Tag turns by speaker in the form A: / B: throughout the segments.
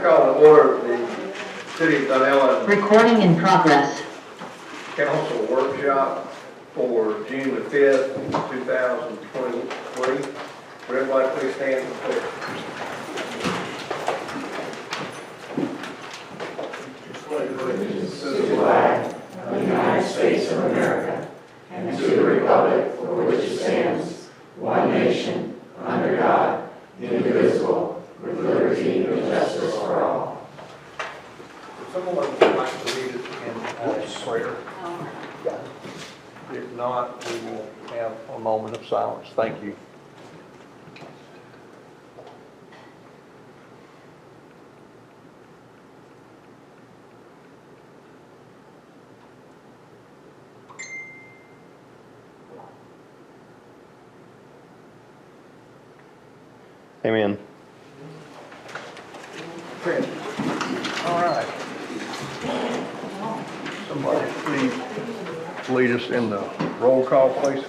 A: call to order the City of Dunnellon
B: Recording in progress.
A: Council Workshop for June the 5th, 2023. Would everybody please stand for the pledge?
C: Allegiance to the flag of the United States of America and to the republic for which it stands, one nation, under God, indivisible, with liberty and justice for all.
A: Would someone like to read it in prayer? If not, we will have a moment of silence. Thank you. Amen. All right. Somebody please lead us in the roll call, please.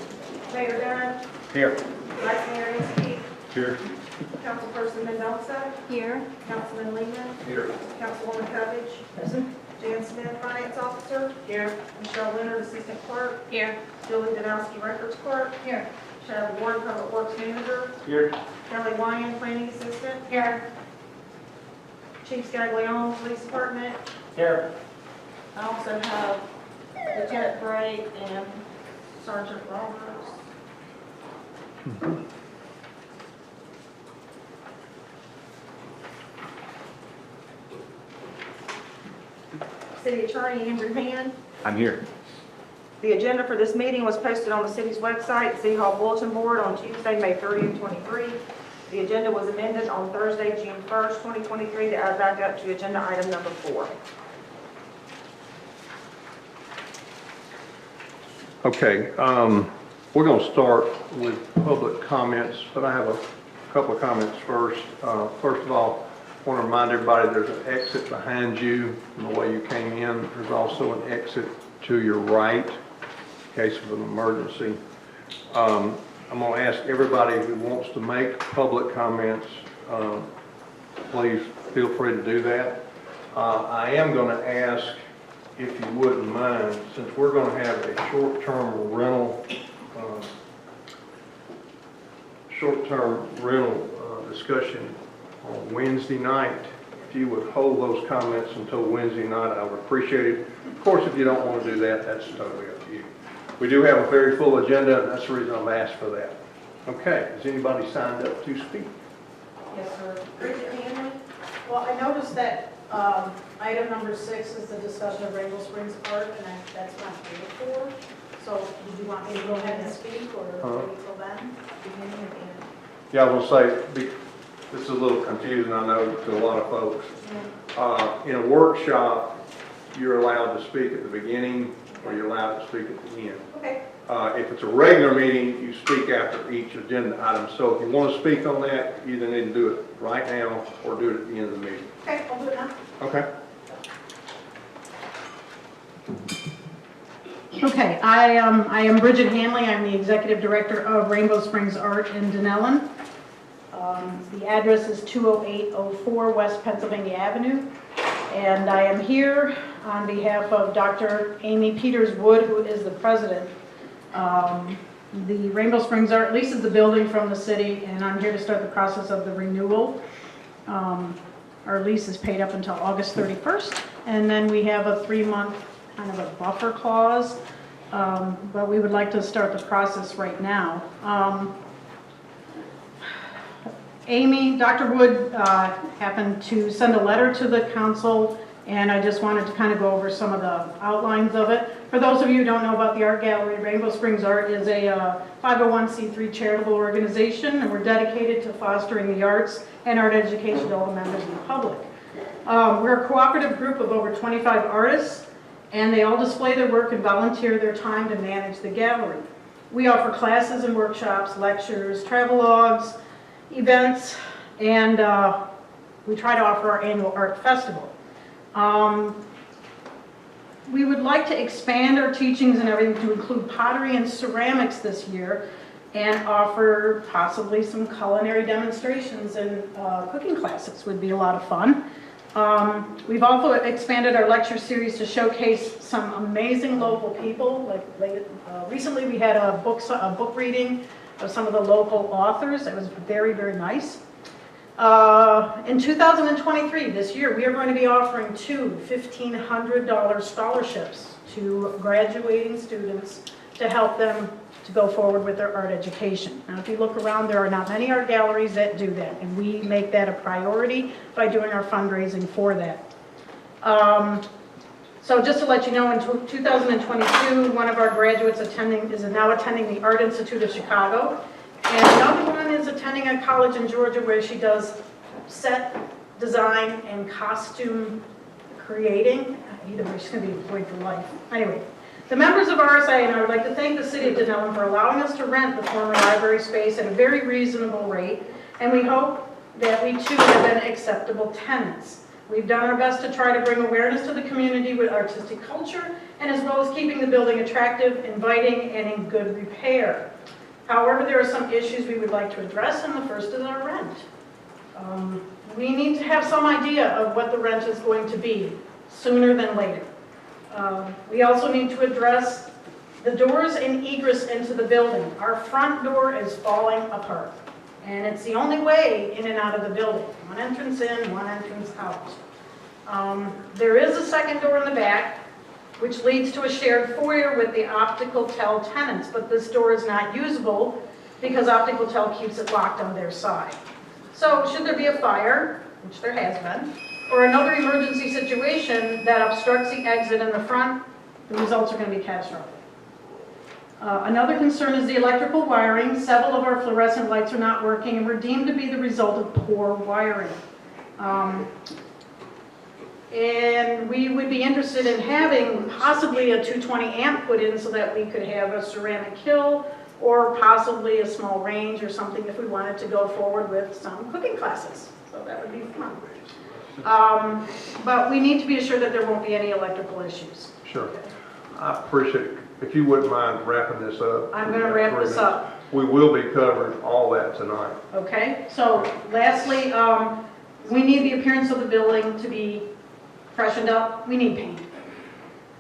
D: Mayor Dunn.
A: Here.
D: Vice Mayor Inskeep.
A: Here.
D: Councilperson Mendoza. Here. Councilman Lehman.
A: Here.
D: Councilwoman Covich. Present. Jan Smith, Finance Officer. Here. Michelle Leonard, Assistant Clerk. Here. Julie Danowski, Records Clerk. Here. Sharon Ward, Public Works Manager.
A: Here.
D: Kelly Lyon, Planning Assistant. Here. Chief Scaglione, Police Department.
A: Here.
D: I also have Lieutenant Bray and Sergeant Roberts. City Attorney Andrew Hand.
E: I'm here.
D: The agenda for this meeting was posted on the city's website, City Hall Bulletin Board, on Tuesday, May 30th, 23. The agenda was amended on Thursday, June 1st, 2023, to add back up to agenda item number 4.
A: Okay, we're going to start with public comments, but I have a couple of comments first. First of all, I want to remind everybody there's an exit behind you from the way you came in. There's also an exit to your right in case of an emergency. I'm going to ask everybody who wants to make public comments, please feel free to do that. I am going to ask, if you wouldn't mind, since we're going to have a short-term rental discussion on Wednesday night, if you would hold those comments until Wednesday night, I would appreciate it. Of course, if you don't want to do that, that's totally up to you. We do have a very full agenda, and that's the reason I've asked for that. Okay, has anybody signed up to speak?
D: Yes, sir. Bridget Hanley.
F: Well, I noticed that item number 6 is the discussion of Rainbow Springs Park, and that's not paid for. So did you want me to go ahead and speak, or wait till then? Beginning or the end?
A: Yeah, I will say, this is a little confusing, I know, to a lot of folks. In a workshop, you're allowed to speak at the beginning, or you're allowed to speak at the end.
D: Okay.
A: If it's a regular meeting, you speak after each agenda item. So if you want to speak on that, you either need to do it right now or do it at the end of the meeting.
F: Okay, I'll do it now.
A: Okay.
F: Okay, I am Bridget Hanley. I'm the Executive Director of Rainbow Springs Art in Dunnellon. The address is 20804 West Pennsylvania Avenue. And I am here on behalf of Dr. Amy Peters Wood, who is the president. The Rainbow Springs Art leases the building from the city, and I'm here to start the process of the renewal. Our lease is paid up until August 31st, and then we have a 3-month kind of a buffer clause, but we would like to start the process right now. Dr. Wood happened to send a letter to the council, and I just wanted to kind of go over some of the outlines of it. For those of you who don't know about the art gallery, Rainbow Springs Art is a 501c3 charitable organization, and we're dedicated to fostering the arts and art education to all the members of the public. We're a cooperative group of over 25 artists, and they all display their work and volunteer their time to manage the gallery. We offer classes and workshops, lectures, travelogues, events, and we try to offer our annual art festival. We would like to expand our teachings and everything to include pottery and ceramics this year, and offer possibly some culinary demonstrations and cooking classes would be a lot of fun. We've also expanded our lecture series to showcase some amazing local people. Recently we had a book reading of some of the local authors. It was very, very nice. In 2023, this year, we are going to be offering 2 $1,500 scholarships to graduating students to help them to go forward with their art education. Now, if you look around, there are not many art galleries that do that, and we make that a priority by doing our fundraising for that. So just to let you know, in 2022, one of our graduates is now attending the Art Institute of Chicago, and another one is attending a college in Georgia where she does set design and costume creating. Either way, she's going to be employed for life. Anyway. The members of RSA and I would like to thank the City of Dunnellon for allowing us to rent the former library space at a very reasonable rate, and we hope that we too have been acceptable tenants. We've done our best to try to bring awareness to the community with artistic culture, and as well as keeping the building attractive, inviting, and in good repair. However, there are some issues we would like to address, and the first is our rent. We need to have some idea of what the rent is going to be sooner than later. We also need to address the doors and egress into the building. Our front door is falling apart, and it's the only way in and out of the building. One entrance in, one entrance out. There is a second door in the back, which leads to a shared foyer with the Optical Tel tenants, but this door is not usable because Optical Tel keeps it locked on their side. So should there be a fire, which there has been, or another emergency situation that obstructs the exit in the front, the results are going to be catastrophic. Another concern is the electrical wiring. Several of our fluorescent lights are not working and were deemed to be the result of poor wiring. And we would be interested in having possibly a 220 amp put in so that we could have a ceramic hill or possibly a small range or something if we wanted to go forward with some cooking classes. So that would be fun. But we need to be assured that there won't be any electrical issues.
A: Sure. I appreciate it. If you wouldn't mind wrapping this up.
F: I'm going to wrap this up.
A: We will be covering all that tonight.
F: Okay. So lastly, we need the appearance of the building to be freshened up. We need paint.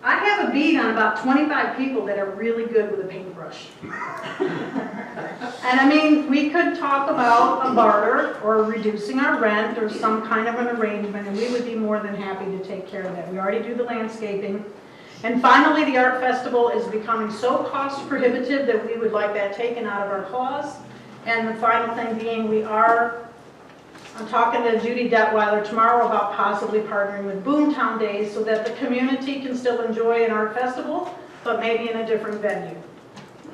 F: I have a bead on about 25 people that are really good with a paintbrush. And I mean, we could talk about a barter or reducing our rent or some kind of an arrangement, and we would be more than happy to take care of that. We already do the landscaping. And finally, the art festival is becoming so cost prohibitive that we would like that taken out of our clause. And the final thing being, I'm talking to Judy Detweiler tomorrow about possibly partnering with Boomtown Days so that the community can still enjoy an art festival, but maybe in a different venue.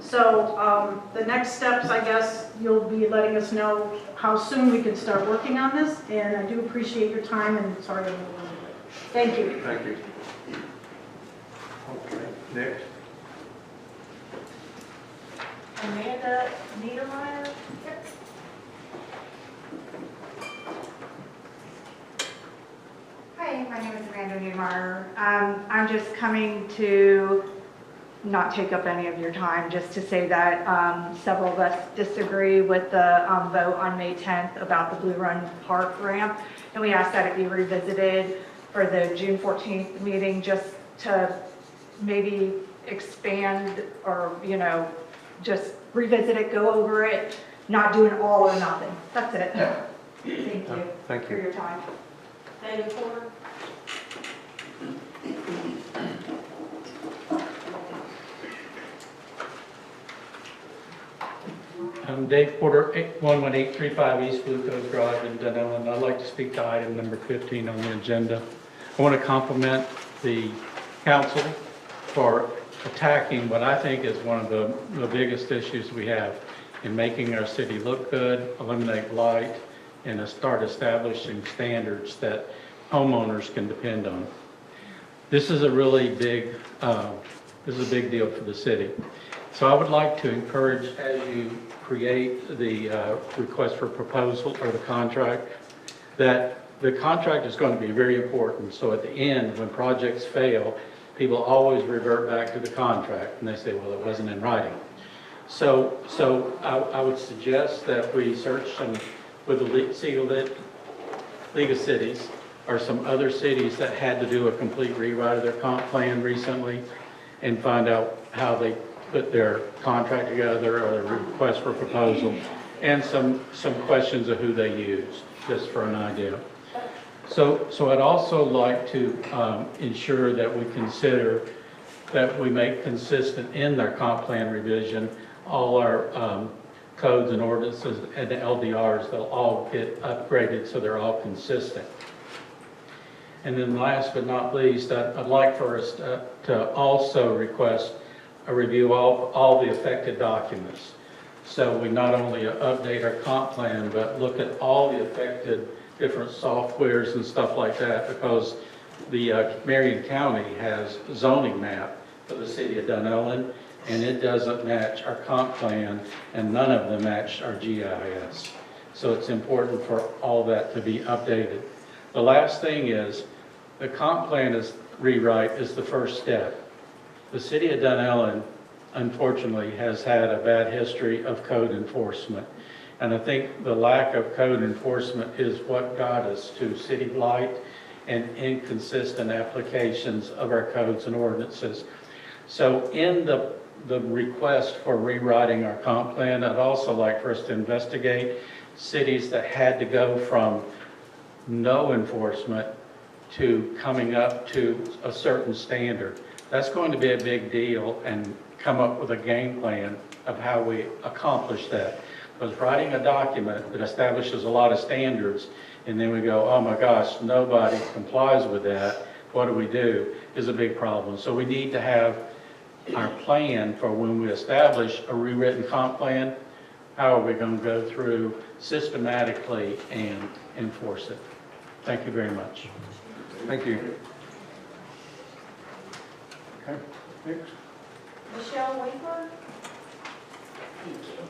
F: So the next steps, I guess, you'll be letting us know how soon we can start working on this, and I do appreciate your time, and sorry I'm a little late. Thank you.
A: Thank you. Okay, next.
D: Amanda Niedermeyer.
B: Hi, my name is Amanda Niemeyer. I'm just coming to not take up any of your time, just to say that several of us disagree with the vote on May 10th about the Blue Run Park ramp, and we ask that it be revisited for the June 14th meeting, just to maybe expand or, just revisit it, go over it, not do an all or nothing. That's it. Thank you.
A: Thank you
B: for your time.
D: David Porter.
E: I'm Dave Porter, 11835 East Blue Coast Drive in Dunnellon. I'd like to speak to item number 15 on the agenda. I want to compliment the council for attacking what I think is one of the biggest issues we have in making our city look good, eliminate blight, and start establishing standards that homeowners can depend on. This is a really big, deal for the city. So I would like to encourage, as you create the request for proposal or the contract, that the contract is going to be very important. So at the end, when projects fail, people always revert back to the contract and they say, well, it wasn't in writing. So I would suggest that we search with the League of Cities are some other cities that had to do a complete rewrite of their comp plan recently and find out how they put their contract together or their request for proposal, and some questions of who they used, just for an idea. So I'd also like to ensure that we consider that we make consistent in their comp plan revision all our codes and ordinances and the LDRs. They'll all get upgraded so they're all consistent. And then last but not least, I'd like for us to also request a review of all the affected documents. So we not only update our comp plan, but look at all the affected different softwares and stuff like that, because the Marion County has a zoning map for the city of Dunnellon, and it doesn't match our comp plan, and none of them match our GIS. So it's important for all that to be updated. The last thing is, the comp plan rewrite is the first step. The city of Dunnellon, unfortunately, has had a bad history of code enforcement. And I think the lack of code enforcement is what got us to city blight and inconsistent applications of our codes and ordinances. So in the request for rewriting our comp plan, I'd also like for us to investigate cities that had to go from no enforcement to coming up to a certain standard. That's going to be a big deal, and come up with a game plan of how we accomplish that. Because writing a document that establishes a lot of standards, and then we go, oh my gosh, nobody complies with that, what do? Is a big problem. So we need to have our plan for when we establish a rewritten comp plan, how are we going to go through systematically and enforce it. Thank you very much.
A: Thank you. Okay, next.
D: Michelle Winkler?
G: Thank you.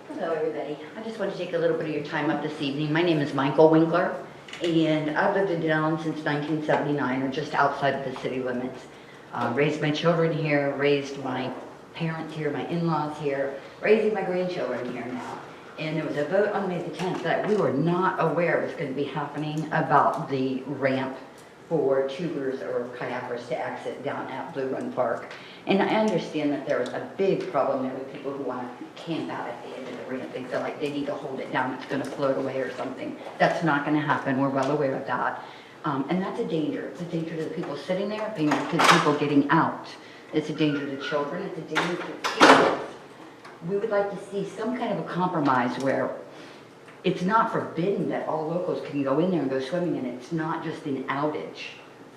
G: Hello, everybody. I just want to take a little bit of your time up this evening. My name is Michael Winkler, and I've lived in Dunnellon since 1979, or just outside of the city limits. Raised my children here, raised my parents here, my in-laws here, raising my grandchildren here now. And there was a vote on May the 10th that we were not aware was going to be happening about the ramp for tubers or kayakers to exit down at Blue Run Park. And I understand that there is a big problem there with people who want to camp out at the end of the ramp. They feel like they need to hold it down, it's going to float away or something. That's not going to happen, we're well aware of that. And that's a danger. It's a danger to the people sitting there, a danger to the people getting out. It's a danger to children, it's a danger to kids. We would like to see some kind of a compromise where it's not forbidden that all locals can go in there and go swimming, and it's not just an outage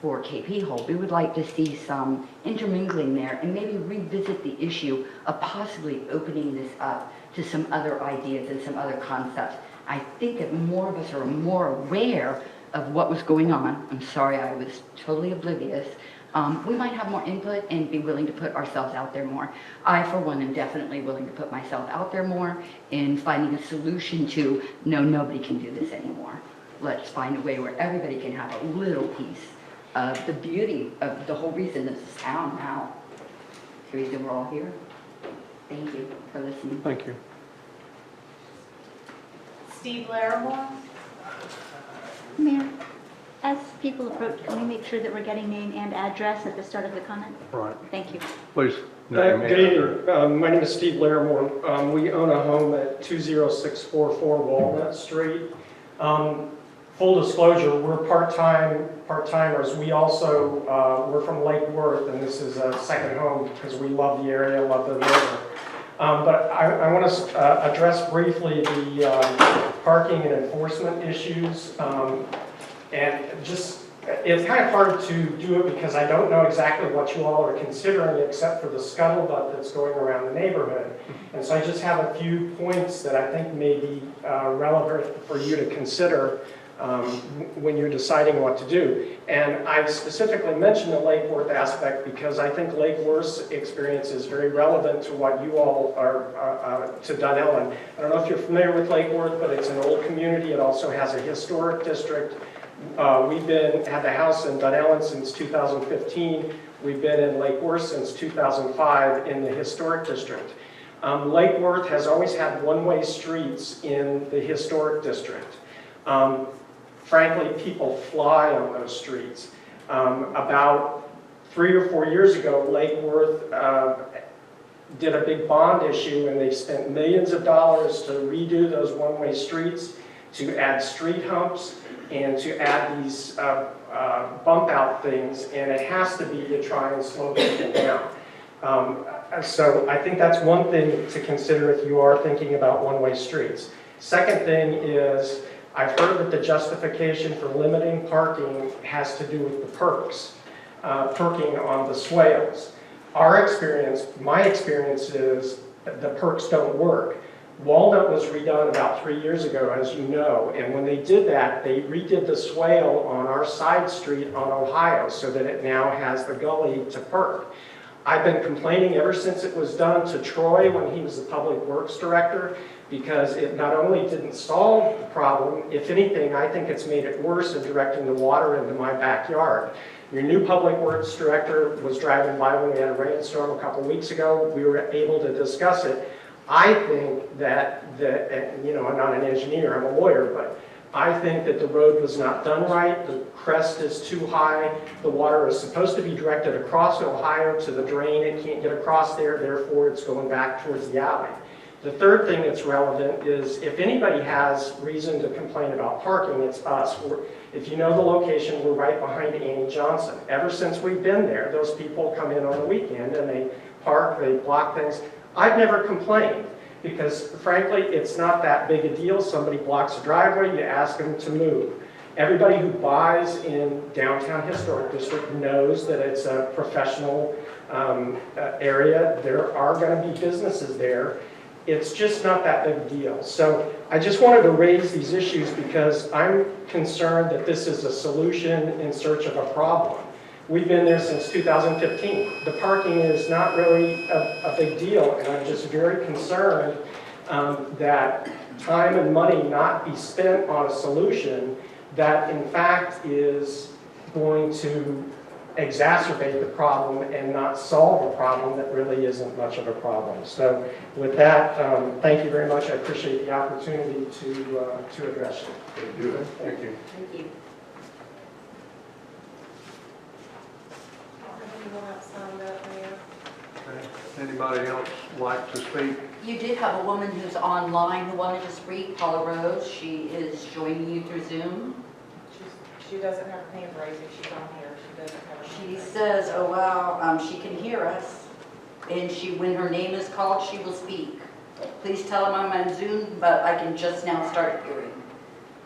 G: for KP Hold. We would like to see some intermingling there and maybe revisit the issue of possibly opening this up to some other ideas and some other concepts. I think that more of us are more aware of what was going on. I'm sorry, I was totally oblivious. We might have more input and be willing to put ourselves out there more. I, for one, am definitely willing to put myself out there more in finding a solution to, no, nobody can do this anymore. Let's find a way where everybody can have a little piece of the beauty of the whole reason this is town now. The reason we're all here. Thank you for listening.
A: Thank you.
D: Steve Larimore?
H: Mayor, as people approach, can we make sure that we're getting name and address at the start of the comment?
A: Right.
H: Thank you.
A: Please.
I: Good evening. My name is Steve Larimore. We own a home at 20644 Walnut Street. Full disclosure, we're part-timers. We also, we're from Lake Worth, and this is a second home because we love the area, love the river. But I want to address briefly the parking and enforcement issues. And just, it's kind of hard to do it because I don't know exactly what you all are considering except for the scuttlebutt that's going around the neighborhood. And so I just have a few points that I think may be relevant for you to consider when you're deciding what to do. And I specifically mentioned the Lake Worth aspect because I think Lake Worth's experience is very relevant to what you all are, to Dunnellon. I don't know if you're familiar with Lake Worth, but it's an old community. It also has a historic district. We've had the house in Dunnellon since 2015. We've been in Lake Worth since 2005 in the historic district. Lake Worth has always had one-way streets in the historic district. frankly, people fly on those streets. About 3 or 4 years ago, Lake Worth did a big bond issue, and they spent millions of dollars to redo those one-way streets, to add street humps, and to add these bump out things, and it has to be to try and slow people down. So I think that's one thing to consider if you are thinking about one-way streets. Second thing is, I've heard that the justification for limiting parking has to do with the perks, perking on the swales. Our experience, my experience is the perks don't work. Walnut was redone about 3 years ago, as you know, and when they did that, they redid the swale on our side street on Ohio so that it now has the gully to perk. I've been complaining ever since it was done to Troy when he was the Public Works Director, because it not only didn't solve the problem, if anything, I think it's made it worse in directing the water into my backyard. Your new Public Works Director was driving by when we had a rainstorm a couple weeks ago. We were able to discuss it. I think that, I'm not an engineer, I'm a lawyer, but I think that the road was not done right. The crest is too high. The water is supposed to be directed across Ohio to the drain. It can't get across there, therefore it's going back towards the alley. The third thing that's relevant is if anybody has reason to complain about parking, it's us. If you know the location, we're right behind Annie Johnson. Ever since we've been there, those people come in on the weekend and they park, they block things. I've never complained because, frankly, it's not that big a deal. Somebody blocks a driveway, you ask them to move. Everybody who buys in downtown historic district knows that it's a professional area. There are going to be businesses there. It's just not that big a deal. So I just wanted to raise these issues because I'm concerned that this is a solution in search of a problem. We've been there since 2015. The parking is not really a big deal, and I'm just very concerned that time and money not be spent on a solution that in fact is going to exacerbate the problem and not solve a problem that really isn't much of a problem. So with that, thank you very much. I appreciate the opportunity to address you.
A: Thank you.
G: Thank you.
A: Okay. Anybody else like to speak?
G: You did have a woman who's online who wanted to speak, Paula Rose. She is joining you through Zoom.
D: She doesn't have a hand raising, she's on here, she doesn't have a hand
G: She
D: raising.
G: says, oh wow, she can hear us, and when her name is called, she will speak. Please tell them I'm on Zoom, but I can just now start hearing.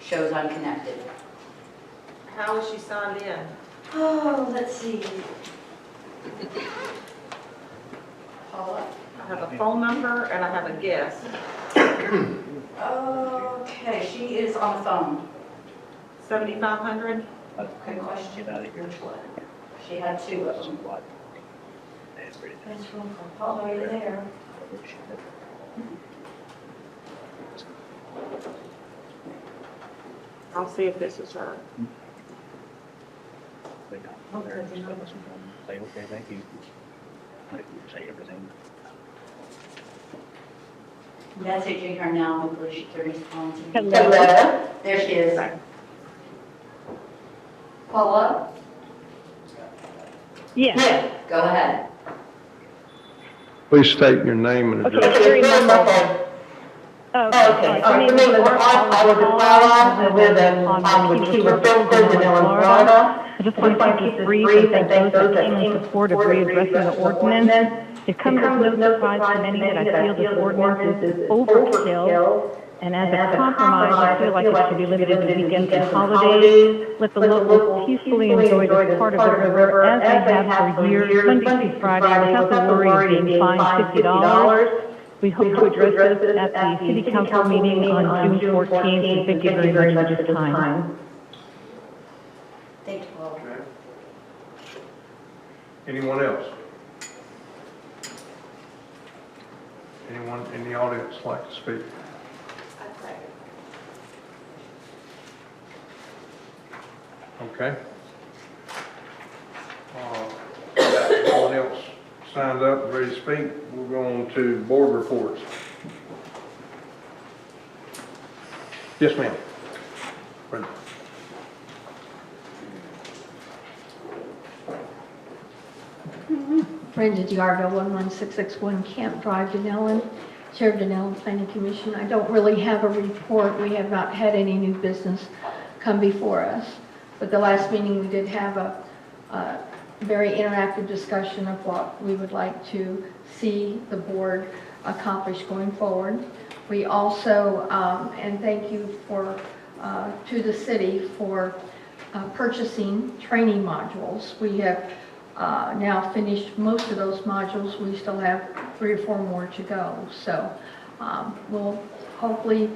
G: Shows I'm connected.
D: How is she signed in?
G: Oh, let's see. Paula?
D: I have a phone number and I have a guess.
G: Okay, she is on the phone.
D: 7,500?
G: Good question. She had two of them. Paula, are you there?
D: I'll see if this is her.
J: Say, okay, thank you. Say everything.
G: Messaging her now, hopefully she can respond to me.
H: Hello.
G: There she is. Paula?
H: Yes.
G: Go ahead.
A: Please state your name and address.
H: Okay, very muffled. Okay. My name is Paula. I live in Key West, Florida. I just want to keep this brief and thank those that came in support of readdressing the ordinance. It comes as no surprise to many that I feel this ordinance is overkill. And as a compromise, I feel like it should be limited to weekends and holidays. Let the locals peacefully enjoy this part of the river as they have for years, Monday through Friday, without the worry of being fined $50. We hope to address this at the City Council meeting on June 14th, and thank you very much for this time.
G: Thank you, Paula.
A: Okay. Anyone else? Anyone in the audience like to speak? Okay. Got no one else signed up and ready to speak. We'll go on to board reports. Yes, ma'am. Brenda.
K: Brenda DiArville, 11661 Camp Drive, Dunnellon, Chair of Dunnellon Planning Commission. I don't really have a report. We have not had any new business come before us. But the last meeting, we did have a very interactive discussion of what we would like to see the board accomplish going forward. We also, and thank you to the city for purchasing training modules. We have now finished most of those modules. We still have 3 or 4 more to go. So we'll hopefully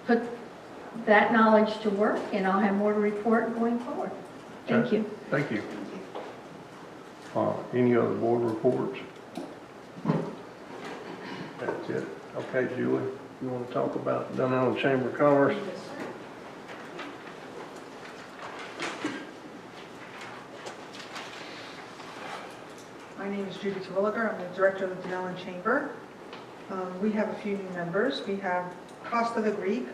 K: put that knowledge to work, and I'll have more to report going forward. Thank you.
A: Thank you. Any other board reports? That's it. Okay, Julie, you want to talk about Dunnellon Chamber of Commerce?
L: My name is Judy Terwilliger. I'm the director of the Dunnellon Chamber. We have a few new members. We have Costa the Greek,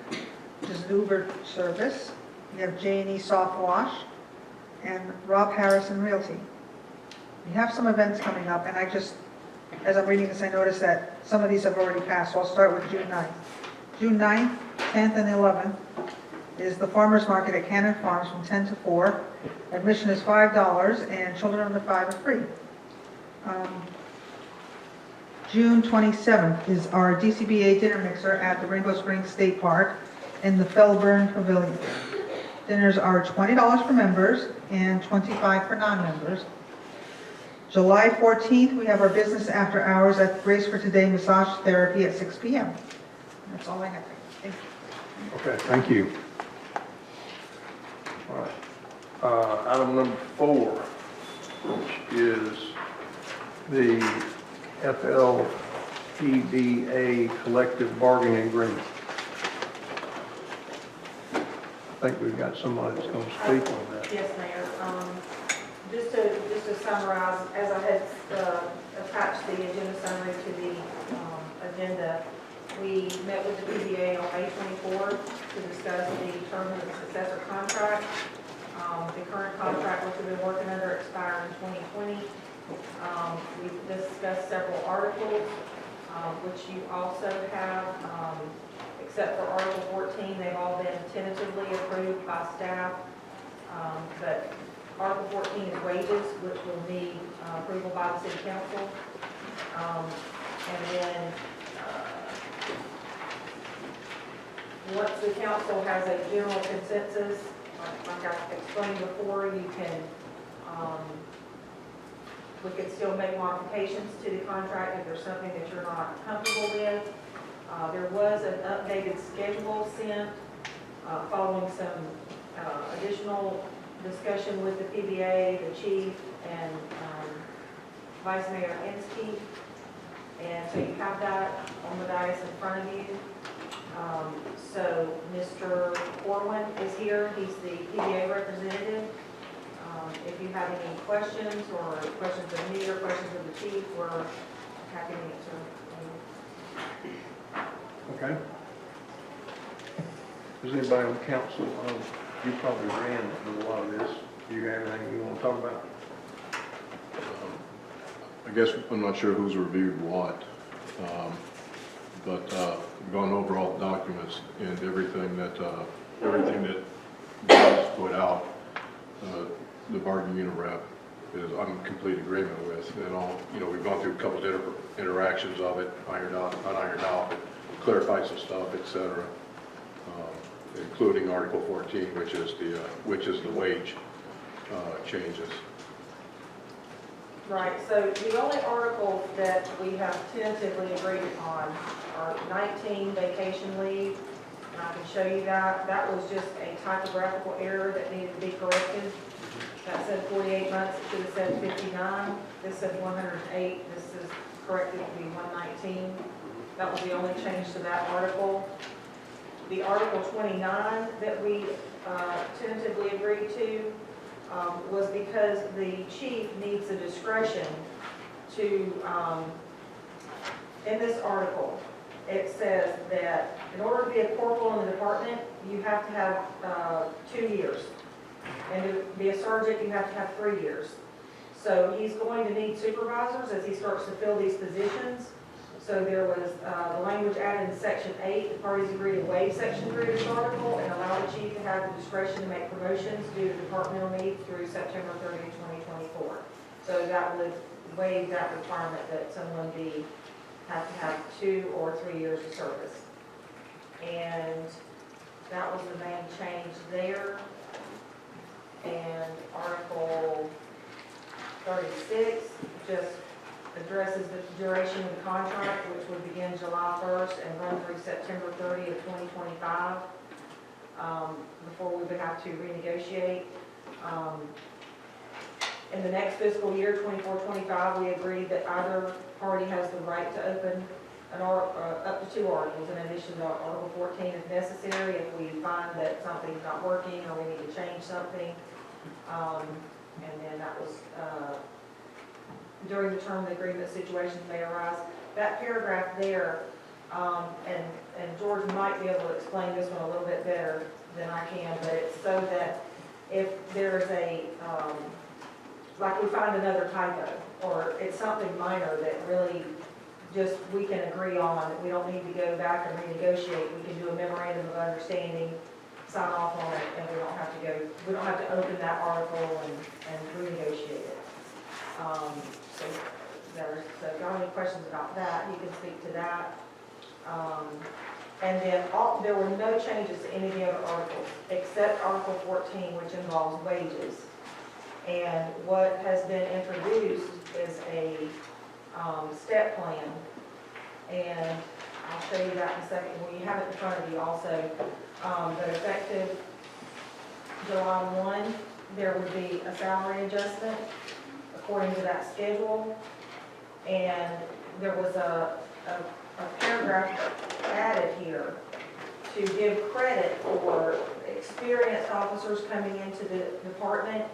L: which is an Uber service. We have J&E Soft Wash and Rob Harrison Realty. We have some events coming up, and as I'm reading this, I noticed that some of these have already passed, so I'll start with June 9th. June 9th, 10th, and 11th is the Farmers Market at Cannon Farms from 10 to 4. Admission is $5, and children under 5 are free. June 27th is our DCBA dinner mixer at the Rainbow Springs State Park in the Fellburn Pavilion. Dinners are $20 for members and $25 for non-members. July 14th, we have our business after hours at Grace for Today Massage Therapy at 6 p.m. That's all I have. Thank you.
A: Okay, thank you. All right. Item number 4, which is the FLPDA collective bargaining agreement. I think we've got somebody that's going to speak on that.
D: Yes, Mayor. Just to summarize, as I had attached the agenda summary to the agenda, we met with the PBA on May 24th to discuss the term of the successor contract. The current contract, which we've been working under, expired in 2020. We've discussed several articles, which you also have, except for Article 14, they've all been tentatively approved by staff. But Article 14 is wages, which will need approval by the City Council. And then once the council has a general consensus, like I explained before, you can, we could still make modifications to the contract if there's something that you're not comfortable with. There was an updated schedule sent following some additional discussion with the PBA, the chief, and Vice Mayor Inskeep. And so you have that on the dais in front of you. So Mr. Corwin is here. He's the PBA representative. If you have any questions or questions of me or questions of the chief, we're happy to answer.
A: Okay. Does anybody on council, you probably ran through a lot of this. Do you have anything you want to talk about?
M: I guess I'm not sure who's reviewed what, but we've gone over all the documents and everything that was put out. The bargaining unit rep is I'm in complete agreement with, and all, we've gone through a couple of interactions of it, ironed out, unironed out, clarified some stuff, etc., including Article 14, which is the wage changes.
D: Right, so the only articles that we have tentatively agreed upon are 19 vacation leave, and I can show you that. That was just a typographical error that needed to be corrected. That said 48 months, it should have said 59. This said 108, this is corrected to be 119. That was the only change to that article. The Article 29 that we tentatively agreed to was because the chief needs the discretion to, in this article, it says that in order to be a corporal in the department, you have to have 2 years. And to be a sergeant, you have to have 3 years. So he's going to need supervisors as he starts to fill these positions. So there was the language added in section 8, the parties agree to waive section 3 of this article and allow the chief to have the discretion to make promotions due to departmental needs through September 30th, 2024. So that would waive that requirement that someone have to have 2 or 3 years of service. And that was the main change there. And Article 36 just addresses the duration of the contract, which would begin July 1st and run through September 30th, 2025, before we would have to renegotiate. In the next fiscal year, 24-25, we agreed that either party has the right to open up to 2 articles in addition to Article 14 if necessary, if we find that something's not working or we need to change something. And then that was during the term of the agreement, situations may arise. That paragraph there, and George might be able to explain this one a little bit better than I can, but it's so that if there's a, like we find another typo, or it's something minor that really just we can agree on, we don't need to go back and renegotiate, we can do a memorandum of understanding, sign off on it, and we don't have to open that article and renegotiate it. So if you have any questions about that, you can speak to that. And then there were no changes to any of the other articles, except Article 14, which involves wages. And what has been introduced is a step plan. And I'll show you that in a second. Well, you have it in front of you also. But effective July 1, there would be a salary adjustment according to that schedule. And there was a paragraph added here to give credit for experienced officers coming into the department.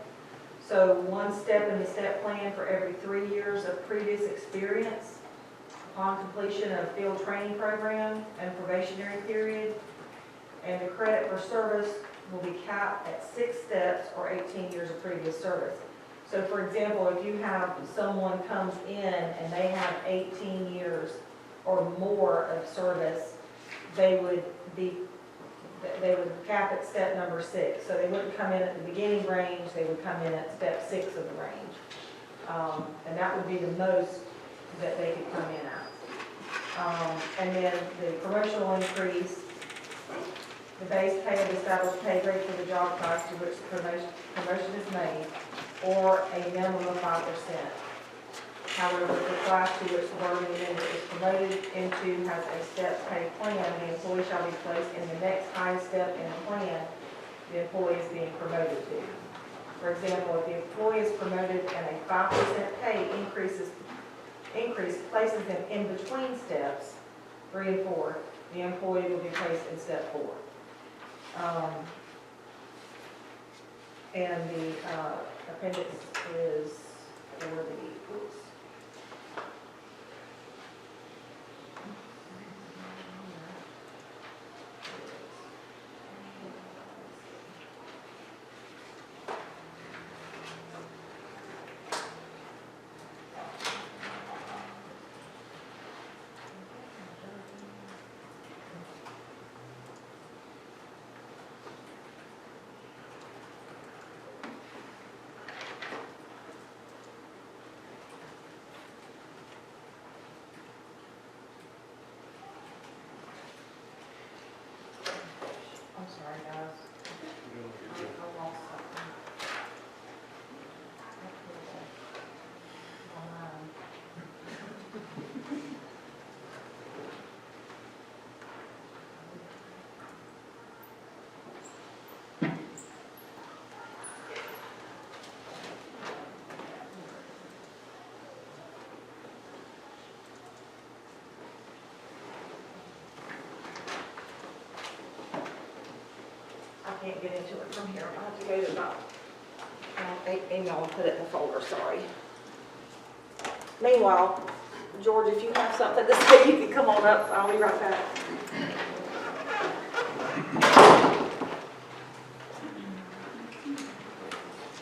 D: So 1 step in the step plan for every 3 years of previous experience upon completion of field training program and probationary period. And the credit for service will be capped at 6 steps or 18 years of previous service. So for example, if you have someone comes in and they have 18 years or more of service, they would cap at step number 6. So they wouldn't come in at the beginning range, they would come in at step 6 of the range. And that would be the most that they could come in at. And then the promotional increase, the base pay of the established pay grade for the job class to which the promotion is made, or a minimum of 5%. However, if the class to which the bargaining unit is promoted into has a step pay plan, the employee shall be placed in the next highest step in the plan the employee is being promoted to. For example, if the employee is promoted and a 5% pay increase places them in between steps 3 and 4, the employee will be placed in step 4. And the appendix is for the, oops. I'm sorry, guys. I lost something. I can't get into it from here. I have to go to my email and put it in the folder, sorry. Meanwhile, George, if you have something to say, you can come on up. I'll be right back.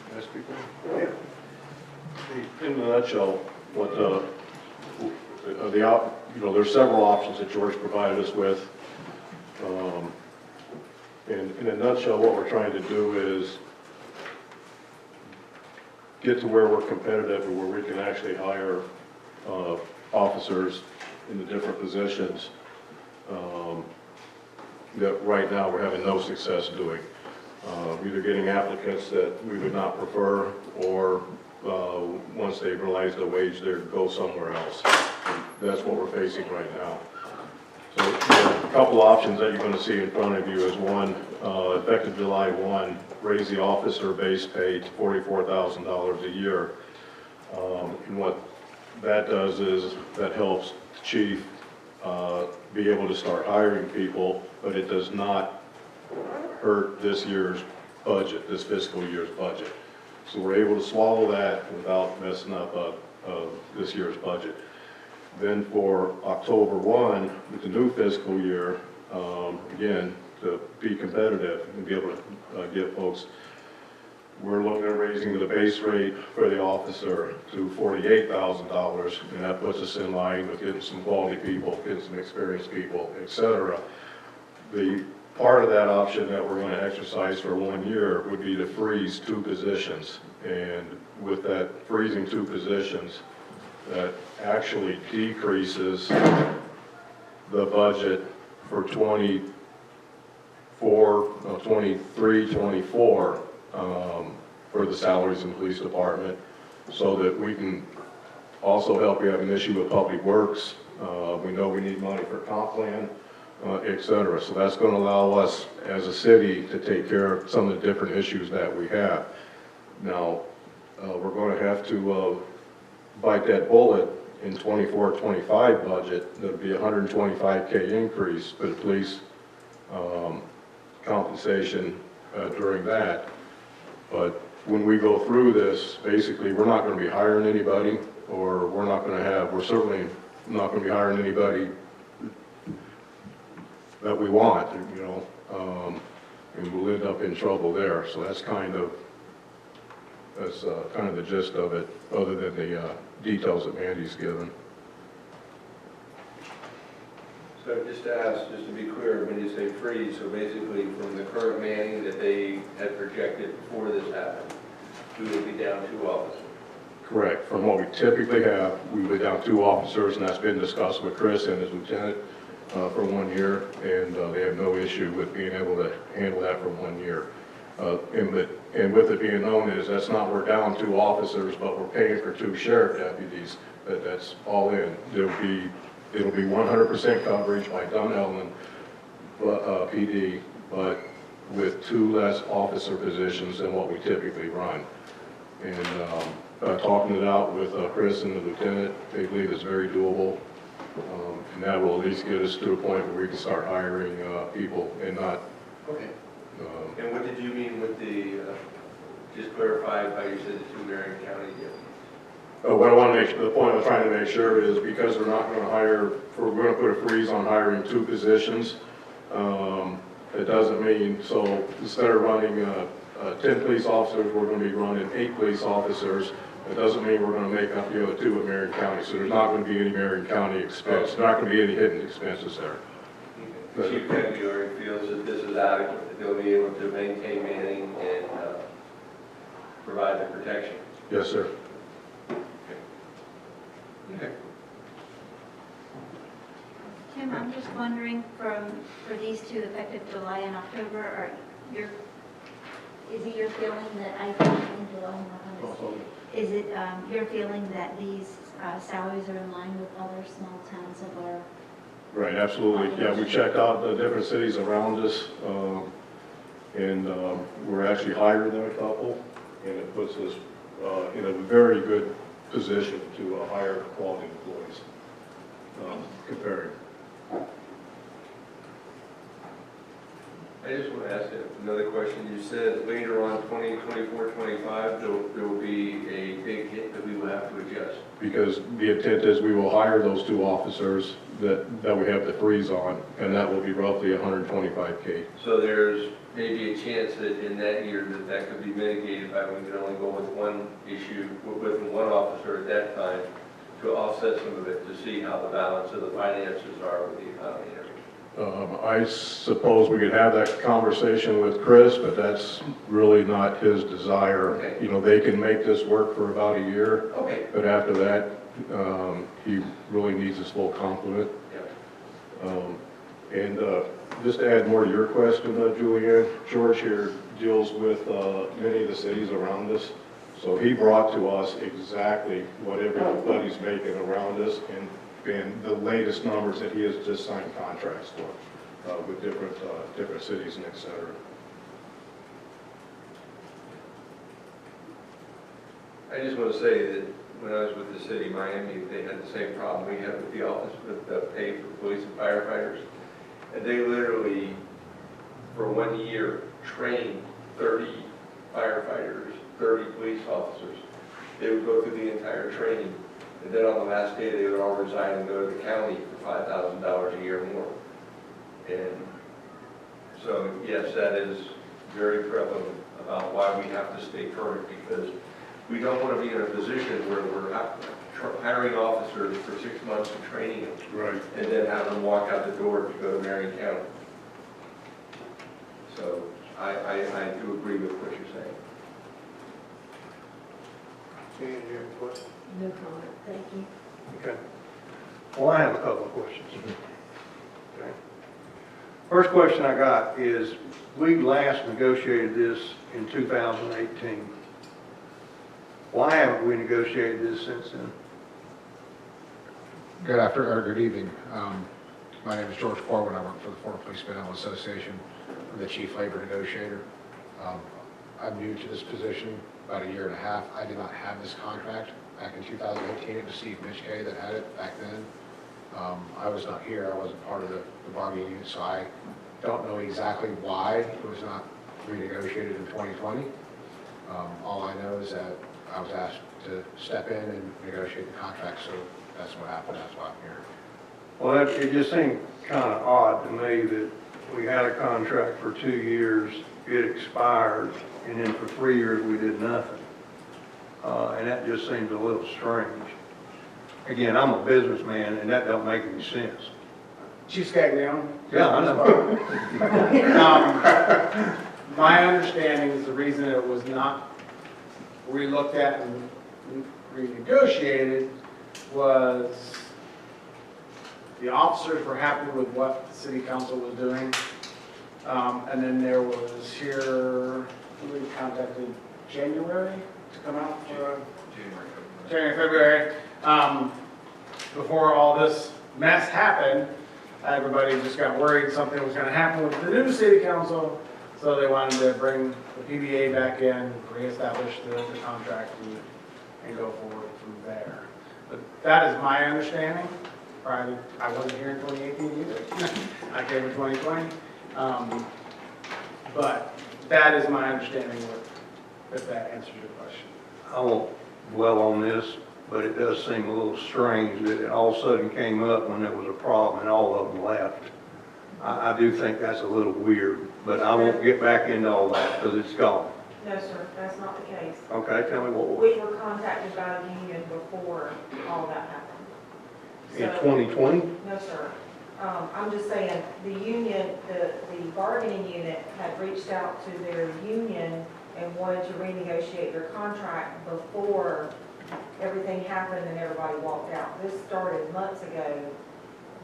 A: Can I speak now? Yeah.
M: in a nutshell, what there's several options that George provided us with. In a nutshell, what we're trying to do is get to where we're competitive and where we can actually hire officers in the different positions that right now we're having no success doing. Either getting applicants that we would not prefer, or once they realize the wage, they go somewhere else. And that's what we're facing right now. So a couple options that you're going to see in front of you is one, effective July 1, raise the officer base pay to $44,000 a year. And what that does is that helps the chief be able to start hiring people, but it does not hurt this year's budget, this fiscal year's budget. So we're able to swallow that without messing up this year's budget. Then for October 1, with the new fiscal year, again, to be competitive and be able to get folks, we're looking at raising the base rate for the officer to $48,000, and that puts us in line with getting some quality people, getting some experienced people, et cetera. The part of that option that we're going to exercise for 1 year would be to freeze 2 positions. And with that freezing 2 positions, that actually decreases the budget for 23, 24 for the salaries in the police department, so that we can also help. We have an issue with public works. We know we need money for comp plan, et cetera. So that's going to allow us as a city to take care of some of the different issues that we have. Now, we're going to have to bite that bullet in 24-25 budget. There'll be a $125K increase for the police compensation during that. But when we go through this, basically, we're not going to be hiring anybody, or we're certainly not going to be hiring anybody that we want, and we'll end up in trouble there. So that's kind of the gist of it, other than the details that Mandy's given.
N: So just to ask, just to be clear, when you say freeze, so basically from the current manning that they had projected before this happened, we would be down 2 officers?
M: Correct. From what we typically have, we would be down 2 officers, and that's been discussed with Chris and his lieutenant for 1 year, and they have no issue with being able to handle that for 1 year. And with it being known is that's not, we're down 2 officers, but we're paying for 2 sheriff deputies. That's all in. It'll be 100% coverage by Dunnellon PD, but with 2 less officer positions than what we typically run. And talking it out with Chris and the lieutenant, they believe it's very doable. And that will at least get us to a point where we can start hiring people and not.
N: Okay. And what did you mean with the, just clarify how you said the 2 Marion County deputies?
M: What I want to make, the point I'm trying to make sure is, because we're not going to hire, we're going to put a freeze on hiring 2 positions. It doesn't mean, so instead of running 10 police officers, we're going to be running 8 police officers. It doesn't mean we're going to make up the other 2 in Marion County. So there's not going to be any Marion County expense. There's not going to be any hidden expenses there.
N: The Chief Deputy feels that this is adequate, that they'll be able to maintain manning and provide the protection.
M: Yes, sir.
N: Okay.
O: Tim, I'm just wondering, for these 2 effective July and October, is it your feeling that is it your feeling that these salaries are in line with other small towns of our?
M: Right, absolutely. Yeah, we checked out the different cities around us, and we're actually higher than a couple, and it puts us in a very good position to hire quality employees, comparing.
N: I just want to ask another question. You said later on, 2024, 25, there will be a big hit that we will have to adjust.
M: Because the intent is we will hire those 2 officers that we have the freeze on, and that will be roughly $125K.
N: So there's maybe a chance that in that year that could be mitigated by we could only go with one issue, with one officer at that time to offset some of it, to see how the balance of the finances are with the economy and everything?
M: I suppose we could have that conversation with Chris, but that's really not his desire.
N: Okay.
M: You know, they can make this work for about a year,
N: Okay.
M: but after that, he really needs a full complement.
N: Yeah.
M: And just to add more to your question, Julianne, George here deals with many of the cities around us. So he brought to us exactly what everybody's making around us and the latest numbers that he has just signed contracts for with different cities and et cetera.
N: I just want to say that when I was with the city of Miami, they had the same problem we had with the office with the pay for police and firefighters. And they literally, for 1 year, trained 30 firefighters, 30 police officers. They would go through the entire training. And then on the last day, they would all resign and go to the county for $5,000 a year more. And so, yes, that is very prevalent about why we have to stay current, because we don't want to be in a position where we're hiring officers for 6 months and training them.
M: Right.
N: And then have them walk out the door to go to Marion County. So I do agree with what you're saying.
A: Any other questions?
K: No comment, thank you.
A: Okay. Well, I have a couple of questions. Okay. First question I got is, we last negotiated this in 2018. Why haven't we negotiated this since then?
P: Good evening. My name is George Corwin. I work for the Florida Police Benevolent Association. I'm the chief labor negotiator. I'm new to this position, about a year and a half. I did not have this contract back in 2018. It was Steve Mitchkay that had it back then. I was not here. I wasn't part of the bargaining unit, so I don't know exactly why it was not renegotiated in 2020. All I know is that I was asked to step in and negotiate the contract, so that's what happened. That's why I'm here.
A: Well, it just seemed kind of odd to me that we had a contract for 2 years, it expired, and then for 3 years we did nothing. And that just seems a little strange. Again, I'm a businessman, and that don't make any sense.
Q: Chief Scaglione?
A: Yeah, I know.
Q: My understanding is the reason it was not re-looked at and renegotiated was the officers were happy with what the city council was doing. And then there was here, who we contacted, January to come out for January, February. Before all this mess happened, everybody just got worried something was going to happen with the new city council. So they wanted to bring the PBA back in, reestablish the contract, and go forward from there. But that is my understanding. Probably, I wasn't here in 2018 either. I came in 2020. But that is my understanding, if that answers your question.
A: I won't dwell on this, but it does seem a little strange that it all of a sudden came up when there was a problem and all of them left. I do think that's a little weird, but I won't get back into all that because it's gone.
D: No, sir, that's not the case.
A: Okay, tell me what was.
D: We were contacted by the union before all that happened.
A: In
D: So-
A: 2020?
D: No, sir. I'm just saying, the union, the bargaining unit had reached out to their union and wanted to renegotiate their contract before everything happened and everybody walked out. This started months ago.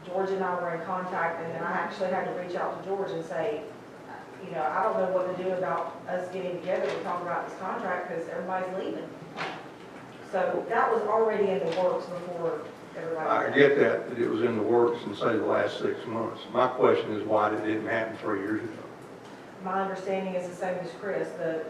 D: George and I were in contact, and then I actually had to reach out to George and say, you know, I don't know what to do about us getting together to talk about this contract because everybody's leaving. So that was already in the works before everybody.
A: I get that it was in the works in, say, the last 6 months. My question is why it didn't happen 3 years ago?
D: My understanding is the same as Chris, that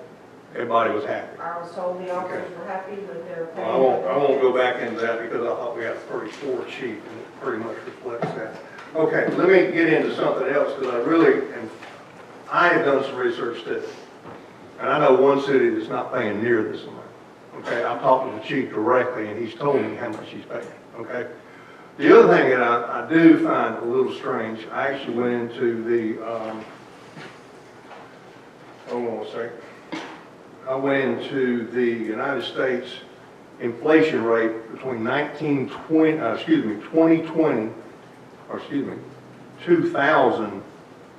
A: Everybody was happy.
D: I was told the officers were happy with their pay.
A: Well, I won't go back into that because I thought we had a pretty poor sheet and it pretty much reflects that. Okay, let me get into something else because I have done some research too. And I know one city that's not paying near this amount. Okay, I've talked to the chief directly and he's told me how much he's paying. Okay. The other thing that I do find a little strange, I actually went into the hold on a second. I went into the United States inflation rate between 2000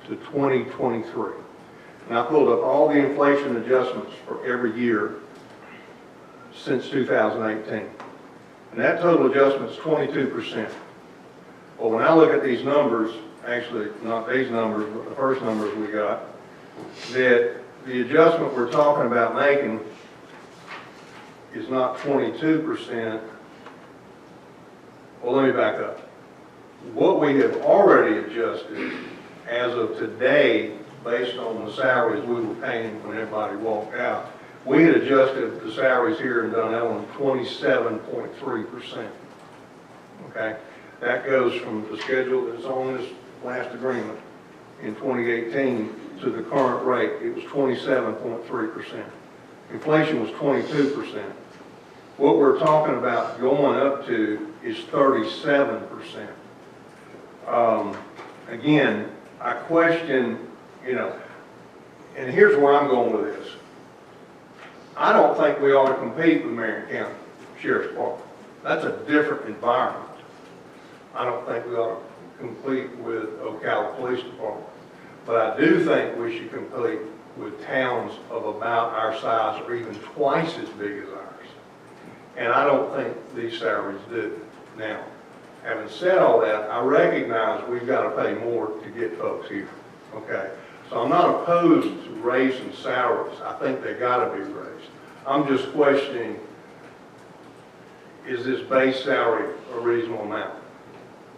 A: to 2023. And I pulled up all the inflation adjustments for every year since 2018. And that total adjustment is 22%. Well, when I look at these numbers, actually not these numbers, but the first numbers we got, that the adjustment we're talking about making is not 22%. Well, let me back up. What we have already adjusted as of today, based on the salaries we were paying when everybody walked out, we had adjusted the salaries here in Dunnellon 27.3%. Okay? That goes from the schedule that's on this last agreement in 2018 to the current rate. It was 27.3%. Inflation was 22%. What we're talking about going up to is 37%. Again, I question, and here's where I'm going with this. I don't think we ought to compete with Marion County Sheriff's Department. That's a different environment. I don't think we ought to compete with Ocala Police Department. But I do think we should compete with towns of about our size or even twice as big as ours. And I don't think these salaries do. Now, having said all that, I recognize we've got to pay more to get folks here, okay? So I'm not opposed to raising salaries. I think they got to be raised. I'm just questioning, is this base salary a reasonable amount?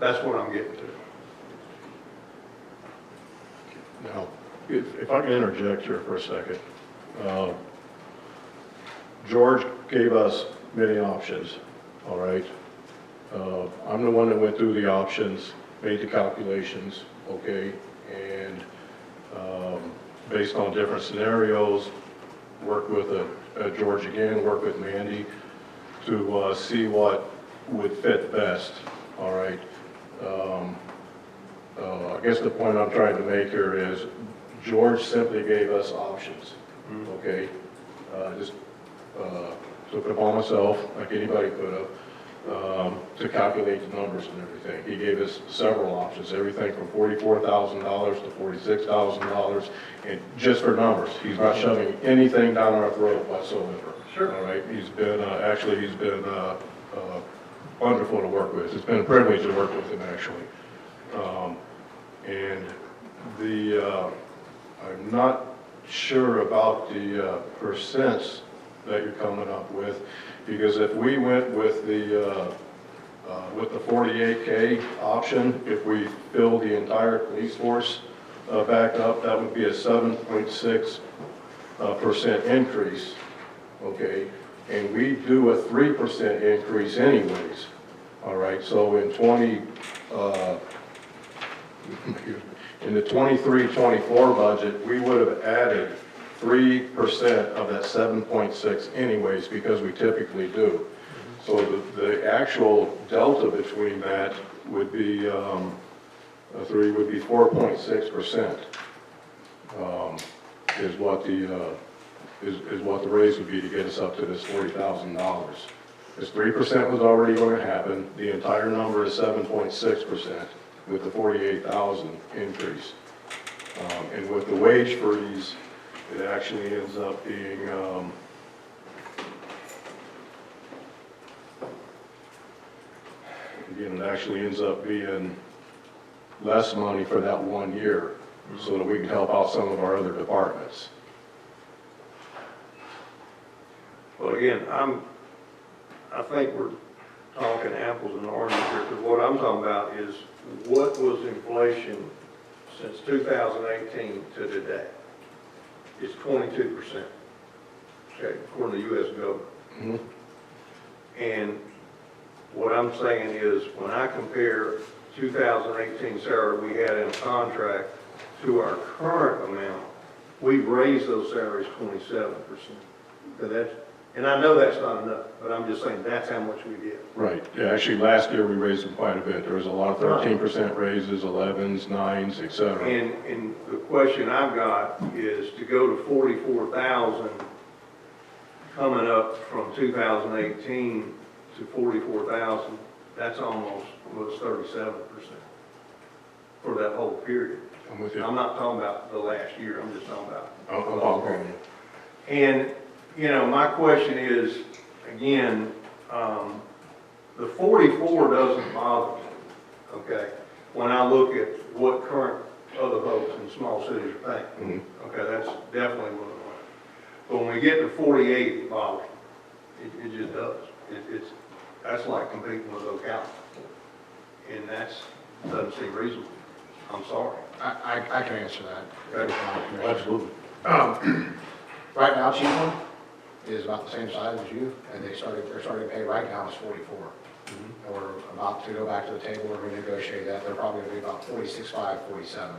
A: That's what I'm getting to.
M: Now, if I can interject here for a second. George gave us many options, all right? I'm the one that went through the options, made the calculations, okay? And based on different scenarios, worked with George again, worked with Mandy to see what would fit best, all right? I guess the point I'm trying to make here is George simply gave us options, okay? Just took it upon myself, like anybody could have, to calculate the numbers and everything. He gave us several options, everything from $44,000 to $46,000, and just for numbers. He's not shoving anything down our throat whatsoever.
A: Sure.
M: All right. He's been he's been wonderful to work with. It's been a privilege to work with him actually. And I'm not sure about the percents that you're coming up with, because if we went with the 48K option, if we filled the entire police force back up, that would be a 7.6% increase, okay? And we do a 3% increase anyways, all right? So in the 23-24 budget, we would have added 3% of that 7.6 anyways, because we typically do. So the actual delta between that would be, 3 would be 4.6%, is what the raise would be to get us up to this $40,000. This 3% was already going to happen. The entire number is 7.6% with the 48,000 increase. And with the wage freeze, it actually ends up being, again, it actually ends up being less money for that 1 year, so that we can help out some of our other departments.
A: Well, again, I think we're talking apples and oranges here, because what I'm talking about is what was inflation since 2018 to today? It's 22%, okay, according to the U.S. government.
M: Mm-hmm.
A: And what I'm saying is, when I compare 2018 salary we had in a contract to our current amount, we've raised those salaries 27%. So that's And I know that's not enough, but I'm just saying that's how much we get.
M: Right, yeah, actually, last year we raised them quite a bit. There was a lot of 13% raises, 11s, 9s, et cetera.
A: And the question I've got is to go to 44,000 coming up from 2018 to 44,000, that's almost, well, it's 37% for that whole period.
M: I'm with you.
A: I'm not talking about the last year, I'm just talking about.
M: I'm following you.
A: And, you know, my question is, again, the 44 doesn't bother me, okay? When I look at what current other folks in small cities are paying. Okay, that's definitely one of the ones. But when we get to 48, it bothers me. It just does. That's like competing with Ocala. And doesn't seem reasonable. I'm sorry.
P: I can answer that.
M: Absolutely.
P: Right now, Chiefland is about the same size as you, and they're starting to pay right now is 44. And we're about to go back to the table, we're going to negotiate that. They're probably going to be about 46.5, 47.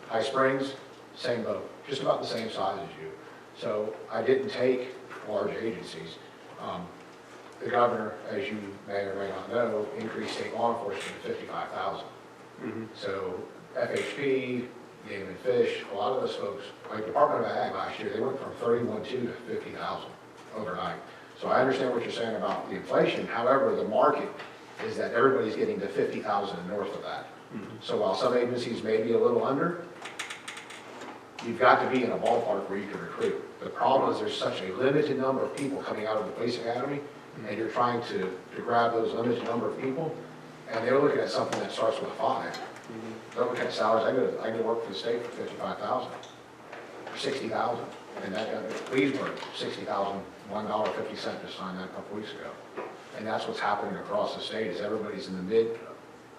P: High Springs, same boat, just about the same size as you. So I didn't take large agencies. The governor, as you may or may not know, increased state law enforcement to 55,000. So FHP, Game and Fish, a lot of those folks, like Department of Ag last year, they went from 31.2 to 50,000 overnight. So I understand what you're saying about the inflation. However, the market is that everybody's getting to 50,000 and north of that. So while some agencies may be a little under, you've got to be in a ballpark where you can recruit. The problem is there's such a limited number of people coming out of the police academy, and you're trying to grab those limited number of people, and they're looking at something that starts with a 5. They're looking at salaries. I go to work for the state for 55,000, or 60,000, and that Leesburg, 60,000, $1.50 just signed that a couple weeks ago. And that's what's happening across the state is everybody's in the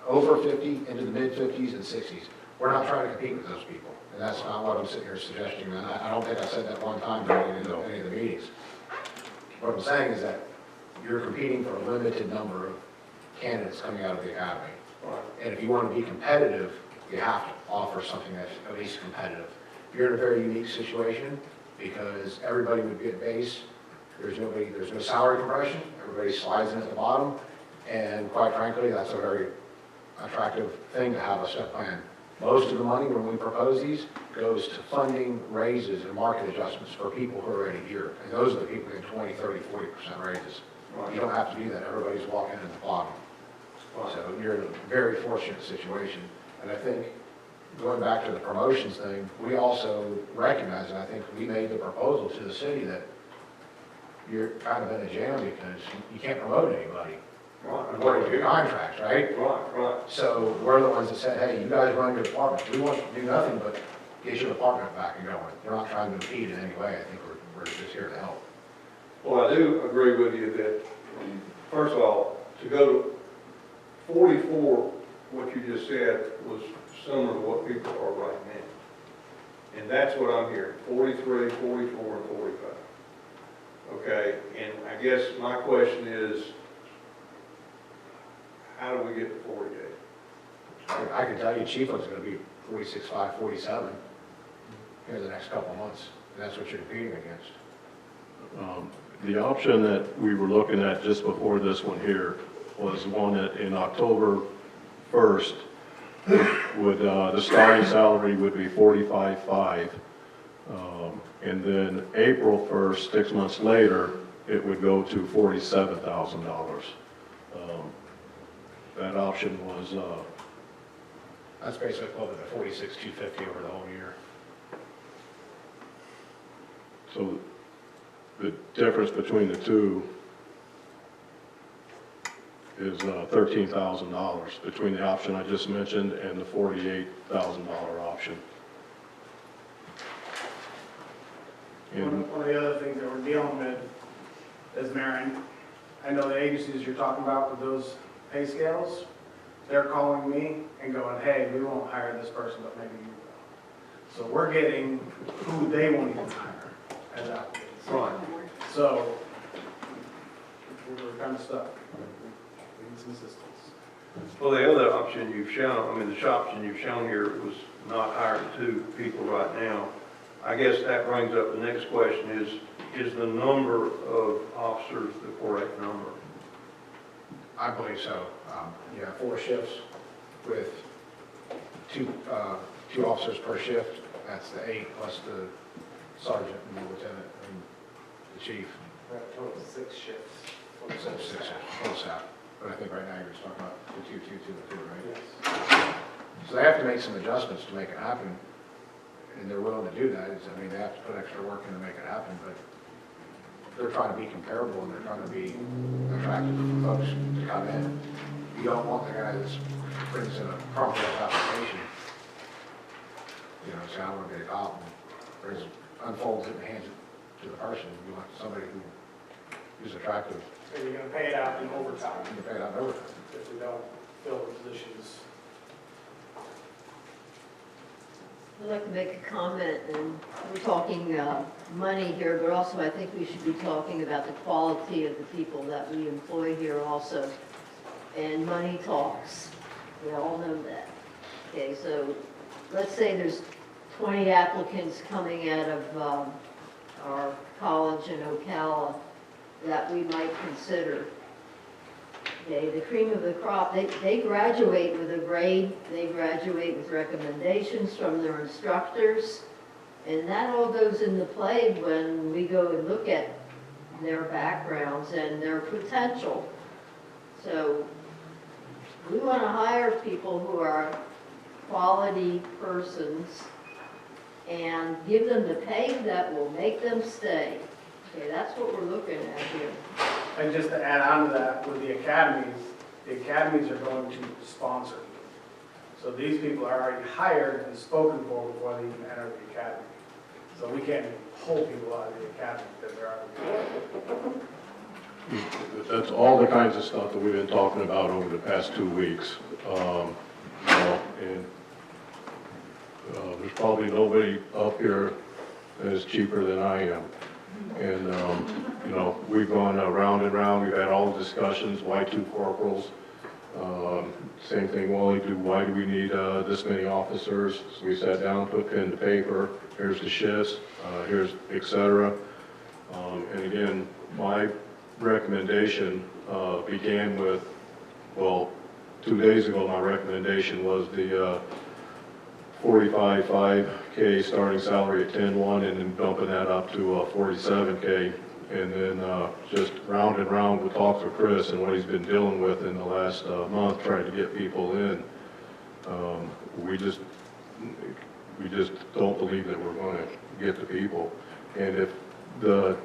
P: over 50, into the mid 50s and 60s. We're not trying to compete with those people. And that's not what I'm sitting here suggesting. And I don't think I said that one time during any of the meetings. What I'm saying is that you're competing for a limited number of candidates coming out of the academy. And if you want to be competitive, you have to offer something that's at least competitive. You're in a very unique situation because everybody would get base. There's no salary compression. Everybody slides in at the bottom. And quite frankly, that's a very attractive thing to have a step plan. Most of the money when we propose these goes to funding raises and market adjustments for people who are already here. And those are the people getting 20, 30, 40% raises. You don't have to do that. Everybody's walking in at the bottom. So you're in a very fortunate situation. And I think going back to the promotions thing, we also recognize, and I think we made the proposal to the city that you're kind of in a jam because you can't promote anybody. According to your contracts, right?
A: Right.
P: So we're the ones that said, hey, you guys run your department. We want to do nothing but get your department back and going. We're not trying to impede in any way. I think we're just here to help.
A: Well, I do agree with you that, first of all, to go to 44, what you just said was similar to what people are right now. And that's what I'm hearing, 43, 44, and 45. Okay, and I guess my question is, how do we get to 48?
P: I can tell you Chiefland's going to be 46.5, 47 here in the next couple of months. And that's what you're competing against.
M: The option that we were looking at just before this one here was one that in October 1st, would the starting salary would be $45,500. And then April 1st, 6 months later, it would go to $47,000. That option was...
P: That's basically equivalent to $46,250 over the whole year.
M: So the difference between the two is $13,000 between the option I just mentioned and the $48,000 option.
Q: One of the other things that we're dealing with is, Marion, I know the agencies you're talking about with those pay scales, they're calling me and going, hey, we won't hire this person, but maybe you will. So we're getting who they won't even hire as applicants.
A: Right.
Q: So we're kind of stuck. We need some assistance.
A: Well, the other option you've shown, I mean, the option you've shown here was not hiring 2 people right now. I guess that brings up the next question is the number of officers the correct number?
P: I believe so. You have 4 shifts with two officers per shift. That's the 8 plus the sergeant and the lieutenant and the chief.
Q: We have a total of 6 shifts.
P: So 6 shifts, full staff. But I think right now you're just talking about the 2, 2, 2, 2, right?
Q: Yes.
P: So they have to make some adjustments to make it happen, and they're willing to do that. I mean, they have to put extra work in to make it happen, but they're trying to be comparable and they're trying to be attractive for folks to come in. You don't want the guy that brings in a crumpled up application, you know, say, I want to be a cop, and unfolds it and hands it to the person. You want somebody who's attractive.
Q: And you're gonna pay it out in overtime
P: You pay it out in overtime.
Q: if we don't fill the positions.
R: I'd like to make a comment, and we're talking money here, but also I think we should be talking about the quality of the people that we employ here also. And money talks. We all know that. Okay, so let's say there's 20 applicants coming out of our college in Ocala that we might consider. Okay, the cream of the crop, they graduate with a grade, they graduate with recommendations from their instructors, and that all goes into play when we go and look at their backgrounds and their potential. So we want to hire people who are quality persons and give them the pay that will make them stay. Okay, that's what we're looking at here.
Q: And just to add on to that, with the academies are going to sponsor. So these people are already hired and spoken for before they even enter the academy. So we can't pull people out of the academy because they're already.
M: That's all the kinds of stuff that we've been talking about over the past 2 weeks. You know, and there's probably nobody up here that is cheaper than I am. And, you know, we've gone round and round. We've had all the discussions, why 2 corporals? Same thing, why do we need this many officers? So we sat down, put pen to paper. Here's the shifts, here's et cetera. And again, my recommendation began with, well, 2 days ago, my recommendation was the 45.5K starting salary at 10.1 and then bumping that up to 47K. And then just round and round with talks with Chris and what he's been dealing with in the last month trying to get people in. We just don't believe that we're going to get the people. And if the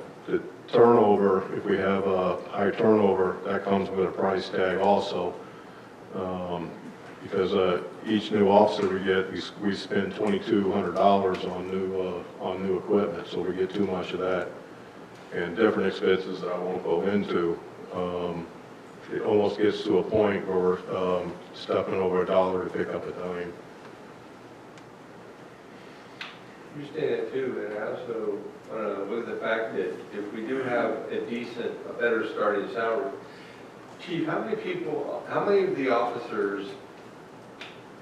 M: turnover, if we have a high turnover, that comes with a price tag also. Because each new officer we get, we spend $2,200 on new equipment, so we get too much of that. And different expenses that I won't go into. It almost gets to a point where we're stepping over $1 to pick up a dime.
N: You understand that too, and I also want to look at the fact that if we do have a better starting salary, Chief, how many of the officers,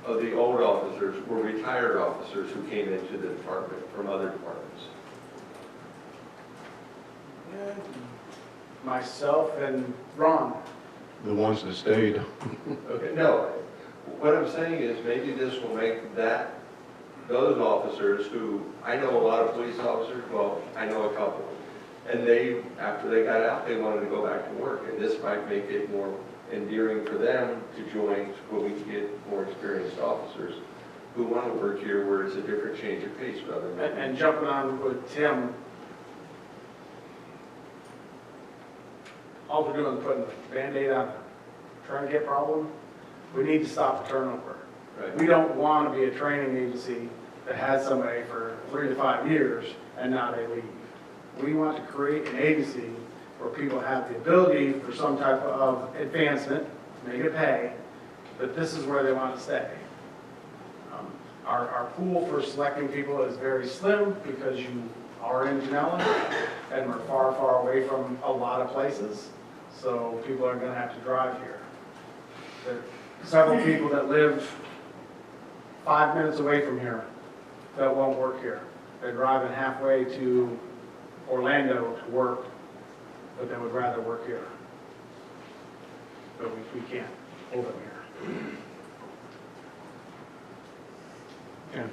N: of the old officers, were retired officers who came into the department from other departments?
Q: Myself and Ron.
M: The ones that stayed.
N: Okay, no, what I'm saying is maybe this will make those officers who, I know a lot of police officers, well, I know a couple, and after they got out, they wanted to go back to work, and this might make it more endearing for them to join where we can get more experienced officers who want to work here where it's a different change of pace rather than.
Q: And jumping on with Tim, all we're doing is putting a Band-Aid on a trying to get problem. We need to stop the turnover.
N: Right.
Q: We don't want to be a training agency that has somebody for 3 to 5 years and now they leave. We want to create an agency where people have the ability for some type of advancement, make it pay, but this is where they want to stay. Our pool for selecting people is very slim because you are in Dunnellon and we're far, far away from a lot of places. So people are going to have to drive here. There are several people that live 5 minutes away from here that won't work here. They're driving halfway to Orlando to work, but they would rather work here. But we can't hold them here.
A: Yeah.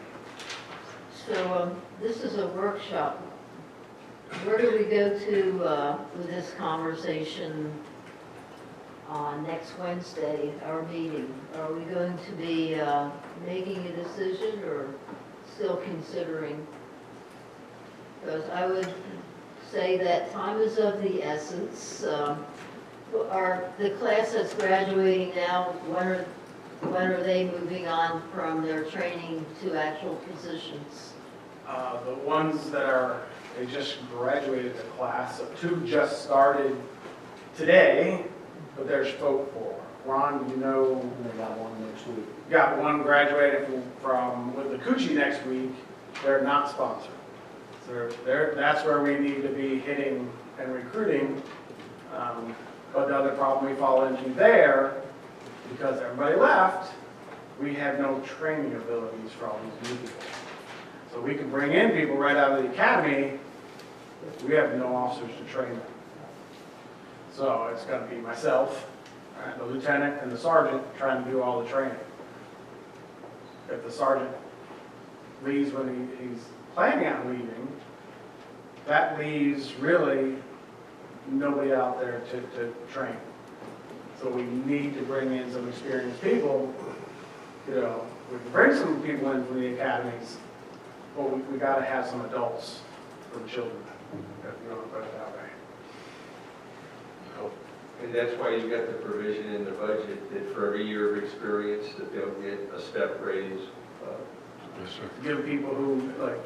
R: So this is a workshop. Where do we go to with this conversation on next Wednesday, our meeting? Are we going to be making a decision or still considering? Because I would say that time is of the essence. The class that's graduating now, when are they moving on from their training to actual positions?
Q: The ones that they just graduated the class, so 2 just started today, but they're spoke for. Ron, you know,
J: They got one next week.
Q: got one graduating from with the Coochie next week. They're not sponsored. So that's where we need to be hitting and recruiting. But the other problem we fall into there, because everybody left, we have no training abilities for all these new people. So we can bring in people right out of the academy, we have no officers to train them. So it's going to be myself, the lieutenant, and the sergeant trying to do all the training. If the sergeant leaves when he's planning on leaving, that leaves really nobody out there to train. So we need to bring in some experienced people. You know, we can bring some people in from the academies, but we got to have some adults for the children, if you want to put it that way.
N: And that's why you got the provision in the budget that for every year of experience that they'll get a step raise.
M: Yes, sir.
Q: Give people who, like,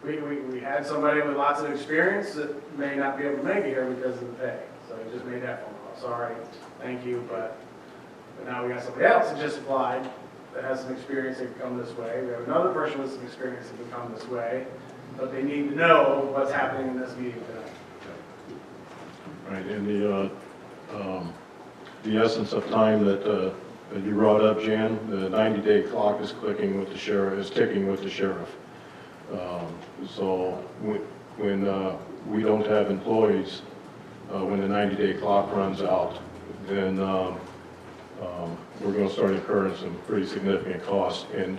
Q: we had somebody with lots of experience that may not be able to make it here because of the pay. So we just made that phone call. Sorry, thank you, but now we got somebody else that just applied that has some experience that can come this way. We have another person with some experience that can come this way, but they need to know what's happening in this meeting tonight.
S: Right, and the essence of time that you brought up, Jan, the 90-day clock is ticking with the sheriff. So when we don't have employees, when the 90-day clock runs out, then we're going to start incurring some pretty significant costs. And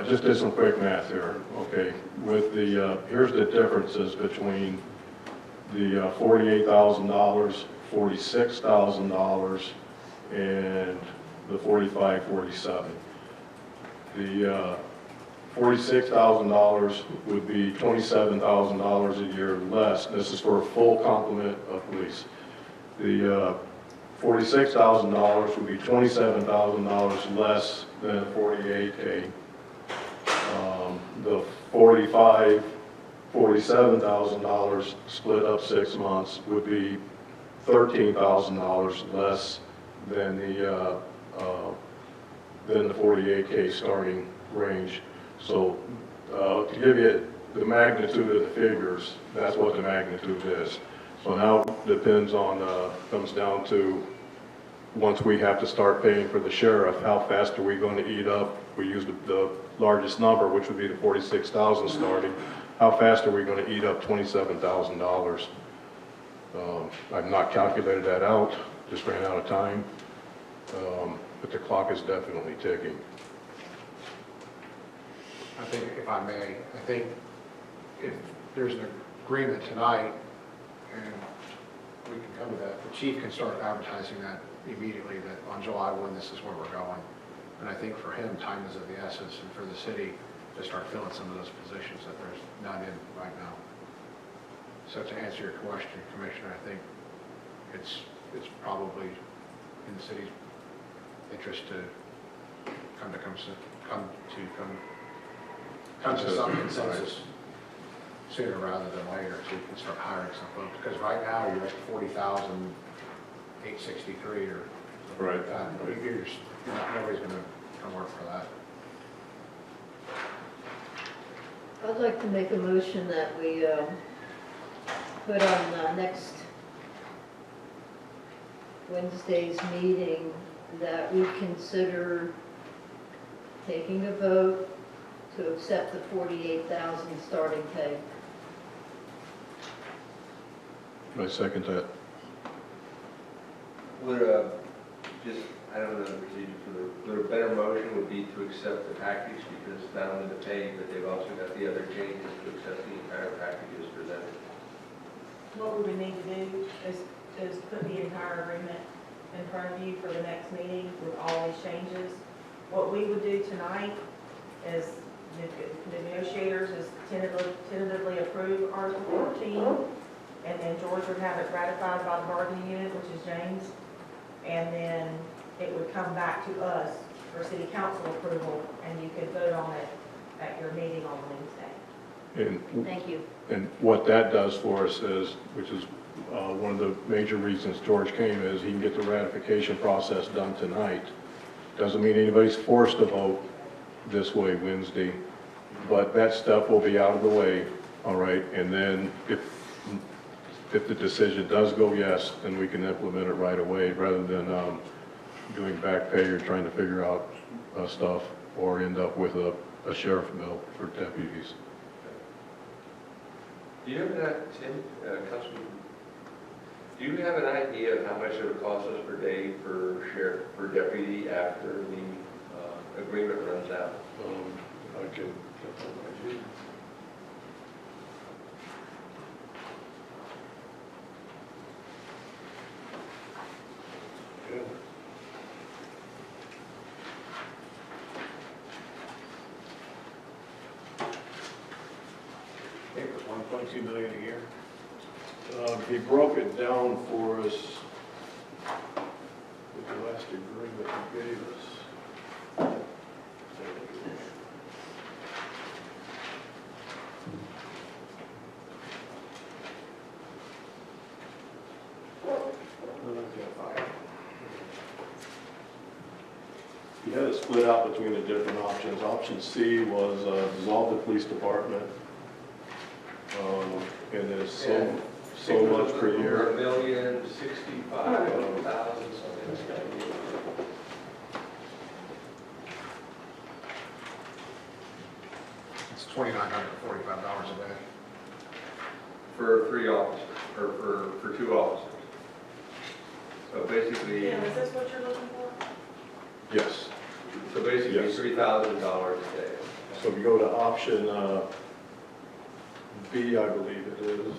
S: just did some quick math here. Okay, with the here's the differences between the $48,000, $46,000, and the $45,47. The $46,000 would be $27,000 a year less. This is for a full complement of police. The $46,000 would be $27,000 less than $48K. The $47,000 split up 6 months would be $13,000 less than the 48K starting range. So to give you the magnitude of the figures, that's what the magnitude is. So now depends on, comes down to, once we have to start paying for the sheriff, how fast are we going to eat up? We use the largest number, which would be the $46,000 starting. How fast are we going to eat up $27,000? I've not calculated that out, just ran out of time. But the clock is definitely ticking.
P: I think, if I may, I think if there's an agreement tonight, and we can come to that, the chief can start advertising that immediately, that on July 1, this is where we're going. And I think for him, time is of the essence, and for the city to start filling some of those positions that there's none in right now. So to answer your question, Commissioner, I think it's probably in the city's interest to come to some consensus sooner rather than later, so you can start hiring some folks. Because right now you're at 40,863 or
S: right.
P: Nobody's going to come work for that.
R: I'd like to make a motion that we put on next Wednesday's meeting that we consider taking a vote to accept the 48,000 starting pay.
S: I second that.
N: Would, just, I don't know the procedure for would a better motion would be to accept the package, because not only the pay, but they've also got the other changes to accept the entire package as presented.
D: What we would need to do is put the entire agreement in front of you for the next meeting with all these changes. What we would do tonight is the negotiators is tentatively approve Article 14, and then George would have it ratified by the bargaining unit, which is James, and then it would come back to us for city council approval, and you could vote on it at your meeting on Wednesday.
S: And
R: Thank you.
S: And what that does for us is, which is one of the major reasons George came, is he can get the ratification process done tonight. Doesn't mean anybody's forced to vote this way Wednesday, but that stuff will be out of the way, all right? And then if the decision does go yes, then we can implement it right away, rather than doing back pay or trying to figure out stuff, or end up with a sheriff bill for deputies.
N: Do you have that, Tim, Councilman, do you have an idea of how much it would cost us per day for sheriff, for deputy after the agreement runs out?
S: I can get that right here.
J: I think it was 1.2 million a year.
S: He broke it down for us with the last agreement he gave us. He had it split out between the different options. Option C was dissolve the police department, and then so much per year.
N: $1,065,000, something like that.
P: It's $2,945 a day.
N: For 3 officers, or for 2 officers. So basically,
D: Tim, is this what you're looking for?
S: Yes.
N: so basically
S: Yes.
N: $3,000 a day.
S: So if you go to option B, I believe it is.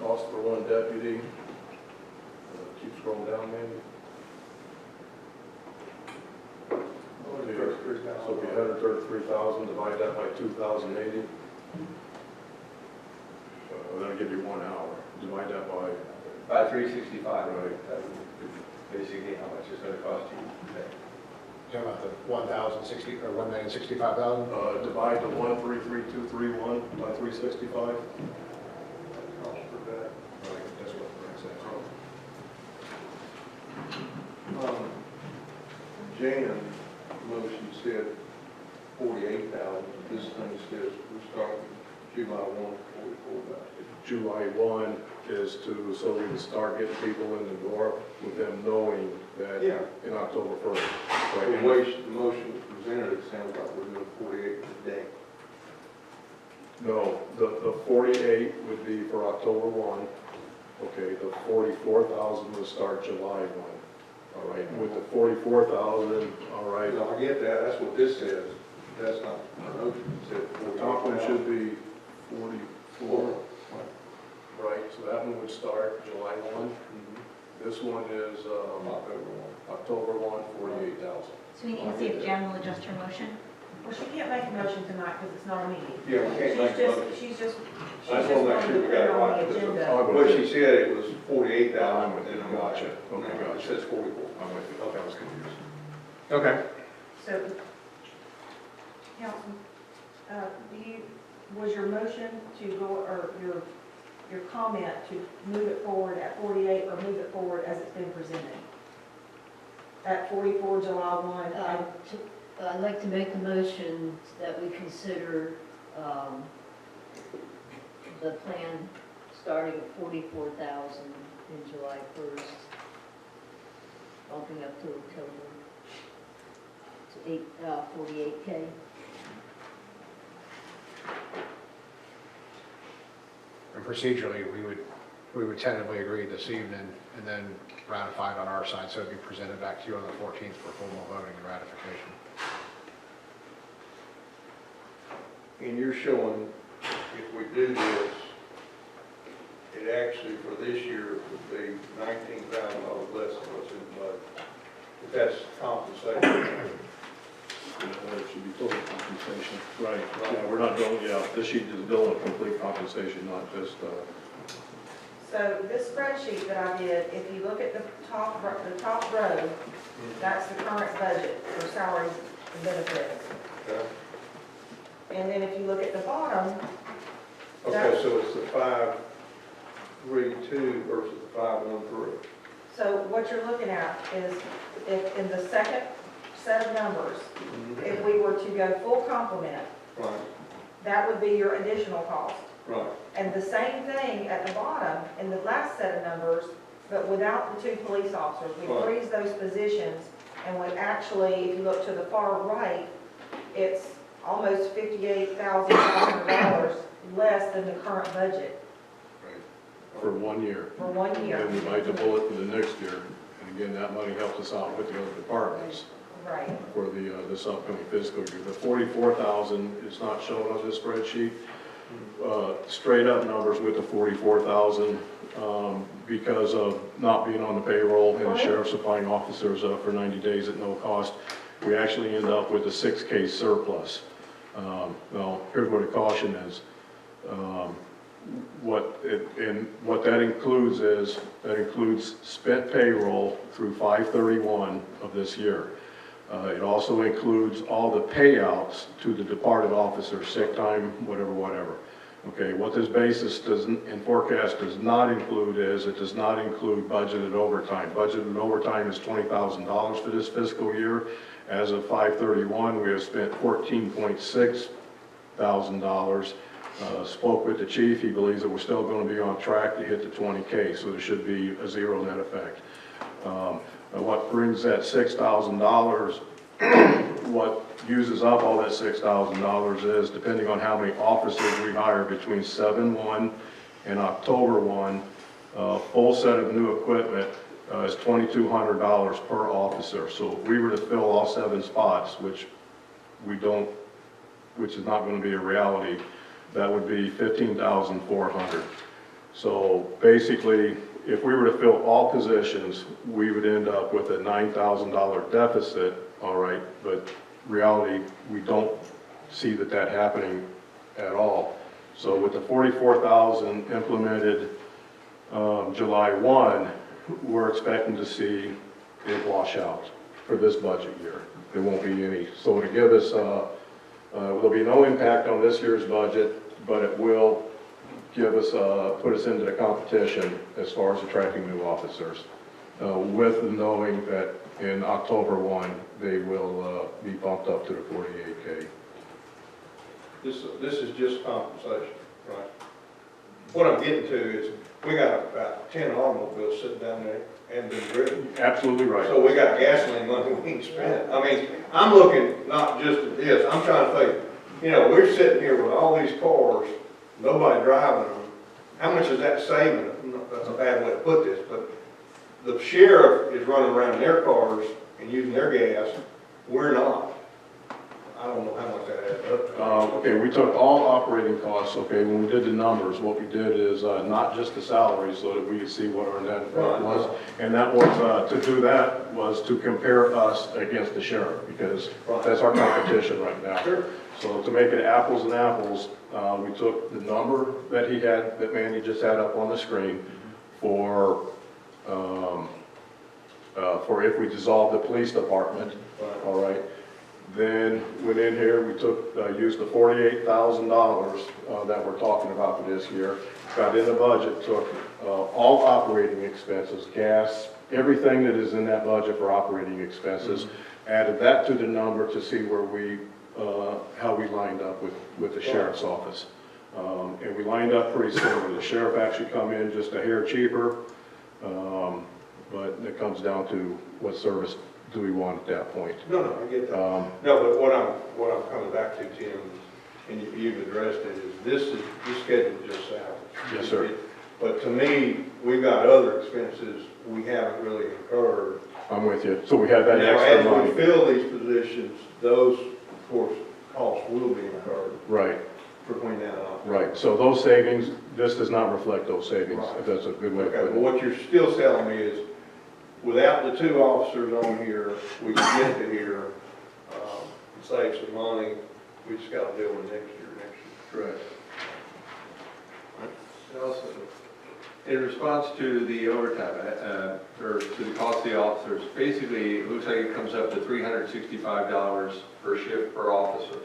S: Cost for 1 deputy. Keep scrolling down, maybe. So if you had 133,000, divide that by 2,080. That'll give you 1 hour. Divide that by.
N: By 365,
S: Right.
N: that would be basically how much it's gonna cost you today.
P: Talking about the 1,060 or 1,065,000?
S: Divide the 133,231 by 365.
N: Cost per bed.
P: Right, that's what Brent said.
A: Jan motion said 48,000, this thing says we start July 1, 44,000.
S: July 1 is so we can start getting people in the door with them knowing that
A: Yeah.
S: in October 1st.
A: The way the motion presented, it sounds like we're doing 48 today.
S: No, the 48 would be for October 1. Okay, the 44,000 would start July 1. All right, with the 44,000, all right.
A: No, I get that, that's what this says. That's not, our motion said
S: The top one
A: 48,000.
S: should be 44. Right, so that one would start July 1. This one is October 1, 48,000.
O: So we need to see if Jan will adjust her motion.
D: Well, she can't make a motion tonight because it's not a meeting.
A: Yeah, we can't make a motion.
D: She's just
A: I just want to make sure we got it
D: on
A: right.
D: the agenda.
A: What she said, it was 48,000.
S: Gotcha. Okay,
A: It
S: gotcha.
A: says 44.
S: I'm with you. Okay, I was confused.
A: Okay.
D: So, Councilman, was your motion to go, or your comment to move it forward at 48 or move it forward as it's been presented? At 44, July 1?
R: I'd like to make a motion that we consider the plan starting at 44,000 in July 1st, bumping up to October, 48K.
P: And procedurally, we would tentatively agree this evening and then ratify it on our side, so it'd be presented back to you on the 14th for formal voting and ratification.
A: And you're showing, if we do this, it actually for this year would be $19,000 less than what's in the budget. If that's compensation.
S: It should be total compensation. Right. Yeah, we're not going, this sheet is billing complete compensation, not just,
D: So this spreadsheet that I did, if you look at the top row, that's the current budget for salaries and benefits.
A: Okay.
D: And then if you look at the bottom,
A: Okay, so it's the 532 versus the 513.
D: so what you're looking at is if in the second set of numbers, if we were to go full complement,
A: Right,
D: that would be your additional cost.
A: right.
D: And the same thing at the bottom in the last set of numbers, but without the 2 police officers. We
A: Right.
D: freeze those positions and would actually, if you look to the far right, it's almost $58,500 less than the current budget
S: for 1 year.
D: for 1 year.
S: And we bite the bullet for the next year. And again, that money helps us out with the other departments
D: Right.
S: for the, this upcoming fiscal year. The 44,000 is not shown on this spreadsheet. Straight up numbers with the 44,000, because of not being on the payroll and the sheriff supplying officers for 90 days at no cost, we actually end up with a 6K surplus. Well, here's what a caution is. What that includes is, that includes spent payroll through 5/31 of this year. It also includes all the payouts to the departed officers, sick time, whatever. Okay, what this basis and forecast does not include is, it does not include budgeted overtime. Budgeted overtime is $20,000 for this fiscal year. As of 5/31, we have spent $14.6 thousand. Spoke with the chief, he believes that we're still going to be on track to hit the 20K, so there should be a zero net effect. What brings that $6,000, what uses up all that $6,000 is, depending on how many officers we hire between 7/1 and October 1, full set of new equipment is $2,200 per officer. So if we were to fill all 7 spots, which is not going to be a reality, that would be $15,400. So basically, if we were to fill all positions, we would end up with a $9,000 deficit, all right, but reality, we don't see that happening at all. So with the 44,000 implemented July 1, we're expecting to see it wash out for this budget year. There won't be any. So to give us, there'll be no impact on this year's budget, but it will give us, put us into the competition as far as attracting new officers, with the knowing that in October 1, they will be bumped up to the 48K.
A: This is just compensation, right? What I'm getting to is, we got about 10 automobiles sitting down there and been driven.
S: Absolutely right.
A: So we got gasoline money we can spend. I mean, I'm looking not just at this, I'm trying to think, we're sitting here with all these cars, nobody driving them. How much is that saving? That's a bad way to put this, but the sheriff is running around in their cars and using their gas. We're not. I don't know how much that adds up to.
S: Okay, we took all operating costs, okay, when we did the numbers, what we did is not just the salaries so that we could see what our net effect was. And that was, to do that was to compare us against the sheriff, because that's our competition right now.
A: Sure.
S: So to make it apples and apples, we took the number that he had, that Mandy just had up on the screen for if we dissolve the police department, all right. Then went in here, we took, used the $48,000 that we're talking about for this year, got in the budget, took all operating expenses, gas, everything that is in that budget for operating expenses, added that to the number to see where we, how we lined up with the sheriff's office. And we lined up pretty similar. The sheriff actually come in just a hair cheaper, but it comes down to what service do we want at that point?
A: No, I get that. No, but what I'm coming back to, Tim, and you've addressed it, is this schedule just out.
S: Yes, sir.
A: But to me, we've got other expenses we haven't really incurred.
S: I'm with you. So we have that
A: Now,
S: extra
A: as
S: money.
A: we fill these positions, those, of course, costs will be incurred
S: Right,
A: between now and October.
S: right. So those savings, this does not reflect those savings, if that's a good way to
A: Okay,
S: put
A: but
S: it.
A: what you're still telling me is, without the 2 officers on here, we can get to here, save some money, we just gotta deal with next year.
S: Correct.
N: Also, in response to the overtime, or to the cost of the officers, basically, it looks like it comes up to $365 per shift per officer.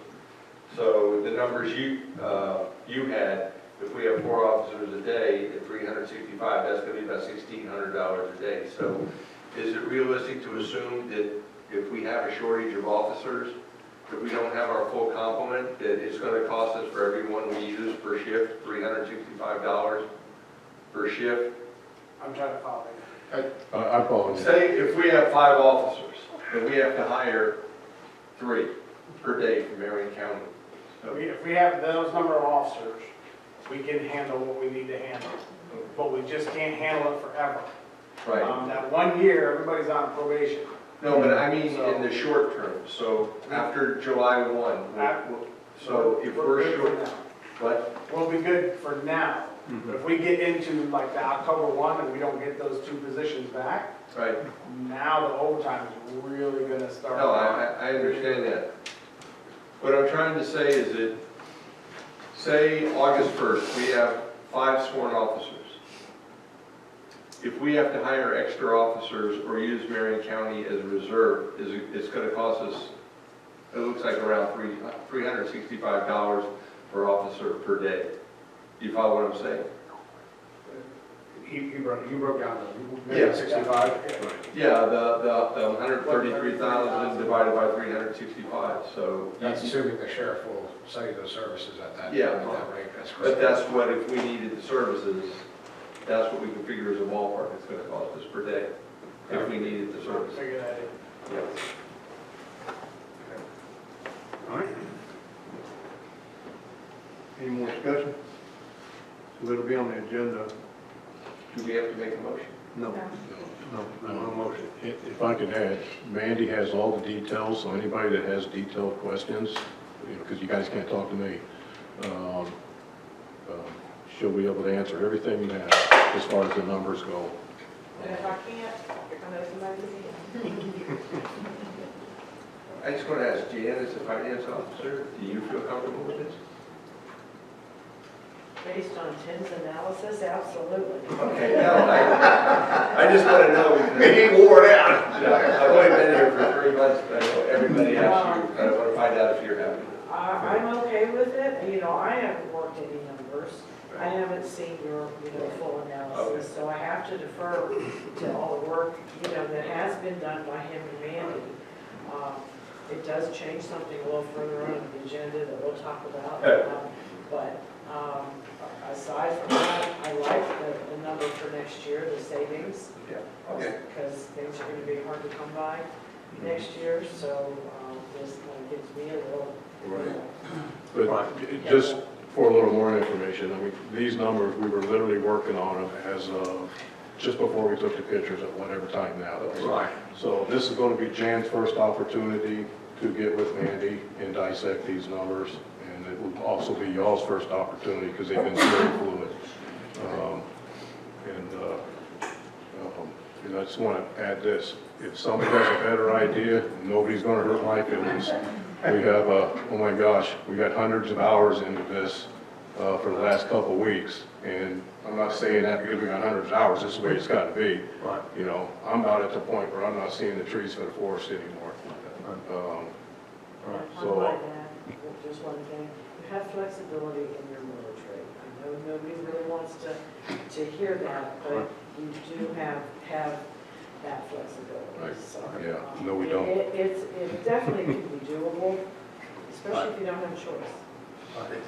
N: So the numbers you had, if we have 4 officers a day at 365, that's gonna be about $1,600 a day. So is it realistic to assume that if we have a shortage of officers, if we don't have our full complement, that it's gonna cost us for everyone we use per shift, $365 per shift?
Q: I'm trying to follow you.
S: I apologize.
N: Say if we have 5 officers, and we have to hire 3 per day from Marion County.
Q: If we have those number of officers, we can handle what we need to handle, but we just can't handle it forever.
N: Right.
Q: That 1 year, everybody's on probation.
N: No, but I mean in the short term, so after July 1, so if we're
Q: good
N: short,
Q: for now.
N: what?
Q: We'll be good for now. But if we get into like the October 1 and we don't get those 2 positions back,
N: Right.
Q: now the overtime is really gonna start.
N: No, I understand that. What I'm trying to say is that, say August 1st, we have 5 sworn officers. If we have to hire extra officers or use Marion County as a reserve, it's going to cost us, it looks like around $365 per officer per day. Do you follow what I'm saying?
Q: You broke down the,
N: Yeah.
Q: 65?
N: Yeah, the 133,000 divided by 365, so.
P: That's assuming the sheriff will sell you those services at that,
N: Yeah.
P: at that rate, that's
N: But
P: correct.
N: that's what, if we needed the services, that's what we can figure as a ballpark, it's gonna cost us per day, if we needed the service.
Q: Figure that in.
N: Yep.
A: All right. Any more discussion? So it'll be on the agenda.
N: Do we have to make a motion?
A: No, no motion.
S: If I could add, Mandy has all the details, so anybody that has detailed questions, because you guys can't talk to me, she'll be able to answer everything you have as far as the numbers go.
D: And if I can't, I know somebody can.
N: I just want to ask Jan, as a finance officer, do you feel comfortable with this?
D: Based on Tim's analysis, absolutely.
N: Okay, no, I just want to know.
A: He wore it out.
N: I've only been here for 3 months, but I know everybody asks you, I want to find out if you're happy.
D: I'm okay with it, you know, I haven't worked any numbers. I haven't seen your, full analysis, so I have to defer to all the work, that has been done by him and Mandy. It does change something a little further on in the agenda that we'll talk about. But aside from that, I like the number for next year, the savings.
N: Yeah, okay.
D: Because things are gonna be hard to come by next year, so this kind of gives me a little.
S: But just for a little more information, I mean, these numbers, we were literally working on them as of just before we took the pictures at whatever time now.
A: Right.
S: So this is going to be Jan's first opportunity to get with Mandy and dissect these numbers. And it will also be y'all's first opportunity because they've been very fluid. And I just want to add this. If somebody has a better idea, nobody's going to hurt my feelings. We have, oh my gosh, we got hundreds of hours into this for the last couple of weeks. And I'm not saying that because we got hundreds of hours, this is the way it's got to be.
A: Right.
S: I'm about at the point where I'm not seeing the trees for the forest anymore.
D: So, just one thing, you have flexibility in your military. I know nobody really wants to hear that, but you do have that flexibility.
S: Right.
D: So,
S: Yeah, no, we don't.
D: It definitely can be doable, especially if you don't have a choice.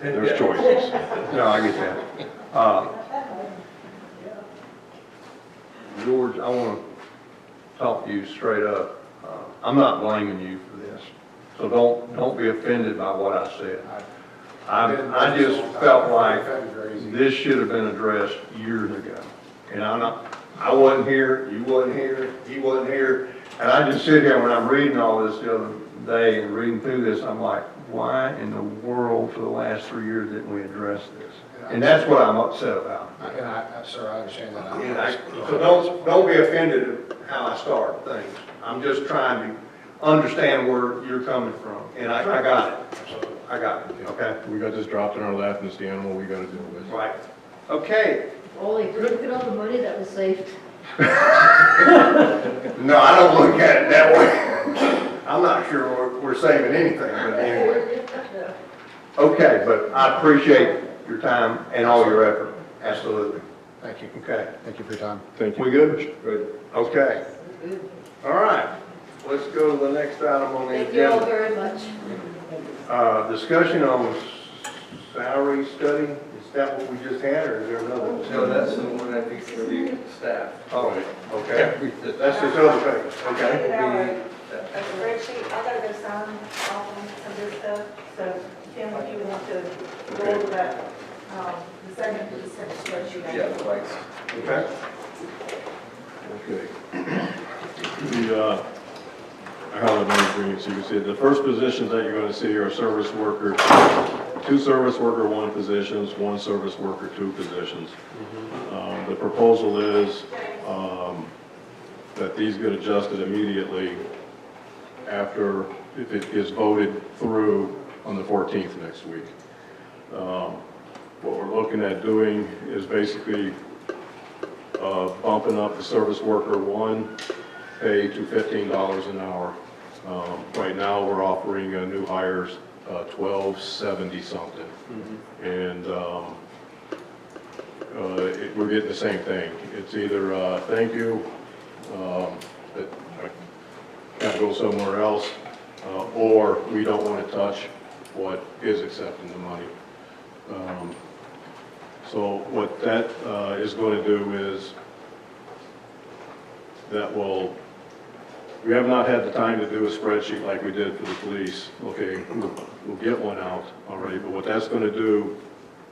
S: There's choices.
A: No, I get that. George, I want to talk to you straight up. I'm not blaming you for this, so don't be offended by what I said. I just felt like this should have been addressed years ago. And I wasn't here, you wasn't here, he wasn't here, and I just sit here when I'm reading all this the other day and reading through this, I'm like, why in the world for the last 3 years didn't we address this? And that's what I'm upset about.
P: Sir, I understand that.
A: So don't be offended at how I start things. I'm just trying to understand where you're coming from, and I got it. I got it, okay?
S: We got this dropped in our lap, and it's the animal we got to deal with.
A: Right. Okay.
R: Ollie, look at all the money that was saved.
A: No, I don't look at it that way. I'm not sure we're saving anything, but anyway. Okay, but I appreciate your time and all your effort. Absolutely.
P: Thank you.
A: Okay.
P: Thank you for your time.
S: Thank you.
A: We good? Good. Okay. All right. Let's go to the next item on the
R: Thank you all
A: agenda.
R: very much.
A: Discussion on salary study. Is that what we just had, or is there another?
N: No, that's the one I think for the staff.
A: Oh, okay. That's this other page. Okay.
D: A spreadsheet, I gotta go sign off on some of this stuff, so Tim, if you want to go over that, the second spreadsheet.
N: Yeah, the lights.
A: Okay.
S: Okay. I have it on the green, so you can see it. The first positions that you're going to see are service worker, 2 service worker 1 positions, 1 service worker 2 positions. The proposal is that these get adjusted immediately after, if it is voted through on the 14th next week. What we're looking at doing is basically bumping up the service worker 1 pay to $15 an hour. Right now, we're offering new hires $12.70 something. And we're getting the same thing. It's either thank you, that I can't go somewhere else, or we don't want to touch what is accepting the money. So what that is going to do is we have not had the time to do a spreadsheet like we did for the police. Okay, we'll get one out already, but what that's going to do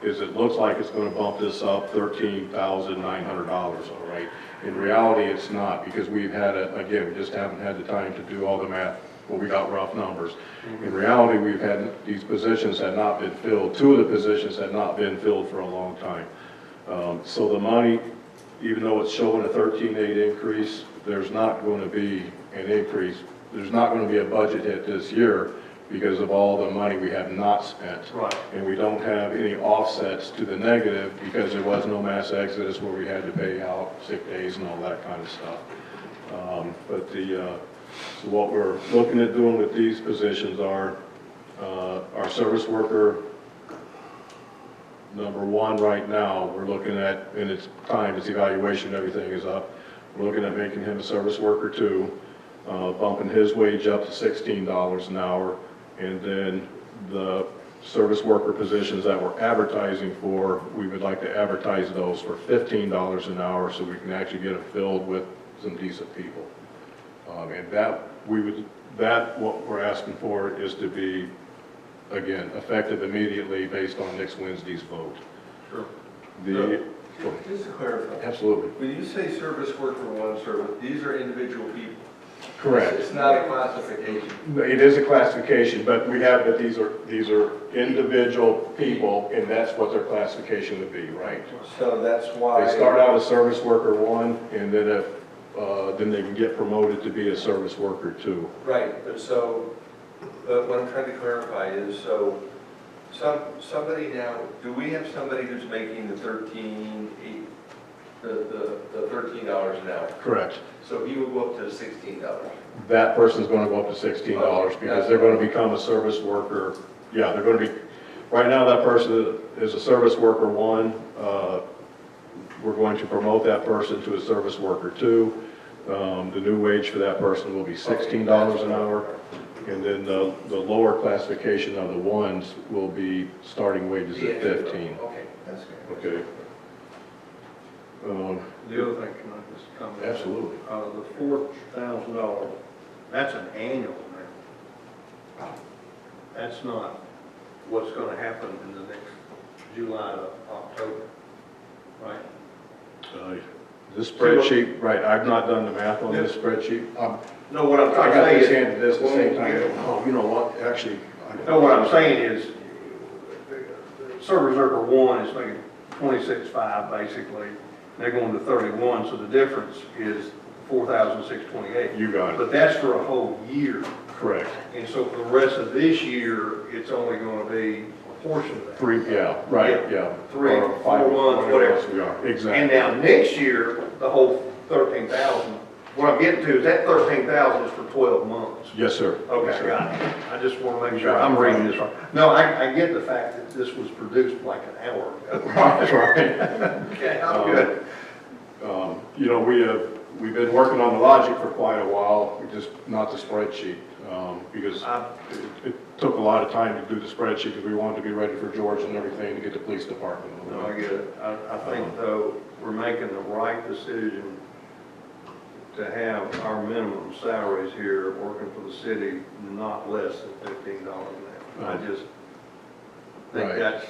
S: is it looks like it's going to bump this up $13,900, all right? In reality, it's not, because we've had again, we just haven't had the time to do all the math, but we got rough numbers. In reality, we've had, these positions had not been filled, 2 of the positions had not been filled for a long time. So the money, even though it's showing a 13.8 increase, there's not going to be an increase. There's not going to be a budget hit this year because of all the money we have not spent. Right. And we don't have any offsets to the negative because there was no mass exodus where we had to pay out sick days and all that kind of stuff. So what we're looking at doing with these positions are our service worker number 1 right now, we're looking at, and it's time, its evaluation, everything is up. We're looking at making him a service worker 2, bumping his wage up to $16 an hour, and then the service worker positions that we're advertising for, we would like to advertise those for $15 an hour so we can actually get them filled with some decent people. And what we're asking for is to be, again, effective immediately based on next Wednesday's vote.
N: Sure.
S: Just
N: to clarify.
S: Absolutely.
N: When you say service worker 1 service, these are individual people.
S: Correct.
N: It's not a classification.
S: It is a classification, but these are individual people, and that's what their classification would be, right?
N: So that's why.
S: They start out as service worker 1, and then then they can get promoted to be a service worker 2.
N: Right, but what I'm trying to clarify is, so somebody now, do we have somebody who's making the $13 an hour?
S: Correct.
N: So he will go up to $16.
S: That person's going to go up to $16 because they're going to become a service worker. Yeah, they're going to be, right now that person is a service worker 1. We're going to promote that person to a service worker 2. The new wage for that person will be $16 an hour. And then the lower classification of the 1s will be starting wages at 15.
N: Okay, that's good.
S: Okay.
A: The other thing, can I just comment?
S: Absolutely.
A: The $4,000 That's an annual amount. That's not what's gonna happen in the next July to October, right?
S: This spreadsheet, right, I've not done the math on this spreadsheet.
A: No, what I'm
S: I
A: trying to
S: got
A: say
S: this
A: is.
S: handed this at the same time. Oh, you know what, actually.
A: No, what I'm saying is, Service Worker 1 is making 26.5 basically. They're going to 31, so the difference is 4,628.
S: You got it.
A: But that's for a whole year.
S: Correct.
A: And so for the rest of this year, it's only going to be a portion of that.
S: 3, yeah, right, yeah.
A: 3,
S: Or
A: 4 months, whatever.
S: else we are, exactly.
A: And now next year, the whole 13,000, what I'm getting to is that 13,000 is for 12 months.
S: Yes, sir.
A: Okay,
S: Yes, sir.
A: got it. I just want to make sure I'm reading this right. No, I get the fact that this was produced like an hour ago.
S: That's right.
A: Okay, I'm good.
S: You know, we've been working on the logic for quite a while, just not the spreadsheet, because it took a lot of time to do the spreadsheet because we wanted to be ready for George and everything to get the police department.
A: No, I get it. I think though, we're making the right decision to have our minimum salaries here working for the city not less than $15 an hour. I just think
S: Right.
A: that's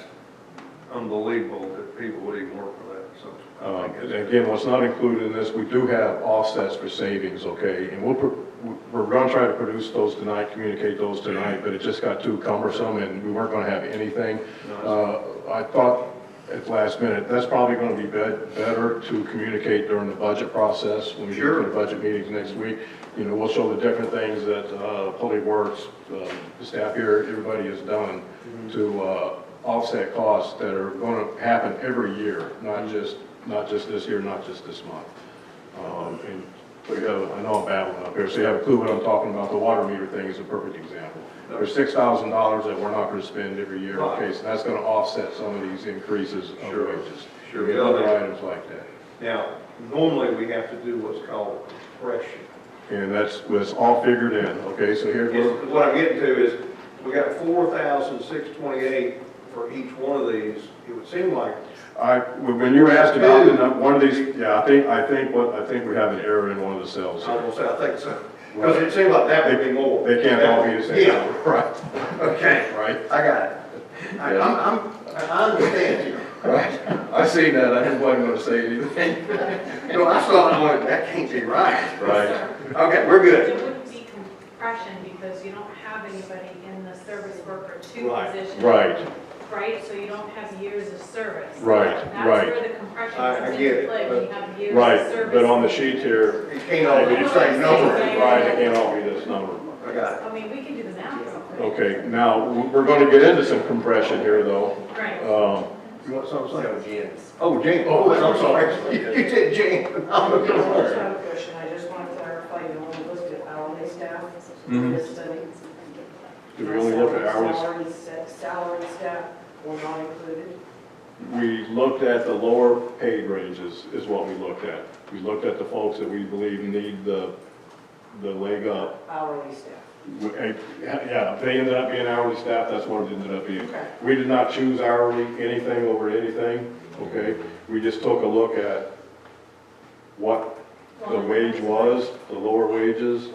A: unbelievable that people would even work for that, so. I think it's-
S: Again, what's not included in this, we do have offsets for savings, okay? And we're going to try to produce those tonight, communicate those tonight, but it just got too cumbersome and we weren't going to have anything. I thought at the last minute, that's probably going to be better to communicate during the budget process when we get to the budget meetings next week. You know, we'll show the different things that Public Works, the staff here, everybody has done to offset costs that are going to happen every year, not just this year, not just this month. And we have, I know I'm babbling up here, so you have a clue what I'm talking about. The water meter thing is a perfect example. There's $6,000 that we're not going to spend every year, okay, so that's going to offset some of these increases of wages.
A: Sure.
S: We have other items like that.
A: Now, normally we have to do what's called compression.
S: And that's all figured in, okay, so here's where.
A: What I'm getting to is, we got 4,628 for each one of these. It would seem like.
S: When you asked about one of these, yeah, I think we have an error in one of the cells.
A: I was gonna say, I think so. Because it seemed like that would be more.
S: They can't all be the same.
A: Yeah.
S: Right.
A: Okay.
S: Right.
A: I got it. I understand you.
S: Right. I seen that. I didn't want him to say anything.
A: No, I saw it, I went, that can't be right.
S: Right.
A: Okay, we're good.
T: It wouldn't be compression because you don't have anybody in the service worker 2
A: Right.
T: position.
S: Right.
T: Right, so you don't have years of service.
S: Right,
T: That's
S: right.
T: where the compression
A: I
T: comes
A: get
T: into
A: it,
T: play,
A: but-
T: when you have years of
S: Right,
T: service.
S: but on the sheet here,
A: It can't all be the same number.
S: right, it can't all be this number.
A: I got it.
T: I mean, we can do the math.
S: Okay, now, we're going to get into some compression here, though.
T: Right.
A: You want something to say? Jan. Oh, Jan. Oh, I'm sorry. You said Jan.
D: I just have a question, I just want to clarify, you only looked at hourly staff in this study?
S: Do we only look at hours?
D: Salary staff were not included?
S: We looked at the lower paid ranges is what we looked at. We looked at the folks that we believe need the leg up.
D: Hourly staff.
S: Yeah, they ended up being hourly staff, that's what it ended up being.
D: Okay.
S: We did not choose hourly anything over anything, okay? We just took a look at what the wage was, the lower wages,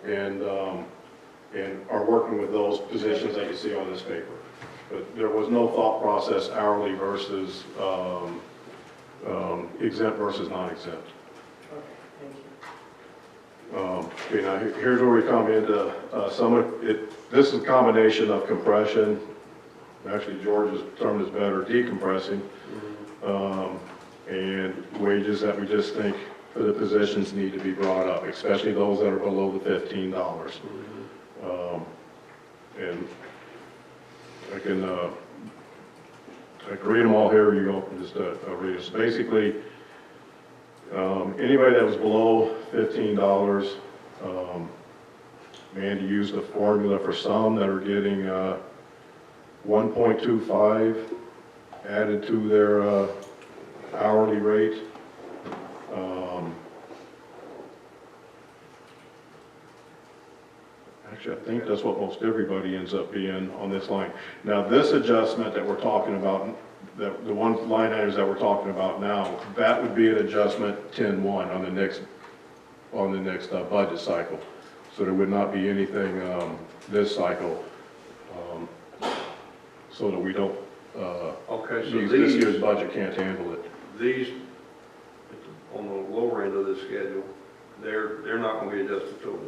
S: and are working with those positions that you see on this paper. But there was no thought process hourly versus exempt versus non-exempt. Okay, now here's where we come into some of it. This is a combination of compression. Actually, George's term is better, decompressing, and wages that we just think for the positions need to be brought up, especially those that are below the $15. And I can read them all here. You go just read it. So basically, anybody that was below $15, Mandy used the formula for some that are getting 1.25 added to their hourly rate. Actually, I think that's what most everybody ends up being on this line. Now, this adjustment that we're talking about, the one line items that we're talking about now, that would be an adjustment 10-1 on the next budget cycle. So there would not be anything this cycle, so that we don't,
A: Okay, so
S: this
A: these,
S: year's budget can't handle it.
A: these, on the lower end of the schedule, they're not gonna be adjusted to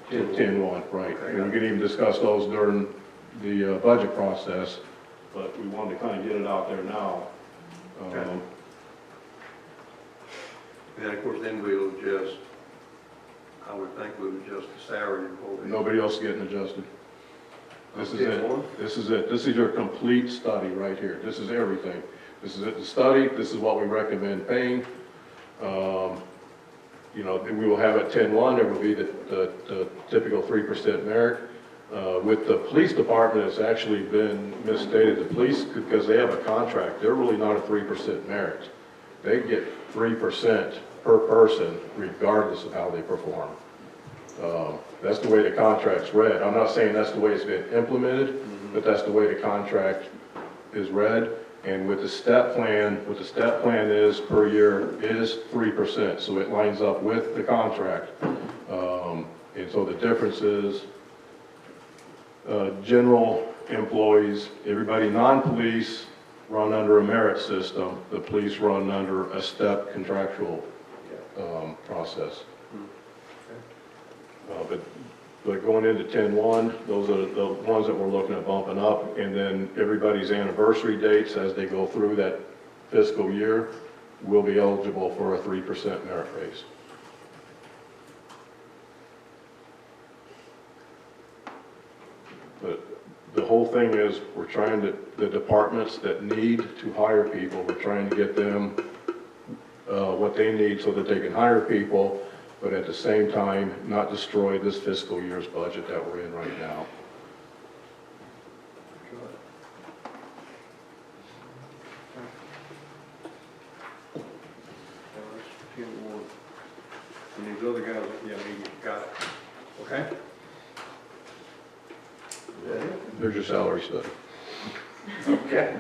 S: 10-1, right.
A: Okay,
S: And we can even discuss those during the budget process, but we wanted to kind of get it out there now.
A: Okay. And of course, then we'll adjust, I would think we would adjust the salary employees.
S: Nobody else is getting adjusted. This is it.
A: 10-1?
S: This is it. This is your complete study right here. This is everything. This is it, the study. This is what we recommend paying. You know, we will have at 10-1, there will be the typical 3% merit. With the police department, it's actually been misstated. The police, because they have a contract, they're really not a 3% merit. They get 3% per person regardless of how they perform. That's the way the contract's read. I'm not saying that's the way it's been implemented, but that's the way the contract is read. And with the step plan, what the step plan is per year is 3%. So it lines up with the contract. And so the difference is general employees, everybody non-police run under a merit system. The police run under a step contractual process. But going into 10-1, those are the ones that we're looking at bumping up, and then everybody's anniversary dates as they go through that fiscal year will be eligible for a 3% merit raise. But the whole thing is we're trying to, the departments that need to hire people, we're trying to get them what they need so that they can hire people, but at the same time, not destroy this fiscal year's budget that we're in right now.
A: And these other guys, yeah, you got it. Okay?
S: There's your salary study.
A: Okay.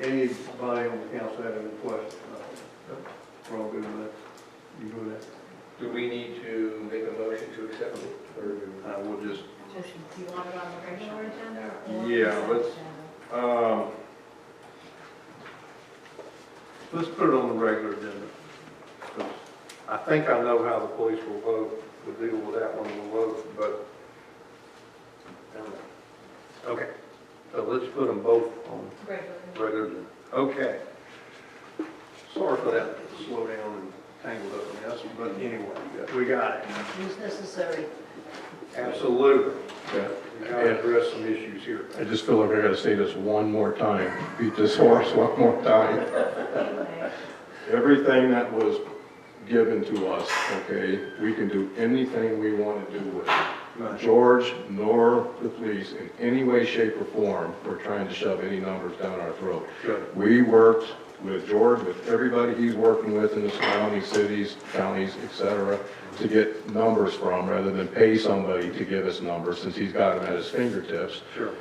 A: Anybody on the council have any questions? We're all good with that? You good with that?
J: Do we need to make a motion to accept it, or do
A: We'll just,
T: Do you want it on the regular agenda or?
A: yeah, let's put it on the regular agenda. 'Cause I think I know how the police will vote, we'll deal with that one, we'll vote, but, okay. So let's put them both on regular agenda. Okay. Sorry for that slow down and tangled up in this, but anyway, we got it.
R: It was necessary.
A: Absolutely.
S: Yeah.
A: We got to address some issues here.
S: I just feel like I gotta say this one more time, beat this horse one more time. Everything that was given to us, okay, we can do anything we want to do with it. George nor the police in any way, shape, or form were trying to shove any numbers down our throat.
A: Good.
S: We worked with George, with everybody he's working with in the surrounding cities, counties, et cetera, to get numbers from rather than pay somebody to give us numbers since he's got them at his fingertips.
A: Sure.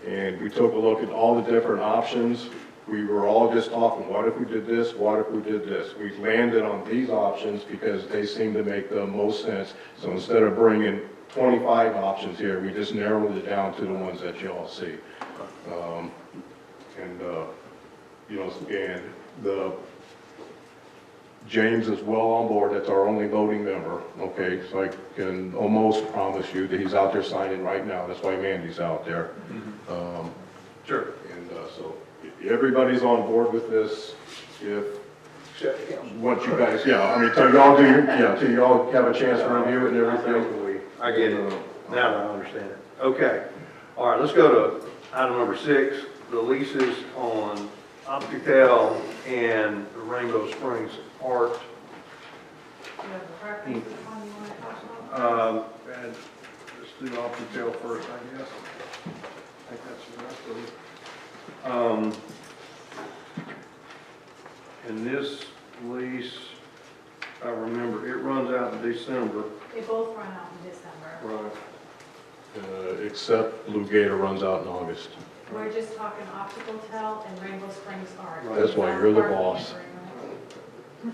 S: And we took a look at all the different options. We were all just talking, what if we did this? What if we did this? We landed on these options because they seem to make the most sense. So instead of bringing 25 options here, we just narrowed it down to the ones that you all see. You know, and James is well on board. That's our only voting member, okay? So I can almost promise you that he's out there signing right now. That's why Mandy's out there.
A: Sure.
S: And so everybody's on board with this. If once you guys, I mean, till y'all till y'all have a chance to review it and everything.
A: I get it. Now I understand it. Okay. All right, let's go to item number 6, the leases on Optical and the Rainbow Springs Art.
T: You have a preference which one you want to talk about?
A: And let's do Optical first, I guess. I think that's the rest of it. And this lease, I remember, it runs out in December.
T: They both run out in December.
A: Right.
S: Except Blue Gator runs out in August.
T: We're just talking Optical Tel and Rainbow Springs Art.
S: That's why you're the boss.
T: They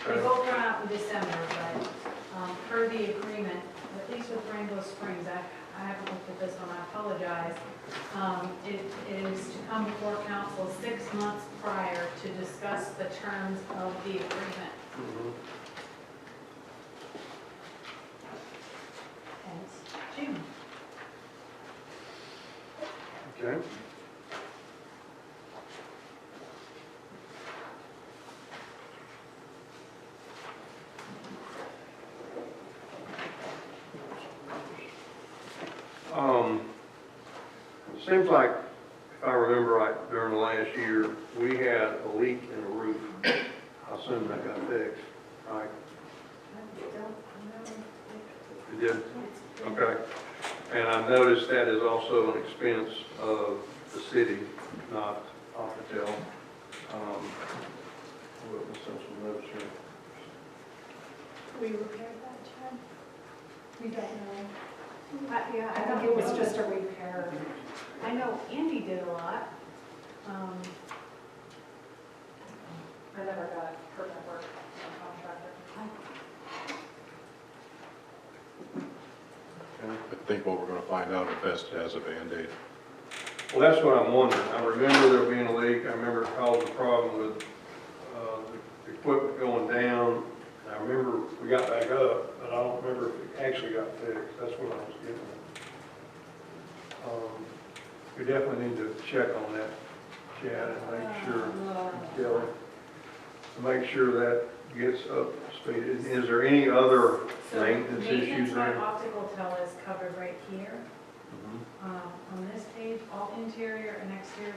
T: both run out in December, but per the agreement, at least with Rainbow Springs, I haven't looked at this one, I apologize. It is to come before council 6 months prior to discuss the terms of the agreement. Hence, June.
A: Okay. Seems like, if I remember right, during the last year, we had a leak in the roof. I assume that got fixed, right? It did? Okay. And I noticed that is also an expense of the city, not Alcatel. What's some notes here?
K: We repaired that, Chad? We don't know.
T: Yeah,
K: I think it was just a repair.
T: I know Andy did a lot.
F: I never got permit work from a contractor.
S: I think what we're gonna find out if Best has a Band-Aid.
A: Well, that's what I'm wondering. I remember there being a leak. I remember it caused a problem with the equipment going down. And I remember we got back up, but I don't remember if it actually got fixed. That's what I was getting at. We definitely need to check on that, Chad, and make sure, Kelly, to make sure that gets up to speed. Is there any other maintenance issues?
T: Maintenance by
A: there?
T: optical tell is covered right here. On this page, all interior and exterior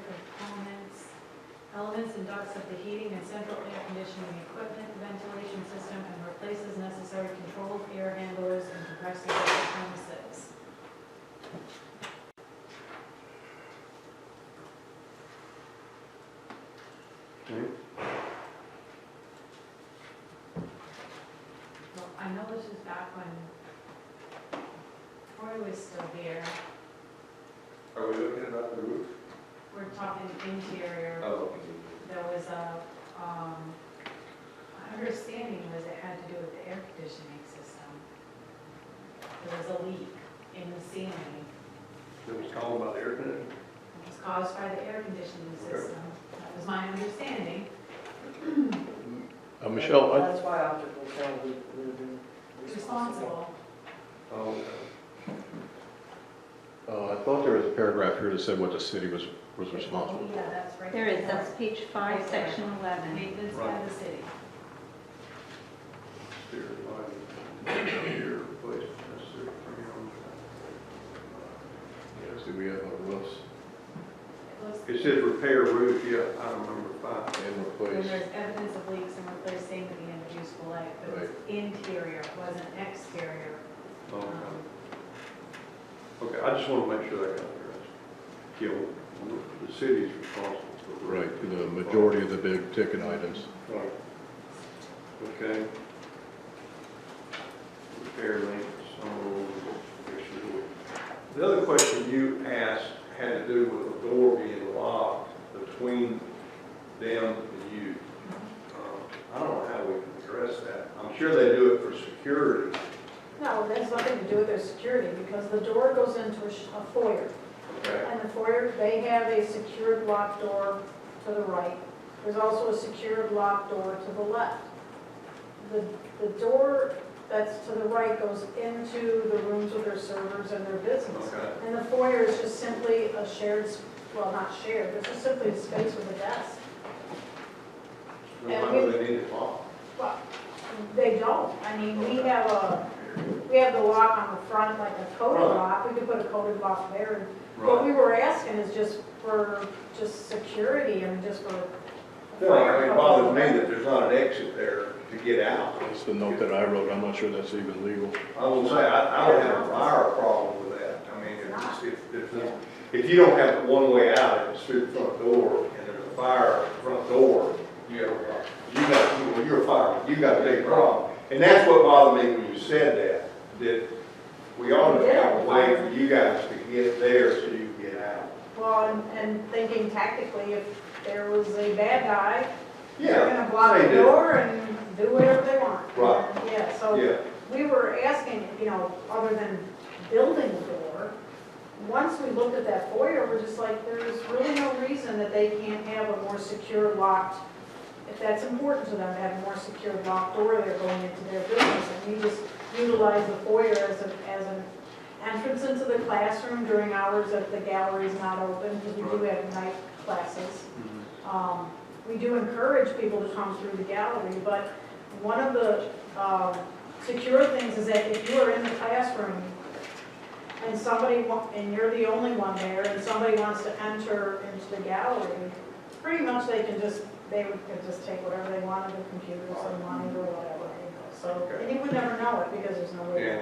T: elements and ducts of the heating and central air conditioning equipment, ventilation system, and replaces necessary controlled air handlers and compressors at the premises.
A: Okay.
T: Well, I know this is back when Troy was still here.
N: Are we looking about the roof?
T: We're talking interior.
N: Oh.
T: There was my understanding was it had to do with the air conditioning system. There was a leak in the ceiling.
A: It was caused by the air conditioning?
T: It was caused by the air conditioning system. That was my understanding.
S: Michelle,
D: That's why optical tell would be
T: Responsible.
A: Oh,
S: I thought there was a paragraph here that said what the city was responsible.
T: Yeah, that's right.
O: There is, that's page 5,
T: Right there.
O: section 11.
T: Maintenance by the city.
A: exterior lighting, interior replacement, necessary premium.
S: Yes, do we have a roofs
A: It says repair roof, yeah, item number 5.
S: and
T: When
S: replace?
T: there's evidence of leaks and replacing the end of useful life, it was interior, it wasn't exterior.
A: Okay. Okay, I just want to make sure that got addressed. Yeah, the city's responsible for.
S: Right, the majority of the big ticket items.
A: Right. Okay. Repair maintenance, the other question you asked had to do with the door being locked between them and you. I don't know how we can address that. I'm sure they do it for security.
F: No, it has nothing to do with their security, because the door goes into a foyer.
A: Okay.
F: And the foyer, they have a secured locked door to the right. There's also a secured locked door to the left. The door that's to the right goes into the rooms with their servers and their business.
A: Okay.
F: And the foyer is just simply a shared, well, not shared, it's just simply a space with a desk.
A: Then why do they need it locked?
F: Well, they don't. I mean, we have the lock on the front, like a coded
A: Right.
F: lock. We could put a coded lock there.
A: Right.
F: What we were asking is just for security and just for.
A: No, I mean, it bothers me that there's not an exit there to get out.
S: That's the note that I wrote. I'm not sure that's even legal.
A: I will say, I would have a fire problem with that. I mean, if you don't have one way out, it's through the front door, and there's a fire at the front door, you're a fireman, you got a big problem. And that's what bothered me when you said that we ought to have a way for you guys to get there so you can get out.
F: Well, and thinking tactically, if there was a bad guy,
A: Yeah,
F: they're gonna block
A: they
F: the
A: do.
F: door and do whatever they want.
A: Right.
F: Yeah, so
A: Yeah.
F: we were asking, you know, other than building the door, once we looked at that foyer, we're just like, there's really no reason that they can't have a more secure locked, if that's important to them, to have a more secure locked door they're going into their business. And we just utilize the foyer as an entrance into the classroom during hours that the gallery is not open, because we do have night classes. We do encourage people to come through the gallery, but one of the secure things is that if you are in the classroom and and you're the only one there, and somebody wants to enter into the gallery, pretty much they could just take whatever they want of the computers or monitor or whatever. So, and you would never know it because there's no way.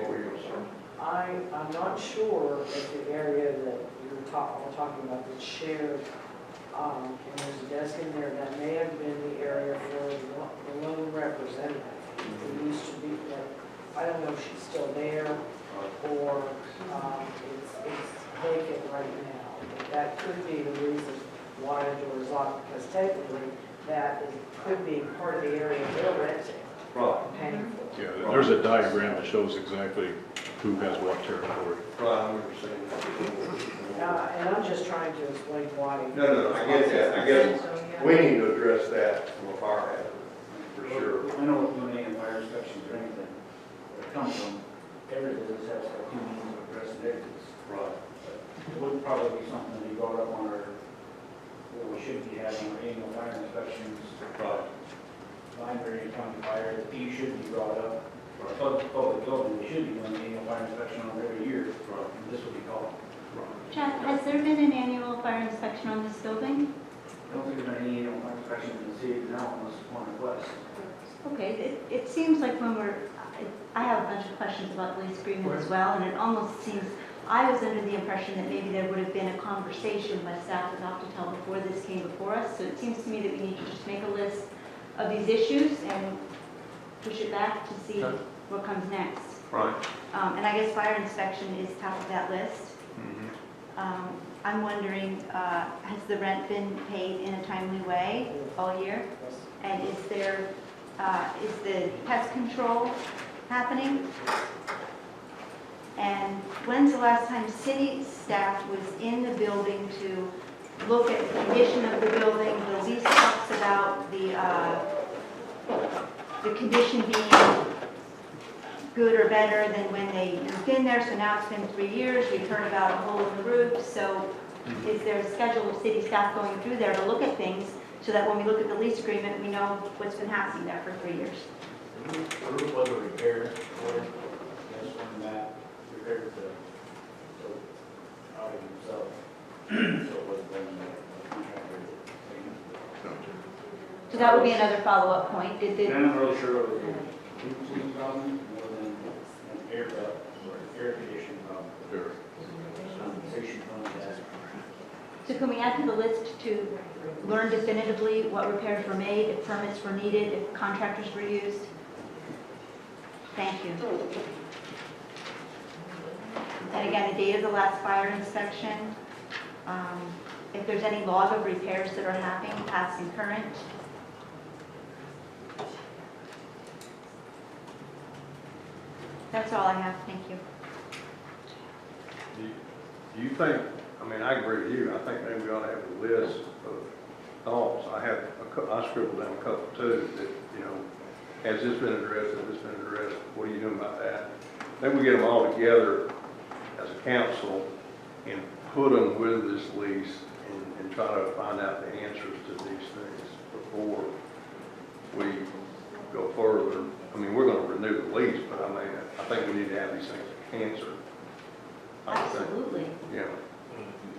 U: I'm not sure if the area that we're talking about, the shared, and there's a desk in there, that may have been the area for the loan representative. It used to be, I don't know if she's still there, or it's vacant right now. But that could be the reason why the door is locked, because technically that could be part of the area they're renting.
A: Right.
U: Paying for.
S: Yeah, there's a diagram that shows exactly who has what territory.
A: Right, I remember seeing that.
U: And I'm just trying to explain why.
A: No, I get that. I guess we need to address that from a fire hazard, for sure.
V: I know with doing any fire inspections or anything, where it comes from, every business has a few means of addressing exits.
A: Right.
V: It would probably be something that we brought up on our, what we should be having our annual fire inspections.
A: Right.
V: Library and county fire, that these should be brought up. Public building, we should be doing an annual fire inspection on every year.
A: Right.
V: And this would be called.
O: Chad, has there been an annual fire inspection on this building?
V: I don't think there's been any annual fire inspection in the city now unless it's upon request.
O: Okay, it seems like when I have a bunch of questions about the lease agreement as well, and it almost seems, I was under the impression that maybe there would have been a conversation by staff with Optitel before this came before us, so it seems to me that we need to just make a list of these issues and push it back to see what comes next.
A: Right.
O: And I guess fire inspection is top of that list. I'm wondering, has the rent been paid in a timely way all year? And is the pest control happening? And when's the last time city staff was in the building to look at the condition of the building? The lease talks about the condition being good or better than when they moved in there, so now it's been 3 years, we've heard about a hole in the roof, so is there a schedule of city staff going through there to look at things so that when we look at the lease agreement, we know what's been happening there for 3 years?
V: The roof was a repair, that's when that repaired the outing himself. So it wasn't then the contractor.
O: So that would be another follow-up point.
V: And I'm not really sure it was a cooling problem more than an air duct or air conditioning problem. Condensation from that.
O: So can we add to the list to learn definitively what repairs were made, if permits were needed, if contractors were used? Thank you. And again, the date of the last fire inspection, if there's any log of repairs that are happening, past and current. That's all I have, thank you.
A: Do you think, I mean, I agree with you, I think maybe we ought to have a list of thoughts. I scribbled down a couple too, that, you know, has this been addressed, has this been addressed, what are you doing about that? Maybe we get them all together as a council and put them with this lease and try to find out the answers to these things before we go further. I mean, we're going to renew the lease, but I mean, I think we need to have these things answered.
O: Absolutely.
A: Yeah.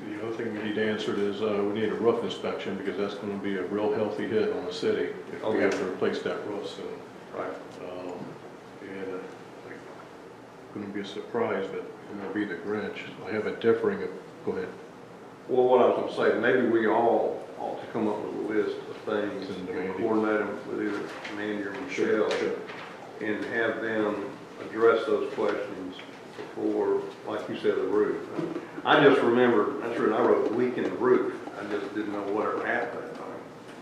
S: The other thing we need answered is we need a roof inspection because that's going to be a real healthy hit on the city if we have to replace that roof soon.
A: Right.
S: And I couldn't be a surprise, but it'll be the Grinch. I have a differing, go ahead.
A: Well, what I was going to say, maybe we all ought to come up with a list of things and coordinate them with either Mandy or Michelle and have them address those questions before, like you said, the roof. I just remember, that's when I wrote leak in the roof. I just didn't know whatever happened.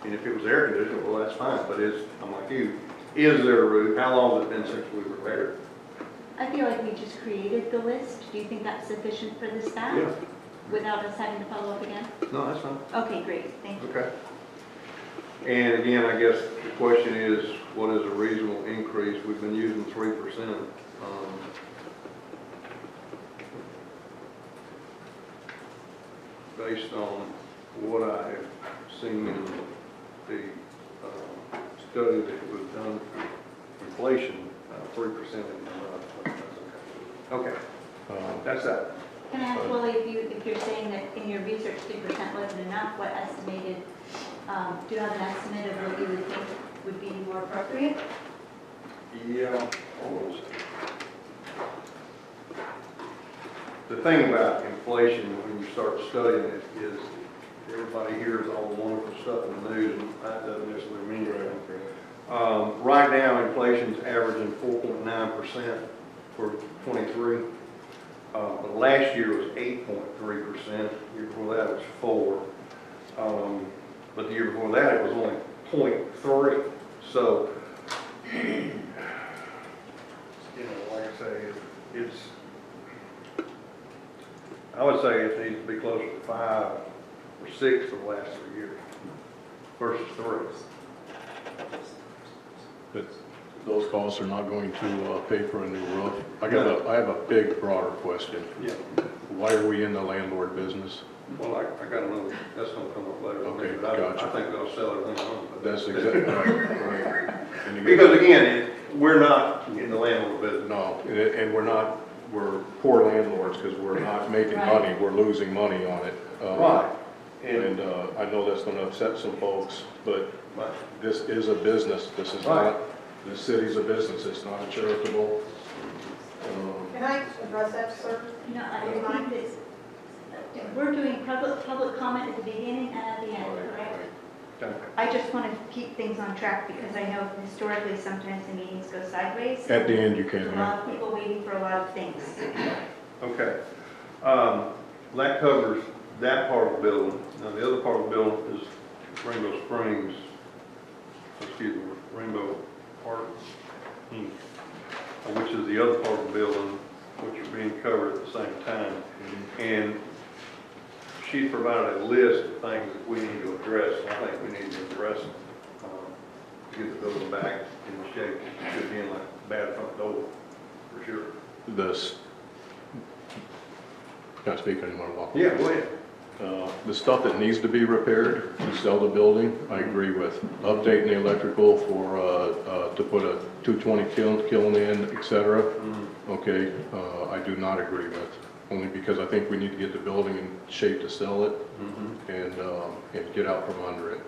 A: And if it was air conditioning, well, that's fine. But I'm like you, is there a roof? How long has it been since we repaired?
O: I feel like we just created the list. Do you think that's sufficient for the staff?
A: Yeah.
O: Without us having to follow up again?
A: No, that's fine.
O: Okay, great, thank you.
A: Okay. And again, I guess the question is, what is a reasonable increase? We've been using 3%. Based on what I have seen in the study that was done for inflation, 3% is not, okay. That's that.
O: Can I ask, Willie, if you're saying that in your research 3% wasn't enough, what estimated, do you have an estimate of what you would think would be more appropriate?
A: Yeah, almost. The thing about inflation, when you start studying it, is everybody hears all the wonderful stuff in the news, and that doesn't necessarily mean anything. Right now, inflation's averaging 4.9% for 23. But last year was 8.3%. The year before that was 4. But the year before that, it was only 0.3. So, you know, like I say, it's, I would say it needs to be closer to 5 or 6 for the last 3 years versus 3.
S: But those costs are not going to pay for a new roof. I have a big, broader question.
A: Yeah.
S: Why are we in the landlord business?
A: Well, I got another, that's going to come up later.
S: Okay,
A: but
S: gotcha.
A: I think they'll sell everything on.
S: That's exactly right. And
A: Because again, we're not in the landlord business.
S: No, and we're poor landlords because we're not making
O: Right.
S: money, we're losing money on it.
A: Right.
S: And I know that's going to upset some folks, but
A: Right.
S: this is a business. This is
A: Right.
S: not, the city's a business, it's not a charitable.
F: Can I address that, sir?
O: No, I think this, we're doing public comment at the beginning and at the end, correct?
A: Okay.
O: I just want to keep things on track because I know historically sometimes the meetings go sideways.
S: At the end, you
O: There's
S: can.
O: a lot of people waiting for a lot of things.
A: Okay. That covers that part of the building. Now, the other part of the building is Rainbow Springs, Rainbow Park, Inc., which is the other part of the building, which are being covered at the same time. And she's provided a list of things that we need to address. I think we need to address them to get the building back in the shape it should be in, like a bad front door, for sure.
S: This, can I speak anymore?
A: Yeah, go ahead.
S: The stuff that needs to be repaired to sell the building, I agree with. Updating the electrical for, to put a 220 kiln in, et cetera. Okay, I do not agree with. Only because I think we need to get the building in shape to sell it and get out from under it.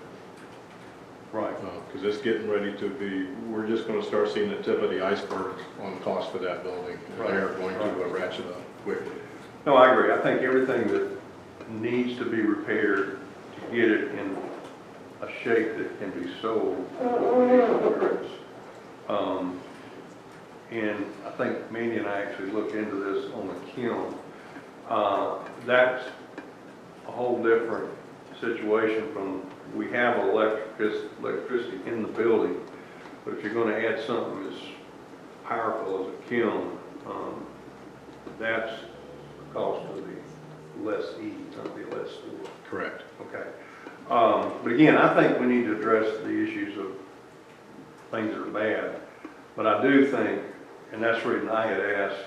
A: Right.
S: Because it's getting ready to be, we're just going to start seeing the tip of the iceberg on cost for that building. And they are going to ratchet up quickly.
A: No, I agree. I think everything that needs to be repaired to get it in a shape that can be sold. And I think Mandy and I actually looked into this on the kiln. That's a whole different situation from, we have electricity in the building, but if you're going to add something as powerful as a kiln, that's the cost of the lessee, not the lessor.
S: Correct.
A: Okay. But again, I think we need to address the issues of things that are bad. But I do think, and that's the reason I had asked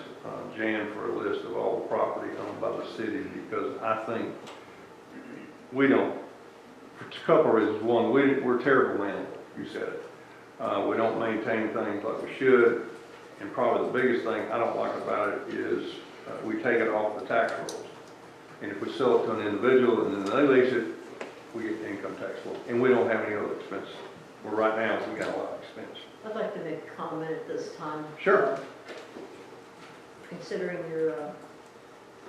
A: Jan for a list of all the property owned by the city, because I think we don't, for a couple of reasons. One, we're terrible landlords, you said it. We don't maintain things like we should. And probably the biggest thing I don't like about it is we take it off the tax rolls. And if we sell it to an individual and then they lease it, we get the income tax roll. And we don't have any other expenses. Well, right now, we got a lot of expense.
R: I'd like to make a comment at this time.
A: Sure.
R: Considering your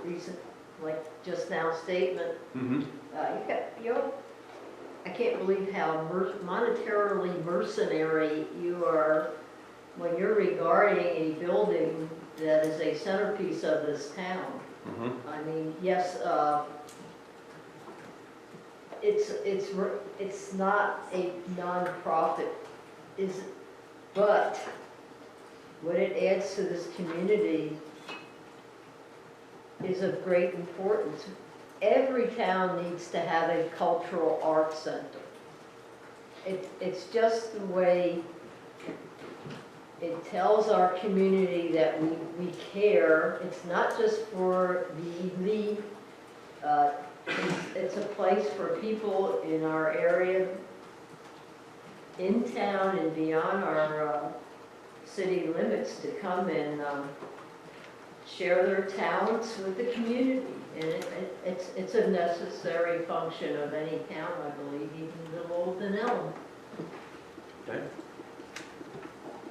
R: recent, like just now statement, I can't believe how monetarily mercenary you are when you're regarding a building that is a centerpiece of this town. I mean, yes, it's not a non-profit, but what it adds to this community is of great importance. Every town needs to have a cultural arts center. It's just the way it tells our community that we care. It's not just for the elite. It's a place for people in our area, in town and beyond our city limits to come and share their talents with the community. And it's a necessary function of any town, I believe, even the old Dunnellon.
A: Okay.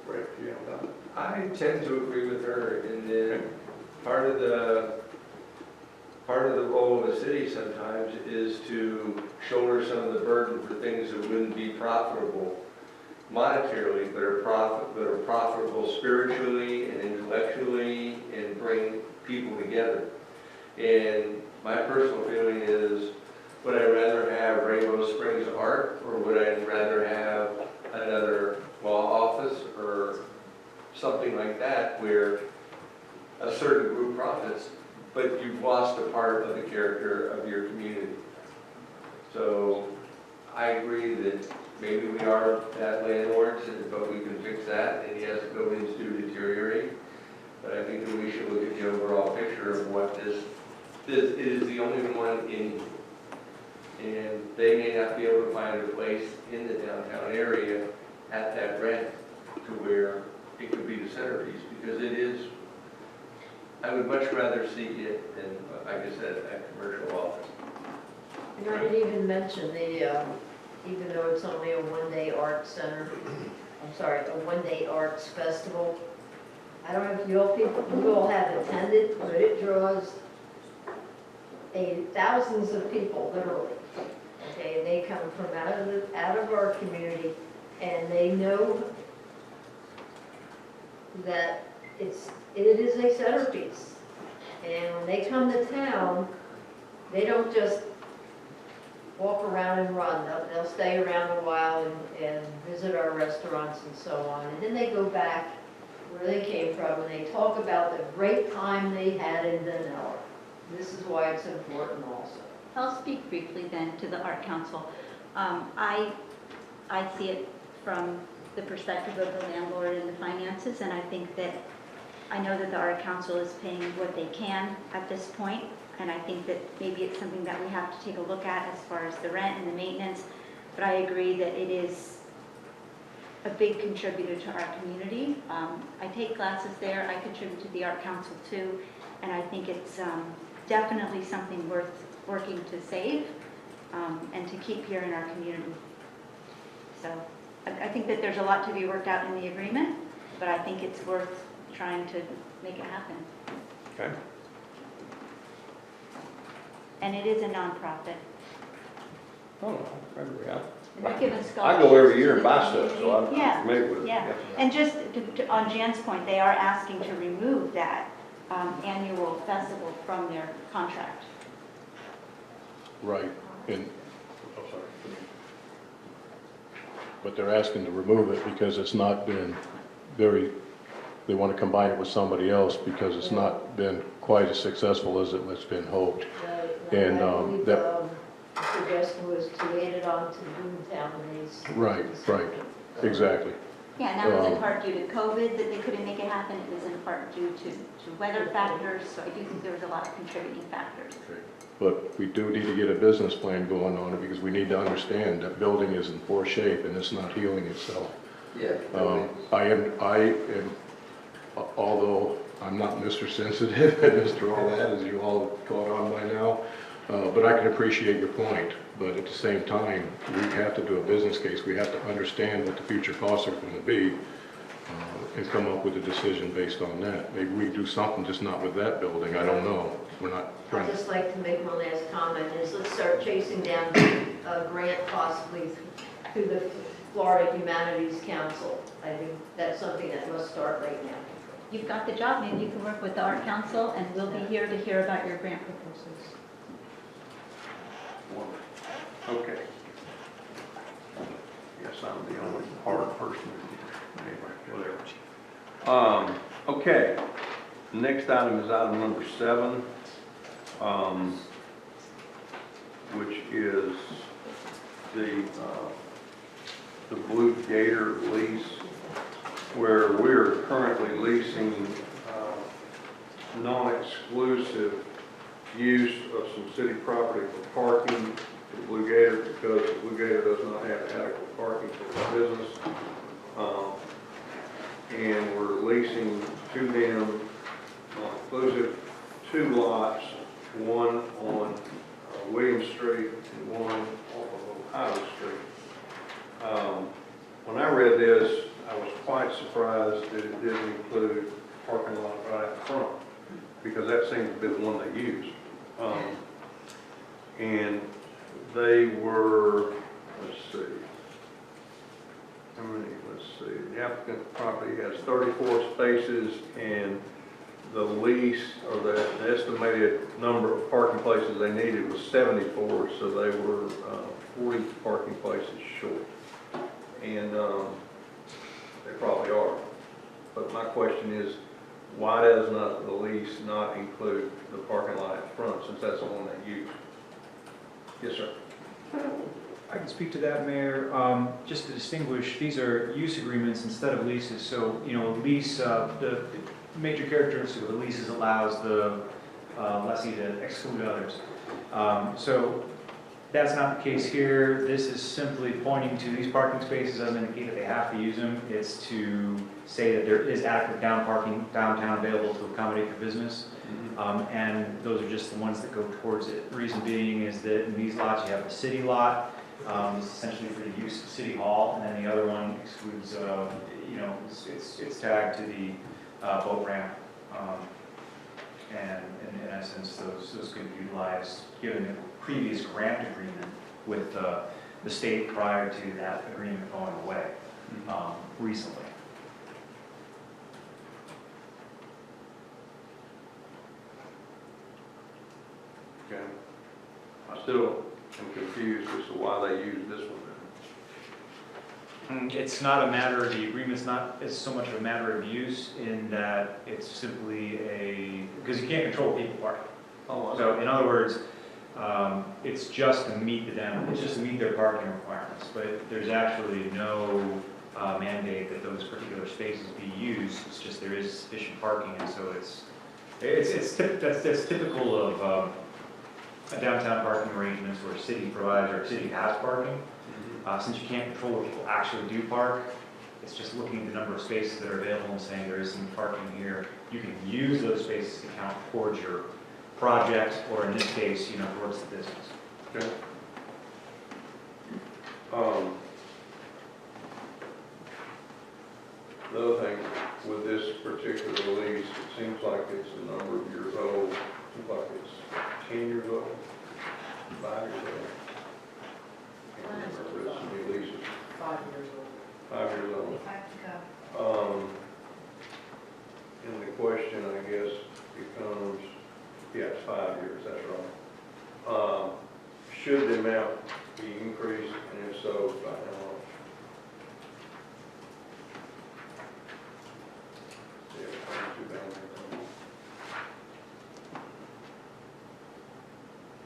A: Rick, you have that?
N: I tend to agree with her in that part of the role of a city sometimes is to shoulder some of the burden for things that wouldn't be profitable monetarily, but are profitable spiritually and intellectually and bring people together. And my personal feeling is, would I rather have Rainbow Springs art, or would I rather have another law office or something like that where a certain group profits, but you've lost a part of the character of your community? So I agree that maybe we are bad landlords, but we can fix that, and yes, buildings do deteriorate. But I think that we should look at the overall picture of what this is the only one in, and they may not be able to find a place in the downtown area at that rent to where it could be the centerpiece, because it is, I would much rather see it than, like I said, a commercial office.
R: And I didn't even mention the, even though it's only a one-day art center, a one-day arts festival. I don't know if you all have attended, but it draws thousands of people, literally. Okay, and they come from out of our community, and they know that it is a centerpiece. And when they come to town, they don't just walk around and run. They'll stay around a while and visit our restaurants and so on. And then they go back where they came from, and they talk about the great time they had in Dunnellon. This is why it's important also.
O: I'll speak briefly then to the Art Council. I see it from the perspective of the landlord and the finances, and I think that, I know that the Art Council is paying what they can at this point, and I think that maybe it's something that we have to take a look at as far as the rent and the maintenance, but I agree that it is a big contributor to our community. I take classes there, I contribute to the Art Council too, and I think it's definitely something worth working to save and to keep here in our community. So I think that there's a lot to be worked out in the agreement, but I think it's worth trying to make it happen.
A: Okay.
O: And it is a nonprofit.
A: Oh, no,
O: And they're giving
A: I go every year and
O: scholarships
A: buy
O: to the
A: stuff, so I'm
O: community.
A: familiar with it.
O: Yeah, and just on Jan's point, they are asking to remove that annual festival from their contract.
M: Right, but they're asking to remove it because it's not been they want to combine it with somebody else because it's not been quite as successful as it's been hoped. And
R: I believe
M: that,
R: the suggestion was to add it on to Boomtown Days.
M: right, exactly.
O: Yeah, and that was in part due to COVID, that they couldn't make it happen. It was in part due to weather factors, so I do think there was a lot of contributing factors.
M: Okay. But we do need to get a business plan going on it because we need to understand that building is in poor shape and it's not healing itself.
N: Yeah.
M: I am, although I'm not Mr. Sensitive and Mr. All That, as you all caught on by now, but I can appreciate your point. But at the same time, we have to do a business case. We have to understand what the future costs are going to be and come up with a decision based on that. Maybe we do something, just not with that building. I don't know. We're not trying
R: I'd
M: to.
R: just like to make one last comment, is let's start chasing down a grant possibly through the Florida Humanities Council. I think that's something that must start right now.
O: You've got the job, maybe you can work with the Art Council, and we'll be here to hear about your grant proposals.
A: Okay. Guess I'm the only hard person here. Anyway, whatever. Okay, next item is item number 7, which is the Blue Gator lease, where we're currently leasing non-exclusive use of some city property for parking for Blue Gator, because Blue Gator does not have adequate parking for their business. And we're leasing to them non-exclusive 2 lots, one on William Street and one off of Ohio Street. When I read this, I was quite surprised that it didn't include parking lot right up front, because that seems to be the one they use. And they were, let's see, how many, let's see, the applicant property has 34 spaces, and the lease, or the estimated number of parking places they needed was 74, so they were 40 parking places short. And they probably are. But my question is, why does not the lease not include the parking lot up front, since that's the one they use? Yes, sir.
B: I can speak to that, Mayor. Just to distinguish, these are use agreements instead of leases. So, you know, lease, the major characteristic of the lease is allows the lessee to exclude others. So that's not the case here. This is simply pointing to these parking spaces doesn't indicate that they have to use them. It's to say that there is adequate downtown available to accommodate your business. And those are just the ones that go towards it. The reason being is that in these lots, you have the city lot, it's essentially for the use of City Hall, and then the other one excludes, you know, it's tagged to the boat ramp. And in essence, those can be utilized, given the previous grant agreement with the state prior to that agreement going away recently.
A: Okay. I still am confused as to why they use this one.
B: It's not a matter, the agreement's not, it's so much of a matter of use in that it's simply because you can't control people parking. So in other words, it's just to meet it's just to meet their parking requirements, but there's actually no mandate that those particular spaces be used. It's just there is sufficient parking, and so that's typical of downtown parking arrangements where city provides or city has parking. Since you can't control where people actually do park, it's just looking at the number of spaces that are available and saying there is some parking here. You can use those spaces to count towards your project, or in this case, you know, towards the business.
A: Okay. The other thing with this particular lease, it seems like it's a number of years old. It seems like it's 10 years old, 5 years old. I can't remember, it's new leases.
L: 5 years old.
A: 5 years old. And the question, I guess, becomes, yeah, it's 5 years, that's right. Should the amount be increased, and if so, by how much?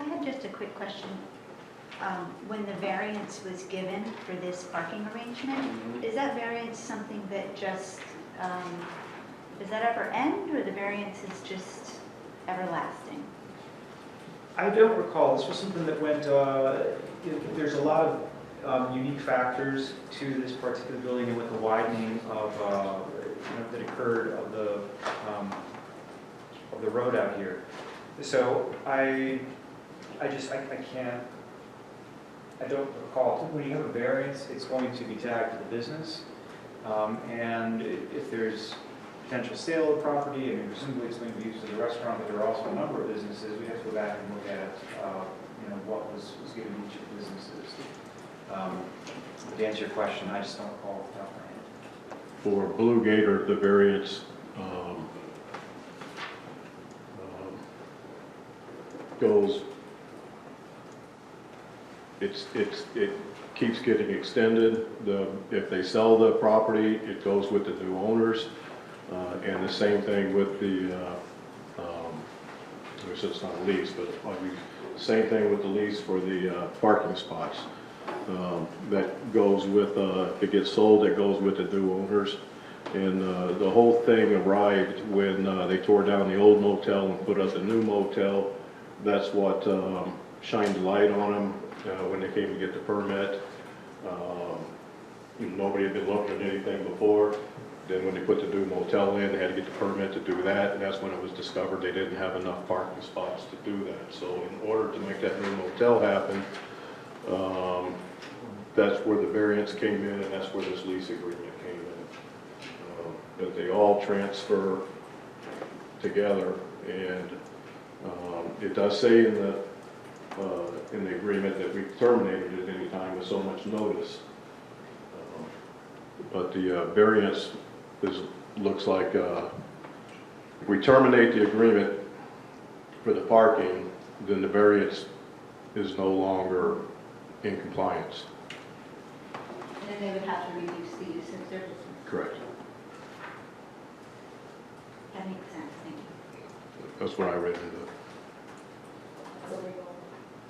O: I had just a quick question. When the variance was given for this parking arrangement, is that variance something that just, does that ever end, or the variance is just everlasting?
B: I don't recall. This was something that went, there's a lot of unique factors to this particular building, and with the widening of, that occurred of the road out here. So I can't, I don't recall. When you have a variance, it's going to be tagged to the business. And if there's potential sale of property, and presumably it's going to be used as a restaurant, but there are also a number of businesses, we have to go back and look at, what was given to each of the businesses. To answer your question, I just don't recall off the top of my head.
S: For Blue Gator, the variance goes, it keeps getting extended. If they sell the property, it goes with the new owners. And the same thing with the, which it's not a lease, but same thing with the lease for the parking spots. That goes with, if it gets sold, it goes with the new owners. And the whole thing arrived when they tore down the old motel and put up the new motel. That's what shined the light on them when they came to get the permit. Nobody had been looking at anything before. Then when they put the new motel in, they had to get the permit to do that, and that's when it was discovered they didn't have enough parking spots to do that. So in order to make that new motel happen, that's where the variance came in, and that's where this lease agreement came in. That they all transfer together, and it does say in the agreement that we terminated it any time with so much notice. But the variance looks like if we terminate the agreement for the parking, then the variance is no longer in compliance.
O: And then they would have to reduce the use of services.
S: Correct.
O: That makes sense, thank you.
S: That's what I read into it.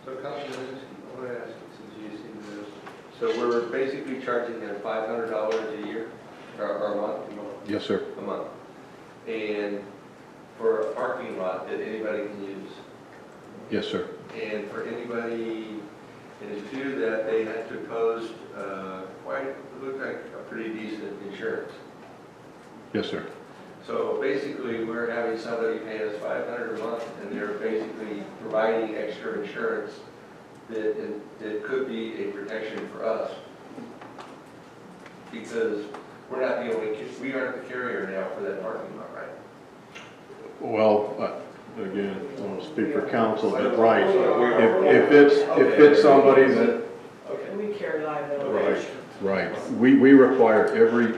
N: So Councilman, I want to ask, since you see this, so we're basically charging them $500 a year, or a month?
S: Yes, sir.
N: A month. And for a parking lot that anybody can use?
S: Yes, sir.
N: And for anybody in the queue that they had to post, it looked like a pretty decent insurance.
S: Yes, sir.
N: So basically, we're having somebody pay us $500 a month, and they're basically providing extra insurance that could be a protection for us. Because we're not the only, we aren't the carrier now for that parking lot, right?
S: Well, again, I don't speak for council, but right, if it's somebody that,
U: We carry liability.
S: right, we require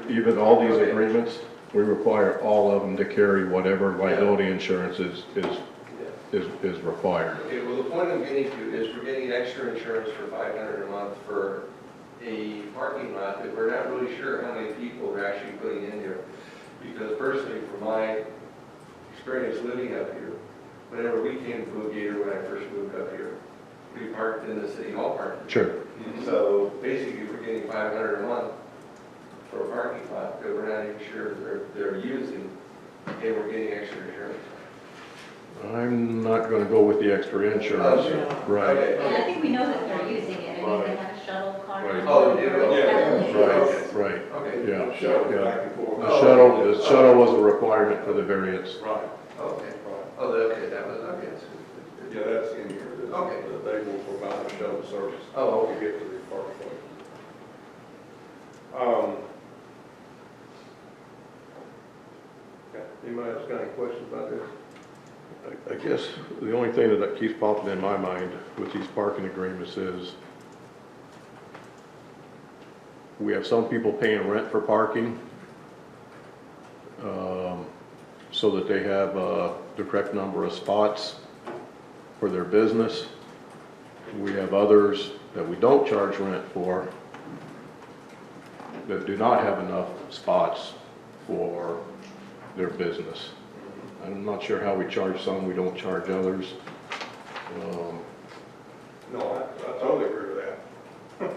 S: even all these agreements, we require all of them to carry whatever liability insurance is required.
N: Okay, well, the point I'm getting to is we're getting extra insurance for $500 a month for a parking lot that we're not really sure how many people are actually putting in there. Because personally, from my experience living up here, whenever we came to Blue Gator when I first moved up here, we parked in the city hall parking.
S: Sure.
N: So basically, we're getting $500 a month for a parking lot that we're not even sure they're using, and we're getting extra insurance.
S: I'm not going to go with the extra insurance. Right.
N: Okay.
O: And I think we know that they're using it. I mean, they have a shuttle car.
S: Right.
N: Oh, they do?
S: Right, right.
N: Okay.
S: Yeah.
N: Shuttle
S: Yeah.
N: back and forth.
S: The shuttle was a requirement for the variance.
J: Right.
N: Okay. Oh, okay, that was, okay.
J: Yeah, that's in here.
N: Okay.
J: That they will provide a shuttle service.
N: Oh,
J: To get to the parking place.
A: Anybody else got any questions about this?
S: I guess the only thing that keeps popping in my mind with these parking agreements is we have some people paying rent for parking so that they have the correct number of spots for their business. We have others that we don't charge rent for that do not have enough spots for their business. I'm not sure how we charge some, we don't charge others.
J: No, I totally agree with that.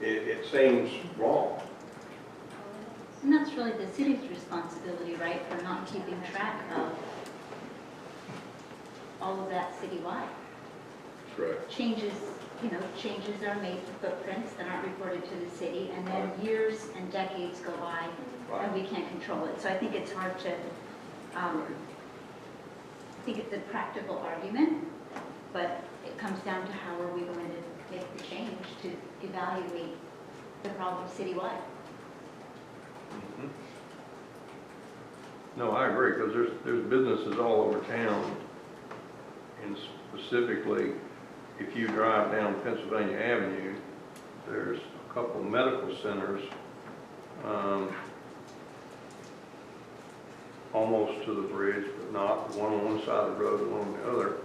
J: It seems wrong.
O: And that's really the city's responsibility, right, for not keeping track of all of that citywide.
S: That's right.
O: Changes are made to footprints that aren't reported to the city, and then years and decades go by, and we can't control it. So I think it's hard to, I think it's a practical argument, but it comes down to how are we going to make the change to evaluate the problem citywide.
A: No, I agree, because there's businesses all over town, and specifically, if you drive down Pennsylvania Avenue, there's a couple of medical centers almost to the bridge, but not, one on one side of the road and one on the other.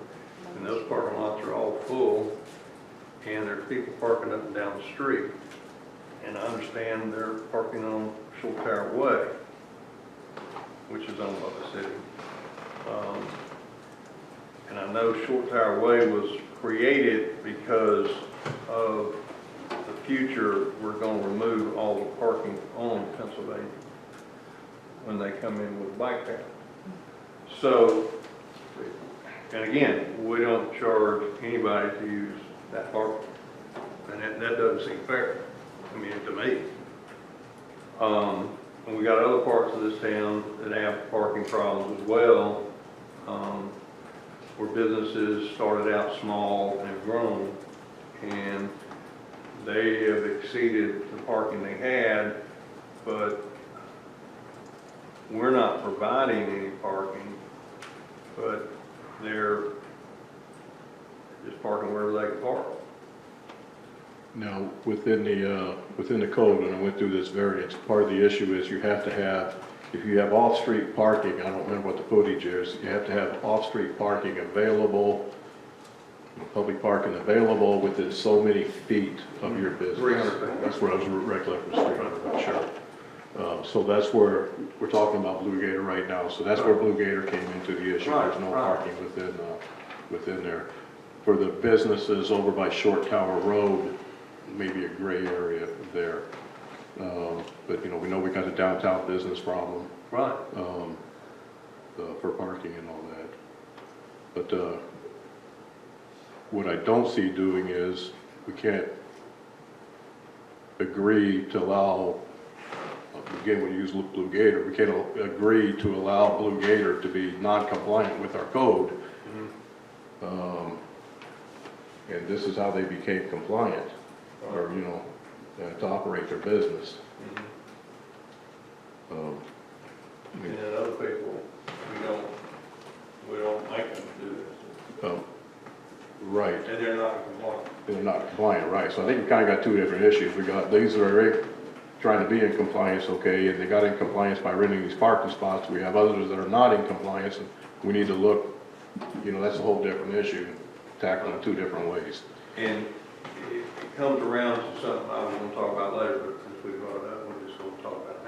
A: And those parking lots are all full, and there's people parking up and down the street. And I understand they're parking on Short Tower Way. which is owned by the city. And I know Short Tower Way was created because of the future, we're going to remove all the parking on Pennsylvania when they come in with a bike path. So, and again, we don't charge anybody to use that parking. And that doesn't seem fair, I mean, to me. And we got other parts of this town that have parking problems as well, where businesses started out small and have grown, and they have exceeded the parking they had, but we're not providing any parking, but they're just parking wherever they can park.
M: Now, within the code, and I went through this variance, part of the issue is you have to have, if you have off-street parking, I don't remember what the footage is, you have to have off-street parking available, public parking available within so many feet of your business.
A: 300 feet.
M: That's where I was recollecting, 300, I'm sure. So that's where, we're talking about Blue Gator right now, so that's where Blue Gator came into the issue. There's no parking within there. For the businesses over by Short Tower Road, maybe a gray area there. But, you know, we got a downtown business problem.
A: Right.
M: For parking and all that. But what I don't see doing is, we can't agree to allow, again, when you use Blue Gator, we can't agree to allow Blue Gator to be non-compliant with our code. And this is how they became compliant, or, you know, to operate their business.
A: And then other people, we don't make them do this.
M: Right.
A: And they're not compliant.
M: They're not compliant, right. So I think we kind of got two different issues. We got these that are trying to be in compliance, okay, and they got in compliance by renting these parking spots. We have others that are not in compliance, and we need to look, you know, that's a whole different issue, tackled in two different ways.
A: And it comes around to something I was going to talk about later, but since we brought it up, we're just going to talk about it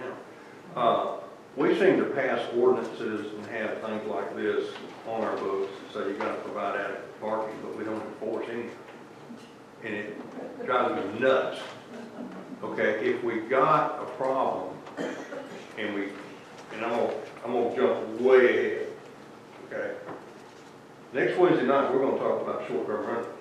A: now. We seem to pass ordinances and have things like this on our books, so you got to provide adequate parking, but we don't enforce anything. And it drives me nuts. Okay, if we got a problem, and I'm gonna jump way ahead. Okay, next Wednesday night we're gonna talk about short-term rental.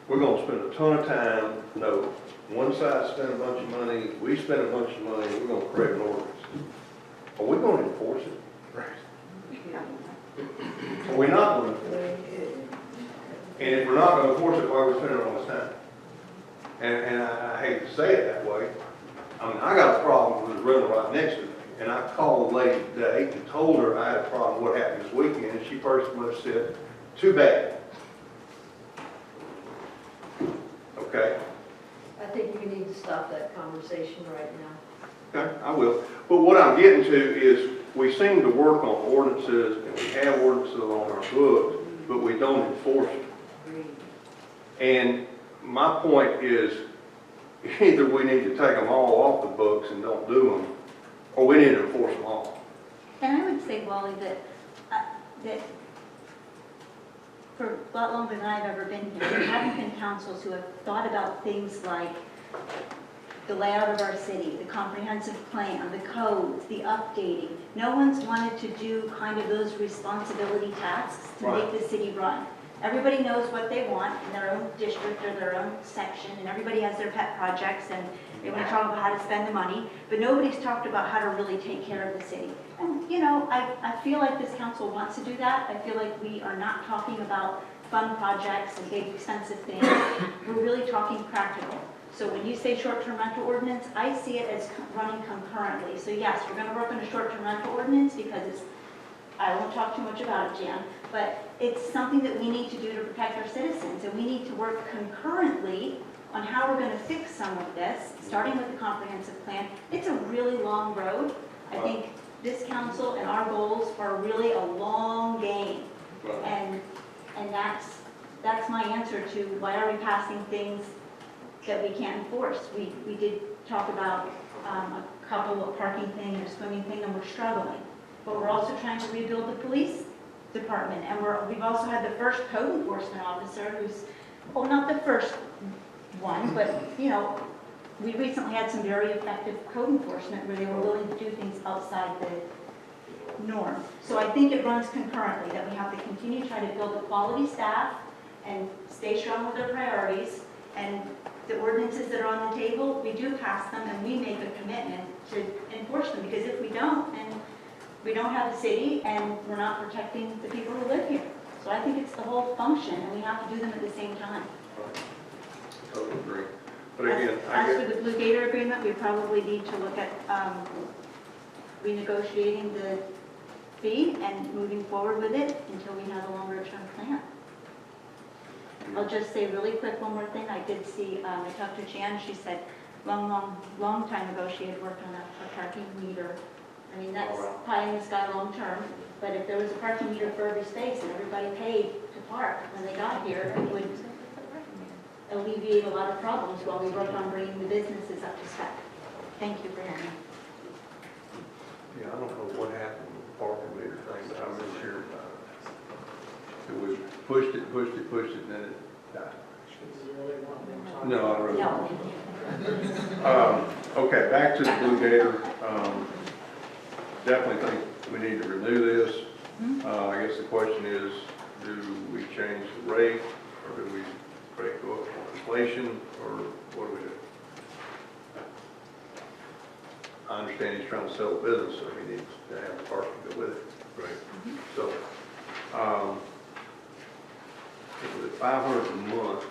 A: We're gonna spend a ton of time. No, one side spend a bunch of money, we spend a bunch of money. We're gonna create an ordinance. Are we gonna enforce it?
M: Right.
A: Are we not going to enforce it? And if we're not going to enforce it, why are we spending all this time? And I hate to say it that way. I mean, I got a problem with the rental right next to me. And I called a lady today and told her I had a problem with what happened this weekend. And she personally said, too bad. Okay?
R: I think we need to stop that conversation right now.
A: Okay, I will. But what I'm getting to is we seem to work on ordinances and we have ordinances on our books, but we don't enforce them. And my point is either we need to take them all off the books and don't do them, or we need to enforce them all.
O: And I would say, Wally, that for a lot longer than I've ever been here, there haven't been councils who have thought about things like the layout of our city, the comprehensive plan, the codes, the updating. No one's wanted to do kind of those responsibility tasks to make the city run. Everybody knows what they want in their own district or their own section, and everybody has their pet projects, and they want to talk about how to spend the money, but nobody's talked about how to really take care of the city. And, you know, I feel like this council wants to do that. I feel like we are not talking about fun projects and big expensive things. We're really talking practical. So when you say short-term rental ordinance, I see it as running concurrently. So yes, we're going to work on a short-term rental ordinance because it's, I won't talk too much about it, Jan, but it's something that we need to do to protect our citizens, and we need to work concurrently on how we're going to fix some of this, starting with the comprehensive plan. It's a really long road. I think this council and our goals are really a long game, and that's my answer to why are we passing things that we can't enforce. We did talk about a couple of parking thing or swimming thing, and we're struggling. But we're also trying to rebuild the police department, and we've also had the first code enforcement officer who's, well, not the first one, but, you know, we recently had some very effective code enforcement where they were willing to do things outside the norm. So I think it runs concurrently, that we have to continue trying to build a quality staff and stay strong with our priorities, and the ordinances that are on the table, we do pass them and we make a commitment to enforce them, because if we don't, then we don't have a city and we're not protecting the people who live here. So I think it's the whole function, and we have to do them at the same time.
J: Totally agree. But again, I
O: As
J: get,
O: for the Blue Gator agreement, we probably need to look at renegotiating the fee and moving forward with it until we have a longer-term plan. I'll just say really quick one more thing. I did see, I talked to Jan, she said, long time ago, she had worked on a parking meter. I mean, that's pie in the sky long term, but if there was a parking meter for every space and everybody paid to park when they got here, it would alleviate a lot of problems while we work on bringing the businesses up to spec. Thank you for hearing me.
A: Yeah, I don't know what happened with the parking meter thing, but I'm really sure about it. It was pushed it, and then it died. No, I really don't. Okay, back to the Blue Gator. Definitely think we need to renew this. I guess the question is, do we change the rate, or do we break go up on inflation, or what do we do? I understand he's trying to sell a business, so he needs to have the parking to go with it. Right. So, it was $500 a month,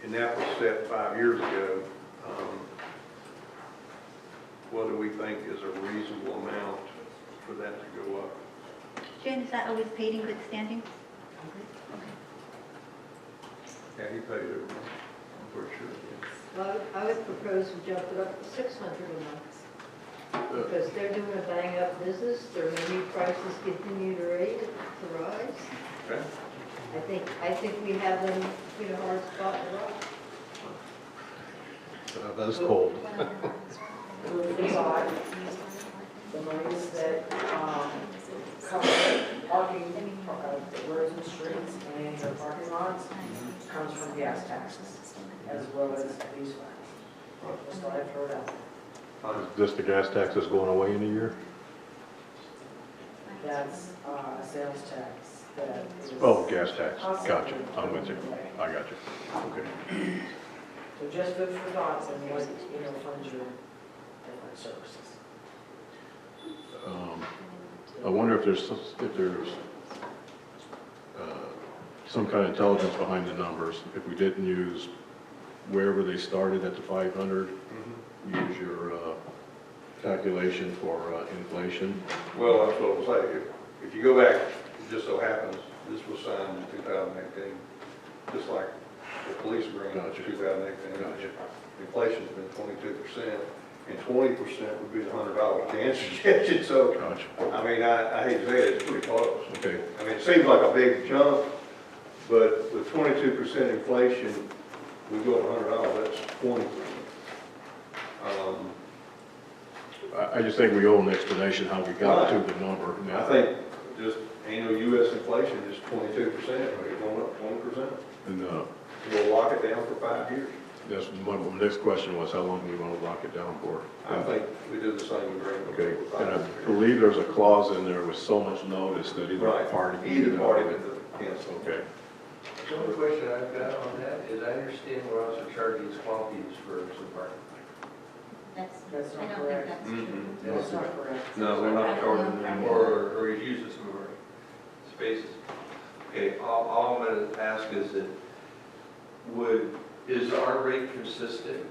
A: and that was set 5 years ago. What do we think is a reasonable amount for that to go up?
O: Jen, is that always paid in good standing?
A: Yeah, he paid it, I'm pretty sure.
R: Well, I would propose we jump it up to $600 a month. Because they're doing a bang-up business, their menu prices continue to rise.
A: Okay.
R: I think we have them in a hard spot to rock.
M: That's cold.
U: The monies that cover parking, the roads and streets and the parking lots comes from gas taxes, as well as these funds. Just thought I'd throw it out there.
M: Is this the gas taxes going away in a year?
U: That's a sales tax that is.
M: Oh, gas tax. Gotcha. I'm with you. I got you. Okay.
U: So just food for thoughts and what, funds your different services.
M: I wonder if there's some kind of intelligence behind the numbers. If we didn't use wherever they started at the 500, use your calculation for inflation.
A: Well, that's what I'll say. If you go back, it just so happens, this was signed in 2018, just like the police agreement in 2018.
M: Gotcha.
A: Inflation's been 22%, and 20% would be the $100 cancer suggestion. So,
M: Gotcha.
A: I mean, I hate to say it, it's pretty close.
M: Okay.
A: I mean, it seems like a big jump, but with 22% inflation, we go to $100, that's 20%.
M: I just think we owe an explanation how we got to the number.
A: I think just annual U.S. inflation is 22%, right, going up 20%.
M: And
A: We'll lock it down for 5 years.
M: that's my next question was, how long do we want to lock it down for?
A: I think we do the same agreement.
M: Okay,
A: for 5
M: and I
A: years.
M: believe there's a clause in there with so much notice that either party.
A: Either party can cancel.
M: Okay.
N: The only question I've got on that is I understand we're also charging small fees for some parking.
U: That's
O: I
U: not
O: don't
U: correct.
O: think that's true.
U: That's not correct.
A: No, we're not charging them.
N: Or he's using some of our spaces. Okay, all I'm gonna ask is that is our rate consistent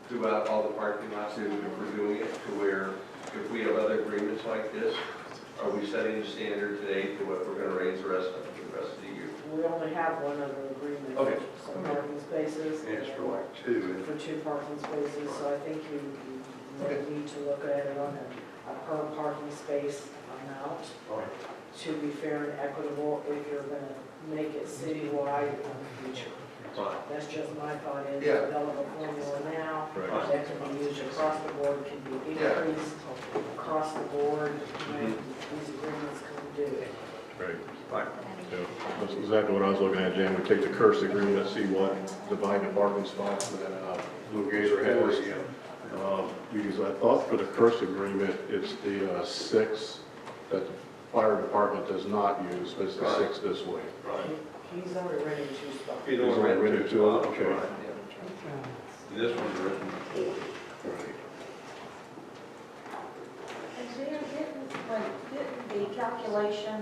N: throughout all the parking lots if we're doing it to where if we have other agreements like this, are we setting the standard today to what we're gonna raise the rest of the year?
U: We only have one other agreement.
N: Okay.
U: Some parking spaces.
A: And it's for like 2.
U: For 2 parking spaces, so I think you may need to look at it on a per parking space amount to be fair and equitable if you're gonna make it citywide in the future.
A: Right.
U: That's just my thought is
N: Yeah.
U: develop a formula now,
M: Right.
U: That can be used across the board, can be increased across the board, when these agreements come due.
M: Right.
A: Right.
M: Yeah, that's exactly what I was looking at, Jan. We take the curse agreement, see what divided parking spots that Blue Gator has. Because I thought for the curse agreement, it's the 6 that the fire department does not use, but it's the 6 this way.
A: Right.
U: He's only renting 2 spots.
A: He's only rented 2,
M: okay.
A: right, yeah. This one's written 4.
M: Right.
D: And Jan, didn't the calculation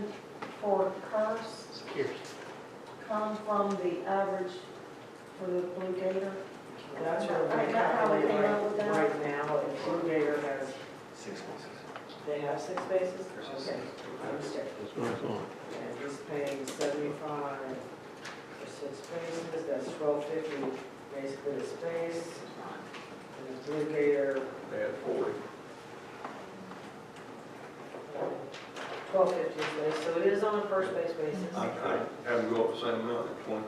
D: for curse come from the average for the Blue Gator?
U: That's what
D: Right,
U: we
D: that's how we
U: calculate
D: came up with that?
U: right now, and Blue Gator has,
B: 6 spaces.
U: they have 6 spaces? Okay, I understand.
M: That's what I thought.
U: And he's paying 75 for 6 spaces, that's $12.50 basically a space. And the Blue Gator,
A: They had 40.
U: $12.50 a space, so it is on a per space basis.
A: I have them go up the same amount, 20%.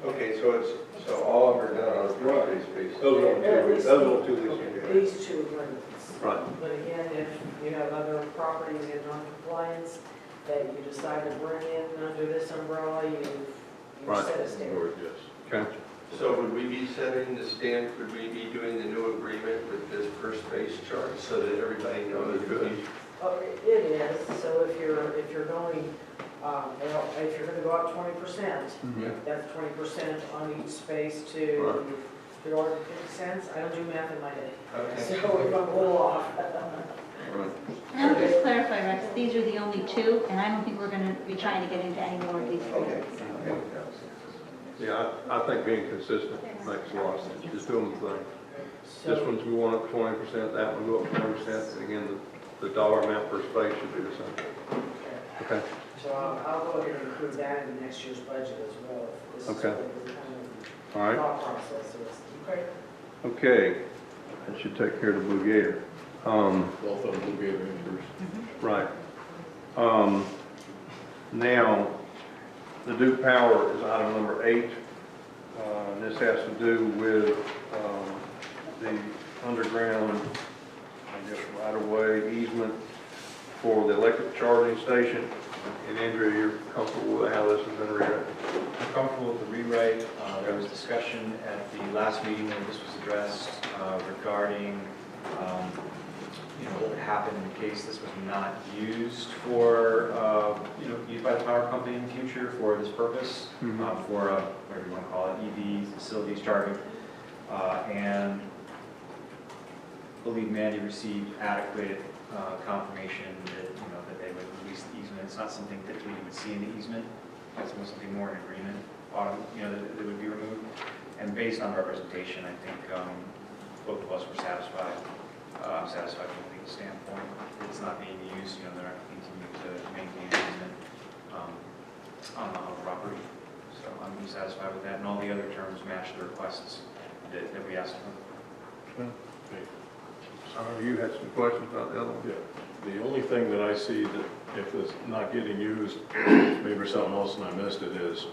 N: Okay, so all of them are done on a three-phase basis.
A: Those are 2 leases.
U: These 2 agreements.
A: Right.
U: But again, if you have other properties in non-compliance that you decide to bring in under this umbrella, you
A: Right.
U: set a standard.
M: Yes.
A: Okay.
N: So would we be setting the stand, would we be doing the new agreement with this first base chart so that everybody knows?
U: Oh, it is, so if you're going, if you're gonna go up 20%, that's 20% on each space to the order of 50 cents. I don't do math in my head.
N: Okay.
U: So if I'm a little off.
O: And I'll just clarify, Rex, these are the only 2, and I don't think we're going to be trying to get into any more of these.
N: Okay.
A: Yeah, I think being consistent makes a lot of sense. Just doing the thing. This one's going up 20%, that one go up 20%, and again, the dollar amount per space should be the same. Okay.
U: So I'll go ahead and include that in next year's budget as well. This is
A: Okay.
U: what the kind of
A: All right.
U: thought process is. Okay.
A: Okay. That should take care of the Blue Gator.
M: Both of them Blue Gator interest.
A: Right. Now, the Duke Power is item number 8. This has to do with the underground, I guess, right-of-way easement for the electric charging station. And Andrea, you're comfortable with how this has been rewritten?
B: I'm comfortable with the rewrite. There was discussion at the last meeting when this was addressed regarding what would happen in case this was not used for, used by the power company in the future for this purpose, for whatever you want to call it, EV facilities charging. And I believe Mandy received adequate confirmation that, that they would release the easement. It's not something that we would see in the easement. It's something more in agreement, that would be removed. And based on representation, I think both of us were satisfied. I'm satisfied from a legal standpoint. It's not being used, they're not going to continue to maintain the easement on the property. So I'm satisfied with that, and all the other terms match the requests that we asked for.
A: You had some questions about the other one?
M: Yeah. The only thing that I see that if it's not getting used, maybe there's something else and I missed it, is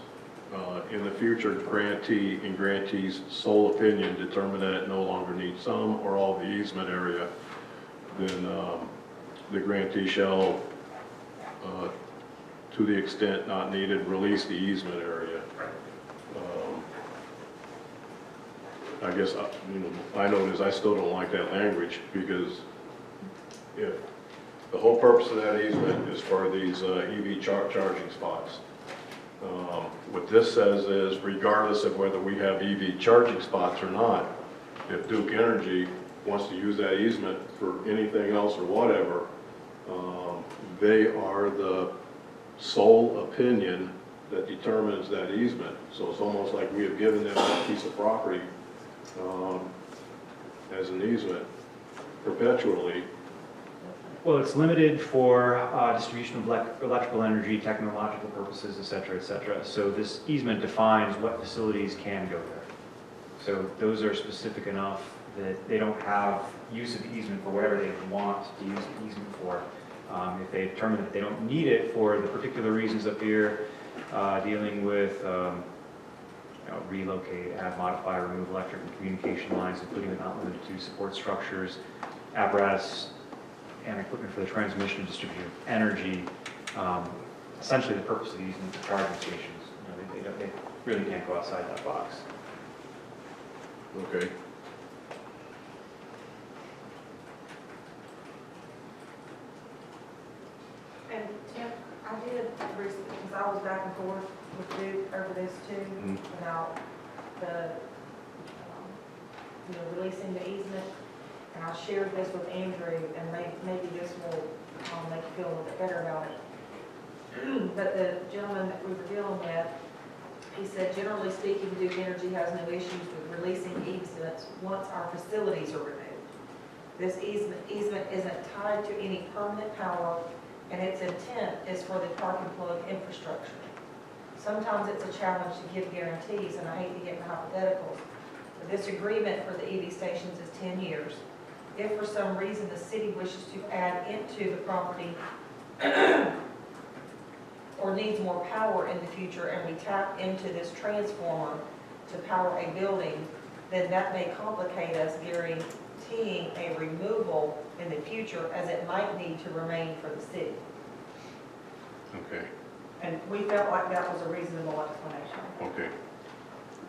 M: in the future, grantee and grantee's sole opinion determine that it no longer needs some or all the easement area, then the grantee shall, to the extent not needed, release the easement area. I guess, I know it is, I still don't like that language, because if the whole purpose of that easement is for these EV charging spots. What this says is, regardless of whether we have EV charging spots or not, if Duke Energy wants to use that easement for anything else or whatever, they are the sole opinion that determines that easement. So it's almost like we have given them that piece of property as an easement perpetually.
B: Well, it's limited for distribution of electrical energy, technological purposes, et cetera, et cetera. So this easement defines what facilities can go there. So those are specific enough that they don't have use of the easement for whatever they want to use the easement for. If they determine that they don't need it for the particular reasons up here, dealing with relocate, add, modify, remove electric and communication lines, including but not limited to support structures, apparatus, and equipment for the transmission and distribution of energy. Essentially, the purpose of these charging stations, you know, they really can't go outside that box.
M: Okay.
D: And Tim, I did recently, because I was back and forth with Duke over this too, about the, releasing the easement. And I shared this with Andrew, and maybe this will make you feel a little bit better about it. But the gentleman that we were dealing with, he said, generally speaking, Duke Energy has no issues with releasing easements once our facilities are removed. This easement isn't tied to any permanent power, and its intent is for the park and plug infrastructure. Sometimes it's a challenge to give guarantees, and I hate to get into hypotheticals, but this agreement for the EV stations is 10 years. If for some reason the city wishes to add into the property or needs more power in the future, and we tap into this transformer to power a building, then that may complicate us guaranteeing a removal in the future, as it might need to remain for the city.
M: Okay.
D: And we felt like that was a reasonable explanation.
M: Okay.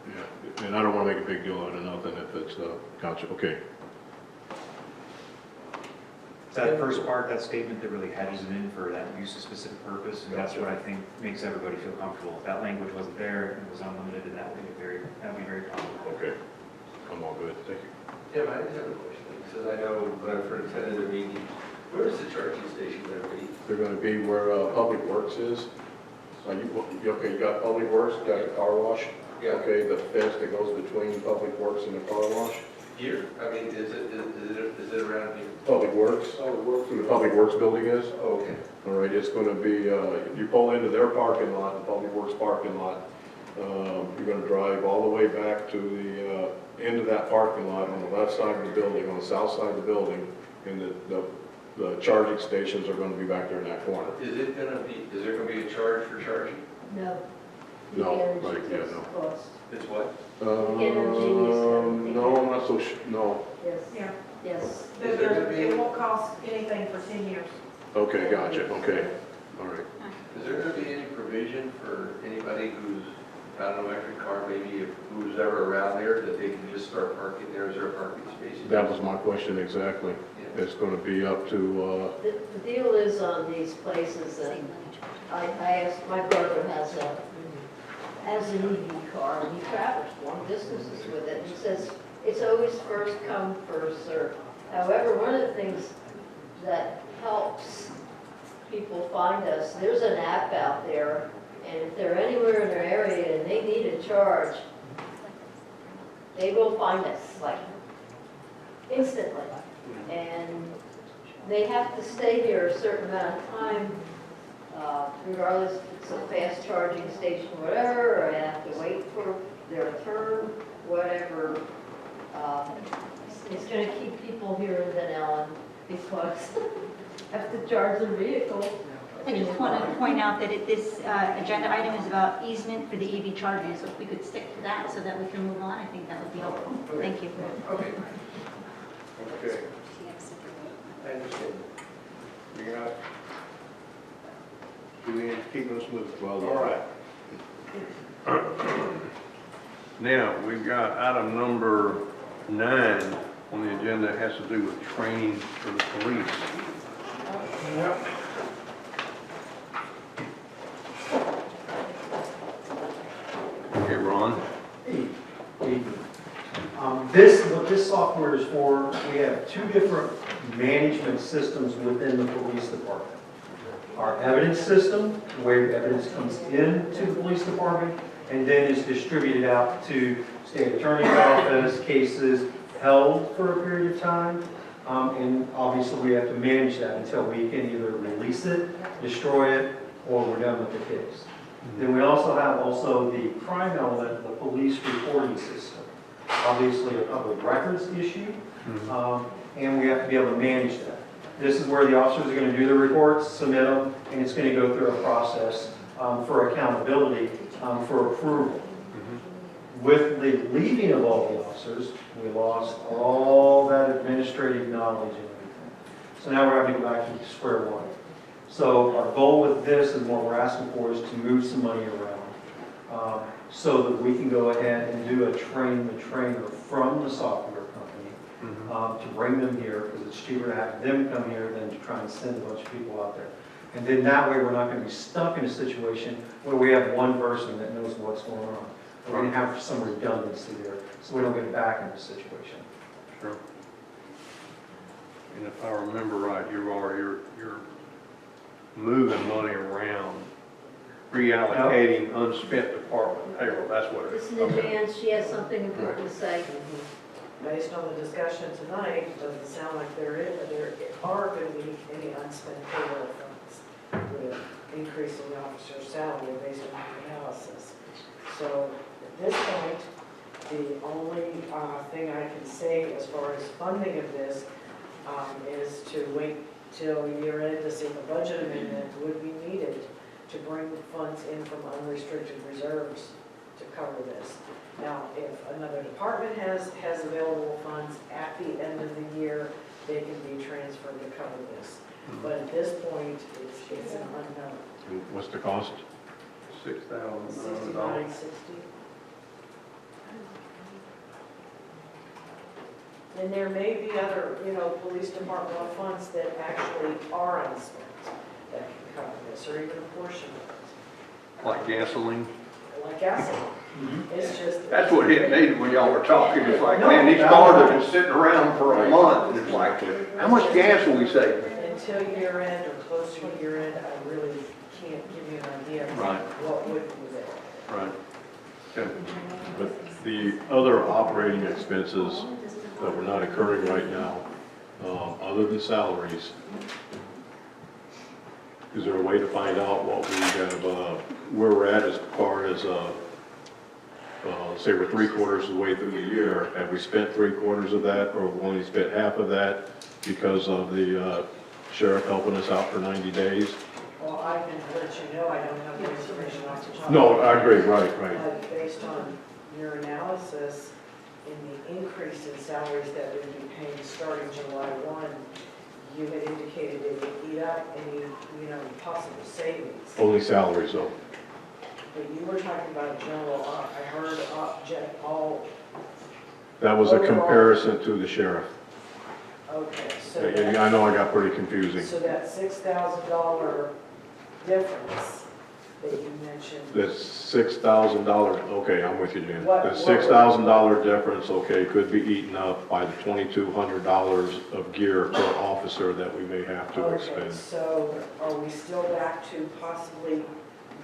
M: Yeah, and I don't want to make a big deal out of nothing if it's, gotcha, okay.
B: That first part, that statement that really heads it in for that use of specific purpose, and that's what I think makes everybody feel comfortable. If that language wasn't there and it was unlimited, then that would be very comfortable.
M: Okay. I'm all good, thank you.
N: Tim, I just have a question, because I know when I first attended the meeting, where is the charging station going to be?
M: They're going to be where Public Works is. Okay, you got Public Works, you got a car wash.
N: Yeah.
M: Okay, the fence that goes between Public Works and the car wash.
N: Here? I mean, is it around here?
M: Public Works. Where the Public Works building is.
N: Oh, okay.
M: All right, it's going to be, you pull into their parking lot, the Public Works parking lot. You're going to drive all the way back to the end of that parking lot on the left side of the building, on the south side of the building, and the charging stations are going to be back there in that corner.
N: Is there going to be a charge for charging?
R: No.
M: No, right, yeah, no.
R: Cost.
N: It's what?
M: No, I'm not so no.
R: Yes.
D: Yeah.
R: Yes.
D: It won't cost anything for 10 years.
M: Okay, gotcha, okay, all right.
N: Is there going to be any provision for anybody who's got an electric car, maybe who's ever around there, that they can just start parking there? Is there a parking space?
M: That was my question exactly. Yeah. It's going to be up to...
R: The deal is on these places, and I asked, my brother has an EV car, and he travels long distances with it. He says it's always first come, first served. However, one of the things that helps people find us, there's an app out there, and if they're anywhere in their area and they need a charge, they will find us, like, instantly. And they have to stay here a certain amount of time, regardless if it's a fast charging station, whatever, or they have to wait for their turn, whatever. It's going to keep people here in Dunnellon because they have to charge their vehicle.
O: I just want to point out that this agenda item is about easement for the EV charging, so if we could stick to that so that we can move on, I think that would be helpful. Thank you.
J: Okay. Okay. I understand. You're not doing, keeping us moving. Well, all right. Now, we've got item number 9 on the agenda. It has to do with training for the police. Yep. Okay, Ron.
I: What this software is for, we have 2 different management systems within the police department. Our evidence system, where evidence comes into the police department, and then is distributed out to state attorney's office, cases held for a period of time. And obviously we have to manage that until we can either release it, destroy it, or we're done with the case. Then we also have the crime element, the police reporting system. Obviously a public records issue, and we have to be able to manage that. This is where the officers are going to do the reports, submit them, and it's going to go through a process for accountability for approval.
C: with the leaving of all the officers, we lost all that administrative knowledge and everything. So now we're having to go back to square one. So our goal with this and what we're asking for is to move some money around so that we can go ahead and do a train the trainer from the software company to bring them here, because it's cheaper to have them come here than to try and send a bunch of people out there. And then that way we're not going to be stuck in a situation where we have one person that knows what's going on. We're going to have some redundancy there, so we don't get back in this situation.
J: Sure. And if I remember right, you're moving money around, reallocating unspent department payroll, that's what it is.
R: Listen to Jan, she has something important to say.
U: Based on the discussion tonight, it doesn't sound like there are going to be any unspent payroll funds with increasing the officer's salary based on the analysis. So at this point, the only thing I can say as far as funding of this is to wait till year end to see if a budget amendment would be needed to bring funds in from unrestricted reserves to cover this. Now, if another department has available funds at the end of the year, they can be transferred to cover this. But at this point, it's an unknown.
S: And what's the cost?
J: $6,000.
U: $69.60. And there may be other, police departmental funds that actually are unspent that can cover this, or even a portion of it.
J: Like gasoline?
U: Like gasoline. It's just.
J: That's what hit me when y'all were talking. It's like, man, these cars have been sitting around for a month, and it's like, how much gas will we save?
U: Until year end or close to year end, I really can't give you an idea of what would be there.
J: Right. Okay.
S: But the other operating expenses that we're not incurring right now, other than salaries, is there a way to find out what we have, where we're at as far as, say we're 3/4 of the way through the year, have we spent 3/4 of that, or have we only spent half of that because of the sheriff helping us out for 90 days?
U: Well, I can let you know, I don't have the information off the top.
S: No, I agree, right.
U: But based on your analysis, in the increase in salaries that we'd be paying starting July 1, you had indicated it would eat up any, possible savings.
S: Only salaries though.
U: But you were talking about general, I heard all.
S: That was a
U: overall.
S: comparison to the sheriff.
U: Okay, so.
S: And I know I got pretty confusing.
U: So that $6,000 difference that you mentioned.
S: The $6,000, okay, I'm with you, Jan.
U: What-
S: The
U: what
S: $6,000 difference, okay, could be eaten up by the $2,200 of gear per officer that we may have to
U: Okay,
S: expend.
U: so are we still back to possibly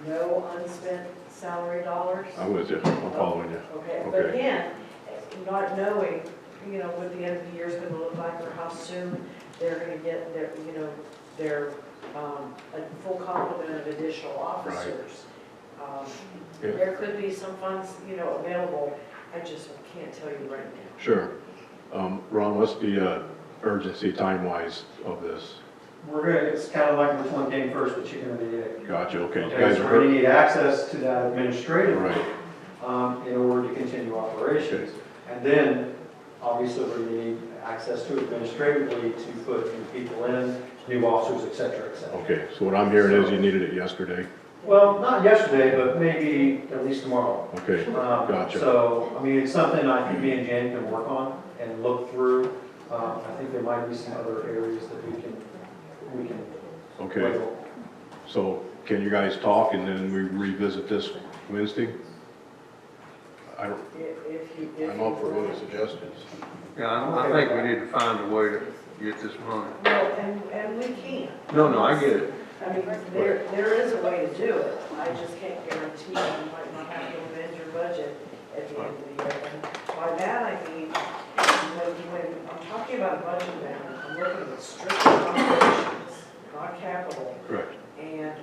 U: no unspent salary dollars?
S: I'm with you, I'm following you.
U: Okay, but
S: Okay.
U: again, not knowing, what the end of the year is going to look like or how soon they're going to get their a full complement of additional officers.
S: Yeah.
U: There could be some funds, available. I just can't tell you right now.
S: Sure. Ron, what's the urgency time-wise of this?
C: It's kind of like which one came first, the chicken or the egg.
S: Gotcha, okay. You
C: Okay,
S: guys
C: so
S: are
C: we're going to need access to that administratively
S: Right.
C: in order to continue operations. And then, obviously, we're going to need access to administratively to put new people in, new officers, et cetera, et cetera.
S: Okay, so what I'm hearing is you needed it yesterday?
C: Well, not yesterday, but maybe at least tomorrow.
S: Okay, gotcha.
C: So, I mean, it's something I think me and Jan can work on and look through. I think there might be some other areas that we can.
S: Okay, so can you guys talk and then we revisit this Wednesday? I'm up for any suggestions.
J: Yeah, I think we need to find a way to get this money.
U: Well, and we can.
J: No, I get it.
U: I mean, there is a way to do it. I just can't guarantee you might not have to amend your budget at the end of the year. And by that I mean, when I'm talking about a budget amendment, I'm looking at strictly operations, not capital.
S: Correct.
U: And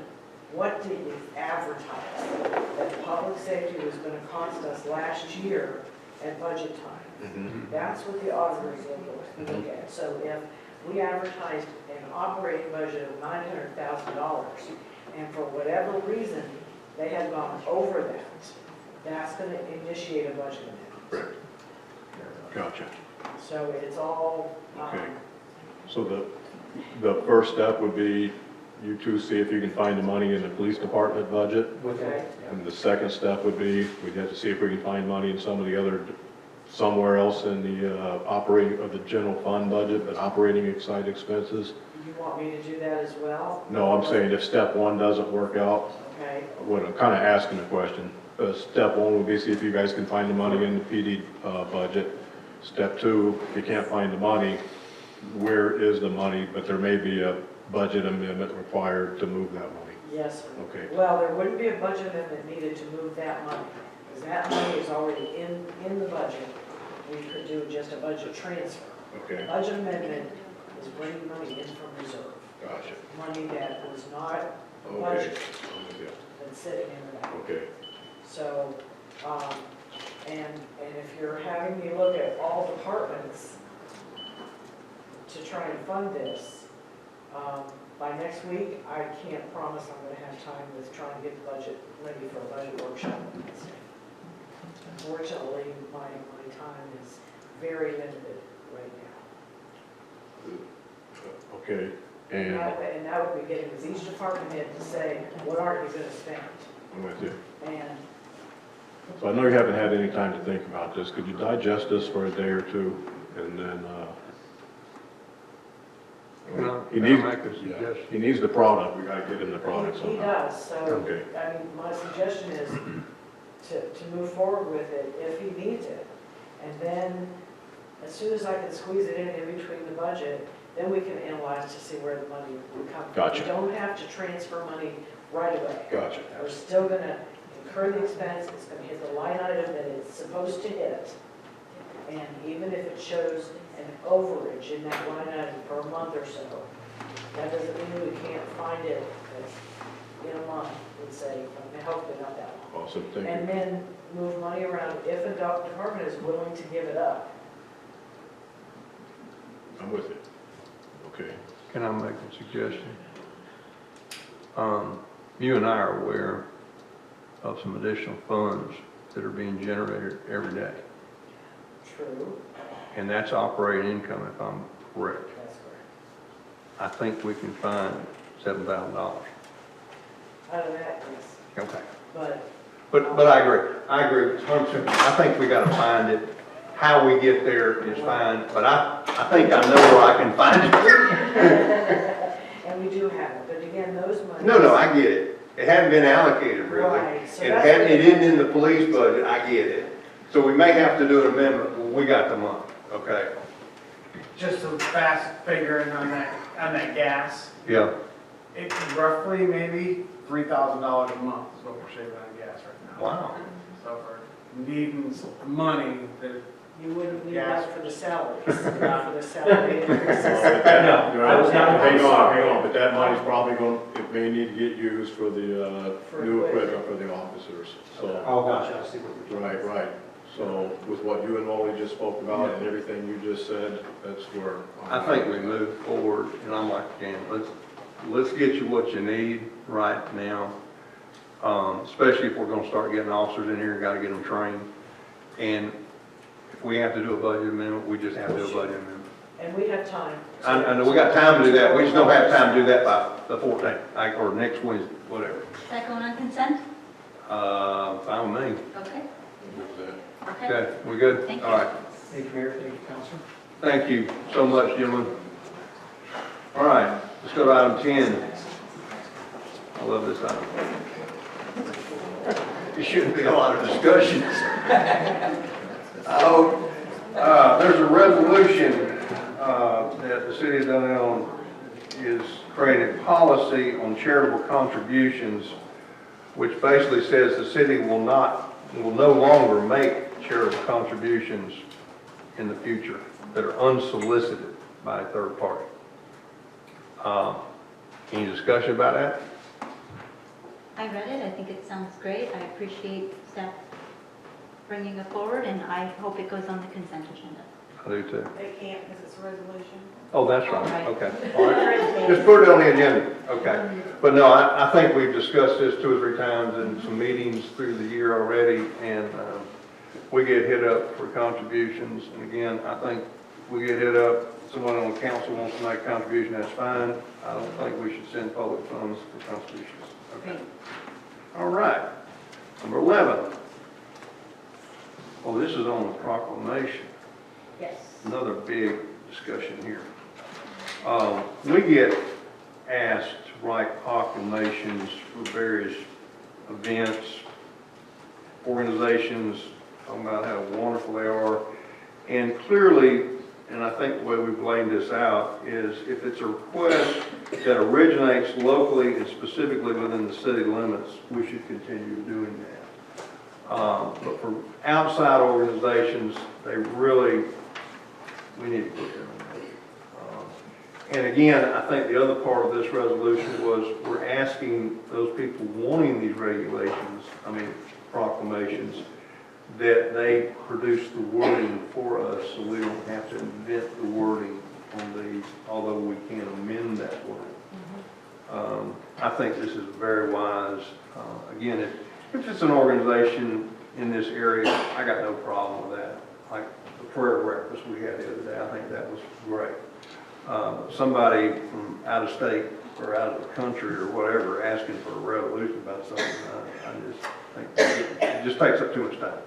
U: what did we advertise that public safety was going to cost us last year at budget time? That's what the auditors look at. So if we advertised an operating budget of $900,000, and for whatever reason, they had gone over that, that's gonna initiate a budget amendment.
S: Correct. Gotcha.
U: So it's all,
S: Okay. So the first step would be you two see if you can find the money in the police department budget.
U: okay,
S: And the second step would be, we'd have to see if we can find money in some of the other, somewhere else in the operating, of the general fund budget, but operating side expenses.
U: you want me to do that as well?
S: No, I'm saying if step one doesn't work out,
U: Okay,
S: what I'm kind of asking the question, step one would be see if you guys can find the money in the PD budget. Step two, if you can't find the money, where is the money? But there may be a budget amendment required to move that money.
U: yes, sir.
S: Okay.
U: Well, there wouldn't be a budget amendment needed to move that money, because that money is already in the budget. We could do just a budget transfer.
S: Okay.
U: Budget amendment is bringing money in from reserve.
S: Gotcha.
U: Money that was not
S: Okay.
U: budgeted,
S: I'm with you.
U: that's sitting in the bank.
S: Okay.
U: So, and if you're having me look at all departments to try and fund this, by next week, I can't promise I'm gonna have time with trying to get the budget ready for a budget workshop. Unfortunately, my time is very limited right now.
S: Okay.
U: And
S: And
U: that would be getting with each department head to say, what are you gonna spend?
S: I'm with you.
U: And
S: So I know you haven't had any time to think about this. Could you digest this for a day or two and then, he needs,
A: Can I make a suggestion?
S: he needs the product. We gotta get him the product
U: he
S: somehow.
U: does, so,
S: Okay.
U: I mean, my suggestion is to move forward with it if he needs it. And then, as soon as I can squeeze it in between the budget, then we can analyze to see where the money will come from.
S: Gotcha.
U: We don't have to transfer money right away.
S: Gotcha.
U: We're still gonna incur the expense, it's gonna hit the line item that it's supposed to hit. And even if it shows an overage in that line item for a month or so, that doesn't mean we can't find it in a month, let's say, hopefully not that long.
S: Awesome, thank
U: And
S: you.
U: then move money around if a department is willing to give it up.
S: I'm with you. Okay.
A: Can I make a suggestion? You and I are aware of some additional funds that are being generated every day.
U: True,
A: And that's operating income, if I'm correct.
U: that's correct.
A: I think we can find $7,000.
U: Out of that, yes,
A: Okay.
U: but
A: But I agree. I agree. 100%. I think we gotta find it. How we get there is fine, but I think I know where I can find it.
U: and we do have it, but again, those monies.
A: No, I get it. It hadn't been allocated really.
U: Right, so
A: It
U: that's
A: hadn't,
U: what-
A: it isn't in the police budget, I get it. So we may have to do an amendment. Well, we got the money, okay?
Q: Just a fast figuring on that gas,
A: Yeah.
Q: it's roughly maybe $3,000 a month is what we're saving on gas right now.
A: Wow.
Q: So for needing some money, that
U: You wouldn't need
Q: Yes.
U: that for the salaries, not for the salary increases.
S: I
U: was not-
S: Hang
U: I'm sorry.
S: on, but that money's probably going, it may need to get used for the
U: For
S: new
U: equipment.
S: equipment for the officers, so.
C: Oh, gotcha, I see what you're doing.
S: Right. So with what you and Wally just spoke about and everything you just said, that's where.
A: I think we move forward, and I'm like, Dan, let's get you what you need right now. Especially if we're gonna start getting officers in here, gotta get them trained. And if we have to do a budget amendment, we just have to do a budget amendment.
U: And we have time.
A: I know, we got time to do that, we just don't have time to do that by the 14th, or next Wednesday, whatever.
O: Is that going on consent?
A: Fine with me.
O: Okay. Okay.
A: Okay, we good?
O: Thank you.
A: All right.
C: Thank you, Mayor, thank you, Councilor.
A: Thank you so much, gentlemen. All right, let's go to item 10. I love this item. There shouldn't be a lot of discussions. There's a resolution that the city of Dunnellon is creating a policy on charitable contributions, which basically says the city will no longer make charitable contributions in the future that are unsolicited by a third party. Any discussion about that?
O: I read it, I think it sounds great, I appreciate staff bringing it forward, and I hope it goes on the consent agenda.
A: I do too.
D: They can't because it's a resolution.
A: Oh, that's right, okay, all right. Just put it on the agenda, okay. But no, I think we've discussed this 2 or 3 times in some meetings through the year already, and we get hit up for contributions. And again, I think we get hit up, someone on the council wants to make a contribution, that's fine. I don't think we should send public funds for contributions. Okay. All right, number 11. Oh, this is on the proclamation.
K: Yes.
A: Another big discussion here. We get asked to write proclamations for various events, organizations, talking about how wonderful they are. And clearly, and I think the way we've laid this out is if it's a request that originates locally and specifically within the city limits, we should continue doing that. But for outside organizations, we need to put them in there. And again, I think the other part of this resolution was we're asking those people wanting these proclamations, that they produce the wording for us so we don't have to invent the wording on these, although we can amend that wording. I think this is very wise. Again, if it's an organization in this area, I got no problem with that. Like the prayer breakfast we had the other day, I think that was great. Somebody from out of state or out of the country or whatever asking for a resolution about something, I just think it just takes up too much time.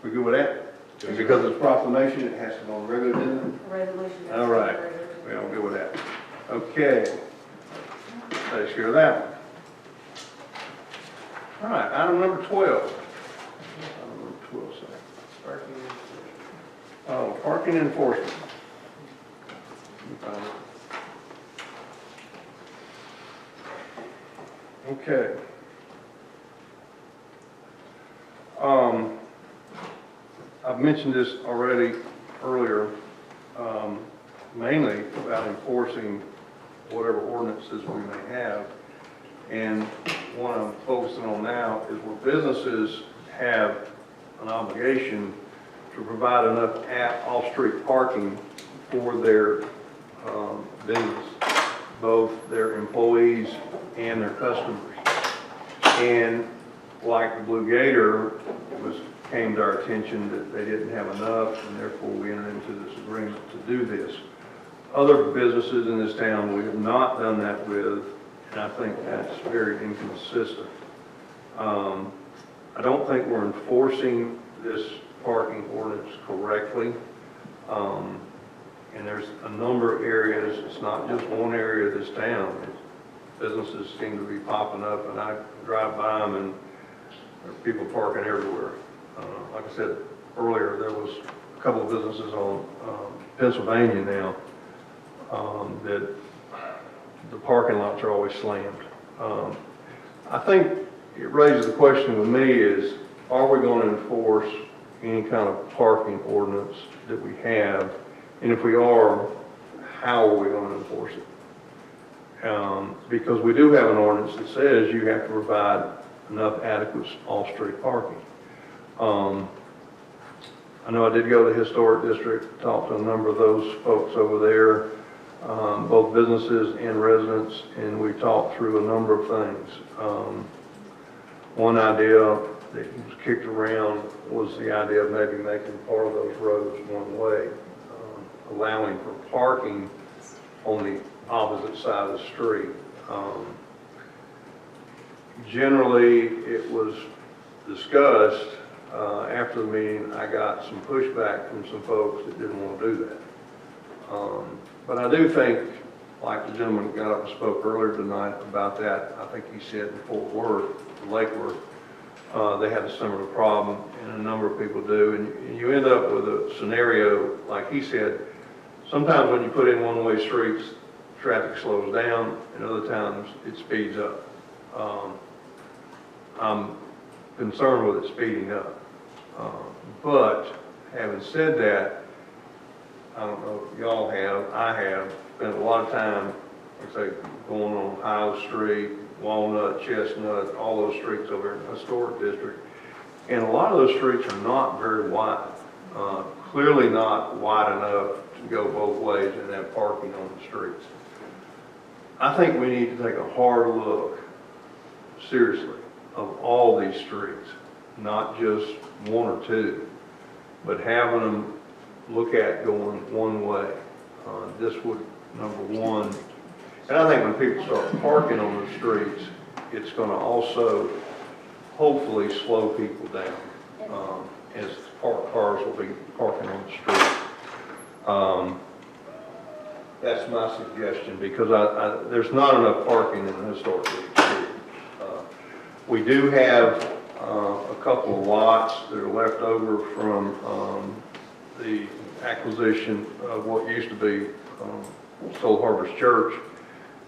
A: We good with that? And because it's proclamation, it has to go on the regular agenda?
D: Resolution.
A: All right, we all good with that. Okay, takes care of that one. All right, item number 12. Item number 12, sorry. Oh, parking enforcement. Okay. I've mentioned this already earlier, mainly about enforcing whatever ordinances we may have. And what I'm focusing on now is where businesses have an obligation to provide enough off-street parking for their business, both their employees and their customers. And like the Blue Gator, came to our attention that they didn't have enough, and therefore we entered into this agreement to do this. Other businesses in this town we have not done that with, and I think that's very inconsistent. I don't think we're enforcing this parking ordinance correctly. And there's a number of areas, it's not just one area of this town. Businesses seem to be popping up, and I drive by them and there are people parking everywhere. Like I said earlier, there was a couple of businesses on Pennsylvania now that the parking lots are always slammed. I think it raises the question with me is, are we going to enforce any kind of parking ordinance that we have? And if we are, how are we going to enforce it? Because we do have an ordinance that says you have to provide enough adequate off-street parking. I know I did go to the Historic District, talked to a number of those folks over there, both businesses and residents, and we talked through a number of things. One idea that was kicked around was the idea of maybe making part of those roads one way, allowing for parking on the opposite side of the street. Generally, it was discussed. After the meeting, I got some pushback from some folks that didn't want to do that. But I do think, like the gentleman got up and spoke earlier tonight about that, I think he said in Fort Worth, Lake Worth, they had a similar problem, and a number of people do. And you end up with a scenario, like he said, sometimes when you put in one-way streets, traffic slows down, and other times it speeds up. I'm concerned with it speeding up. But having said that, I don't know if y'all have, I have spent a lot of time, like I say, going on Ohio Street, Walnut, Chestnut, all those streets over in the Historic District. And a lot of those streets are not very wide. clearly not wide enough to go both ways and have parking on the streets. I think we need to take a hard look, seriously, of all these streets, not just one or two, but having them look at going one way. This would, number one, and I think when people start parking on the streets, it's going to also hopefully slow people down, as parked cars will be parking on the street. That's my suggestion, because there's not enough parking in the historic village street. We do have a couple of lots that are left over from the acquisition of what used to be Soul Harbor's Church.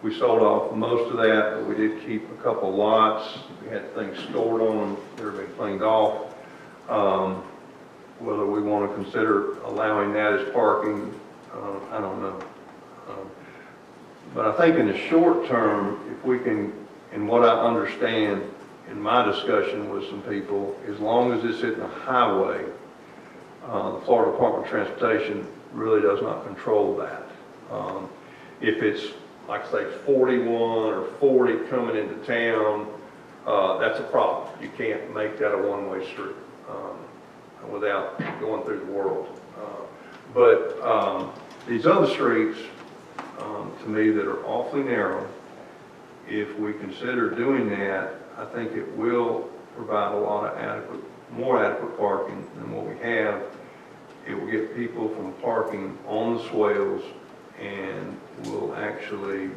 A: We sold off most of that, but we did keep a couple of lots. We had things stored on them that have been cleaned off. Whether we want to consider allowing that as parking, I don't know. But I think in the short term, if we can, and what I understand in my discussion with some people, as long as it's hitting the highway, the Florida Department of Transportation really does not control that. If it's, like say, 41 or 40 coming into town, that's a problem. You can't make that a one-way street without going through the world. But these other streets, to me, that are awfully narrow, if we consider doing that, I think it will provide a lot of more adequate parking than what we have. It will get people from parking on the swales and will actually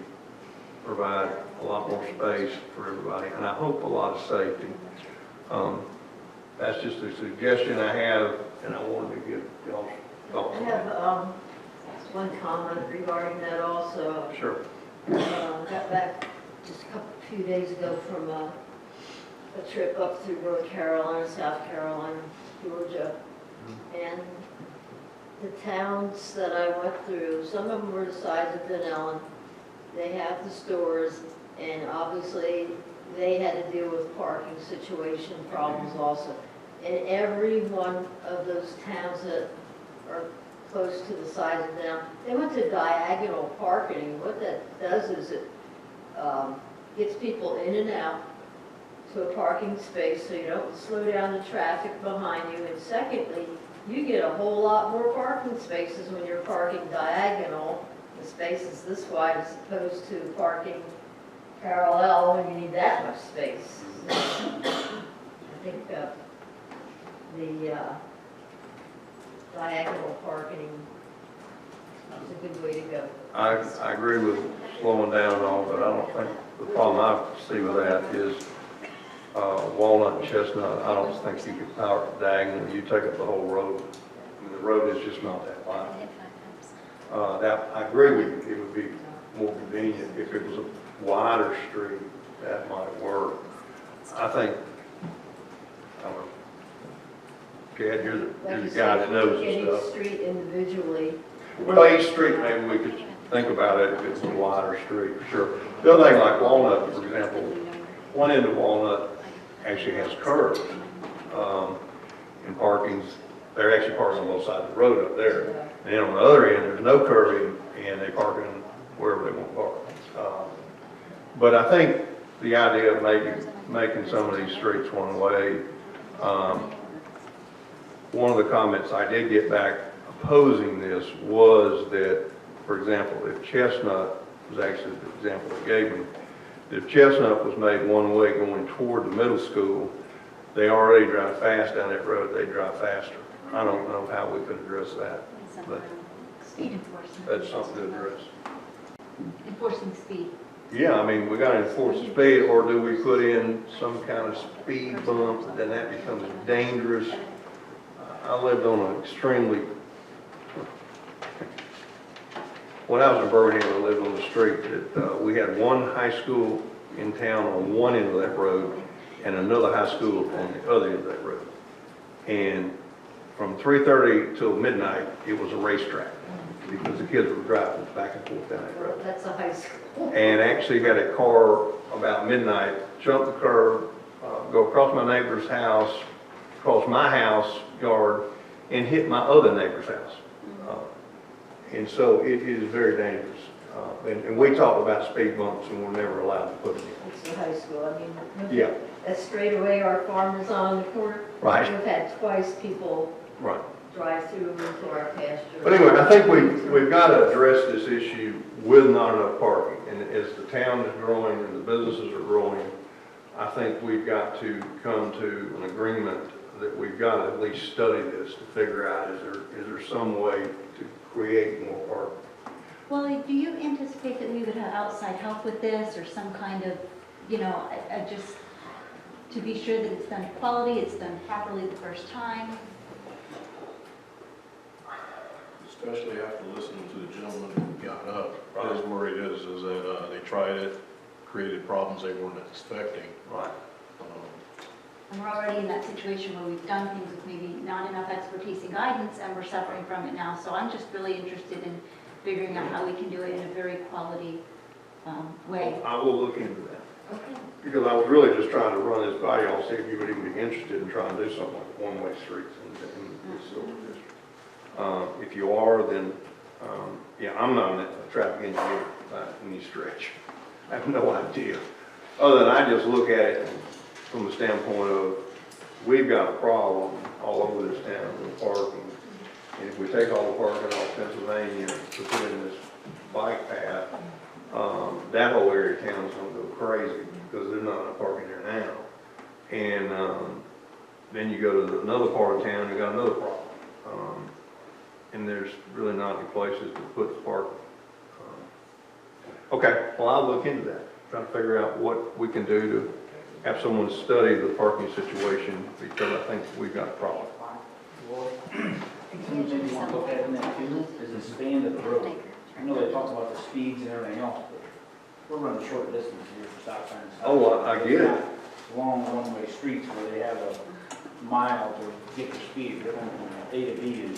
A: provide a lot more space for everybody, and I hope a lot of safety. That's just a suggestion I have, and I wanted to get y'all's thoughts
R: I
A: on it.
R: have one comment regarding that also.
A: Sure.
R: Got back just a few days ago from a trip up through North Carolina, South Carolina, Georgia, and the towns that I went through, some of them were the size of Dunnellon. They have the stores, and obviously they had to deal with parking situation problems also. And every one of those towns that are close to the size of them, they went to diagonal parking. What that does is it gets people in and out to a parking space so you don't slow down the traffic behind you. And secondly, you get a whole lot more parking spaces when you're parking diagonal. The space is this wide as opposed to parking parallel when you need that much space. I think the diagonal parking is a good way to go.
A: I agree with slowing down and all, but I don't think, the problem I see with that is Walnut and Chestnut, I don't think you could power it diagonally. You take up the whole road. I mean, the road is just not that wide. That, I agree with you, it would be more convenient if it was a wider street, that might work. I think, I don't know, Chad, you're the guy that knows this stuff.
R: Each street individually.
A: Well, each street, maybe we could think about it if it's a wider street, for sure. The other thing, like Walnut, for example, one end of Walnut actually has curves. And parking's, they're actually parking on both sides of the road up there. And then on the other end, there's no curving, and they park in wherever they want to park. But I think the idea of making some of these streets one way, one of the comments I did get back opposing this was that, for example, if Chestnut was actually the example they gave me, if Chestnut was made one way going toward the middle school, they already drive fast down that road, they drive faster. I don't know how we could address that, but
O: Speed enforcement.
A: that's something to address.
O: Enforcing speed.
A: Yeah, I mean, we got to enforce the speed, or do we put in some kind of speed bump, then that becomes dangerous. I lived on an extremely, when I was in Birmingham, I lived on the street that we had one high school in town on one end of that road and another high school on the other end of that road. And from 3:30 till midnight, it was a racetrack because the kids were driving back and forth down that road.
R: That's a high school.
A: And actually had a car about midnight jump the curb, go across my neighbor's house, across my house yard, and hit my other neighbor's house. And so it is very dangerous. And we talked about speed bumps, and we're never allowed to put it in.
R: It's the high school, I mean,
A: Yeah.
R: that straightaway our farm is on the corner.
A: Right.
R: We've had twice people
A: Right.
R: drive through into our pasture.
A: But anyway, I think we've got to address this issue with not enough parking. And as the town is growing and the businesses are growing, I think we've got to come to an agreement that we've got to at least study this to figure out, is there some way to create more parking?
O: Well, do you anticipate that we would have outside help with this, or some kind of, just to be sure that it's done quality, it's done properly the first time?
M: Especially after listening to the gentleman who got up, his worry is that they tried it, created problems they weren't expecting.
A: Right.
O: And we're already in that situation where we've done things with maybe not enough expertise and guidance, and we're suffering from it now. So I'm just really interested in figuring out how we can do it in a very quality way.
A: I will look into that.
O: Okay.
A: Because I was really just trying to run this by y'all, see if you would even be interested in trying to do something like one-way streets in this school district. If you are, then, yeah, I'm not a traffic engineer by any stretch. I have no idea. Other than I just look at it from the standpoint of, we've got a problem all over this town with parking. And if we take all the parking off Pennsylvania to put in this bike path, that whole area of town is going to go crazy because there's not enough parking there now. And then you go to another part of town, you got another problem. And there's really not any places to put the parking. Okay, well, I'll look into that, try to figure out what we can do to have someone study the parking situation, because I think we've got a problem.
V: Well, I think some of the things you want to look at in that too is the span of the road. I know they talked about the speeds and everything else, but we're running short distance here for stop signs.
A: Oh, I get it.
V: Long one-way streets where they have a mile to get the speed. They're going from A to B in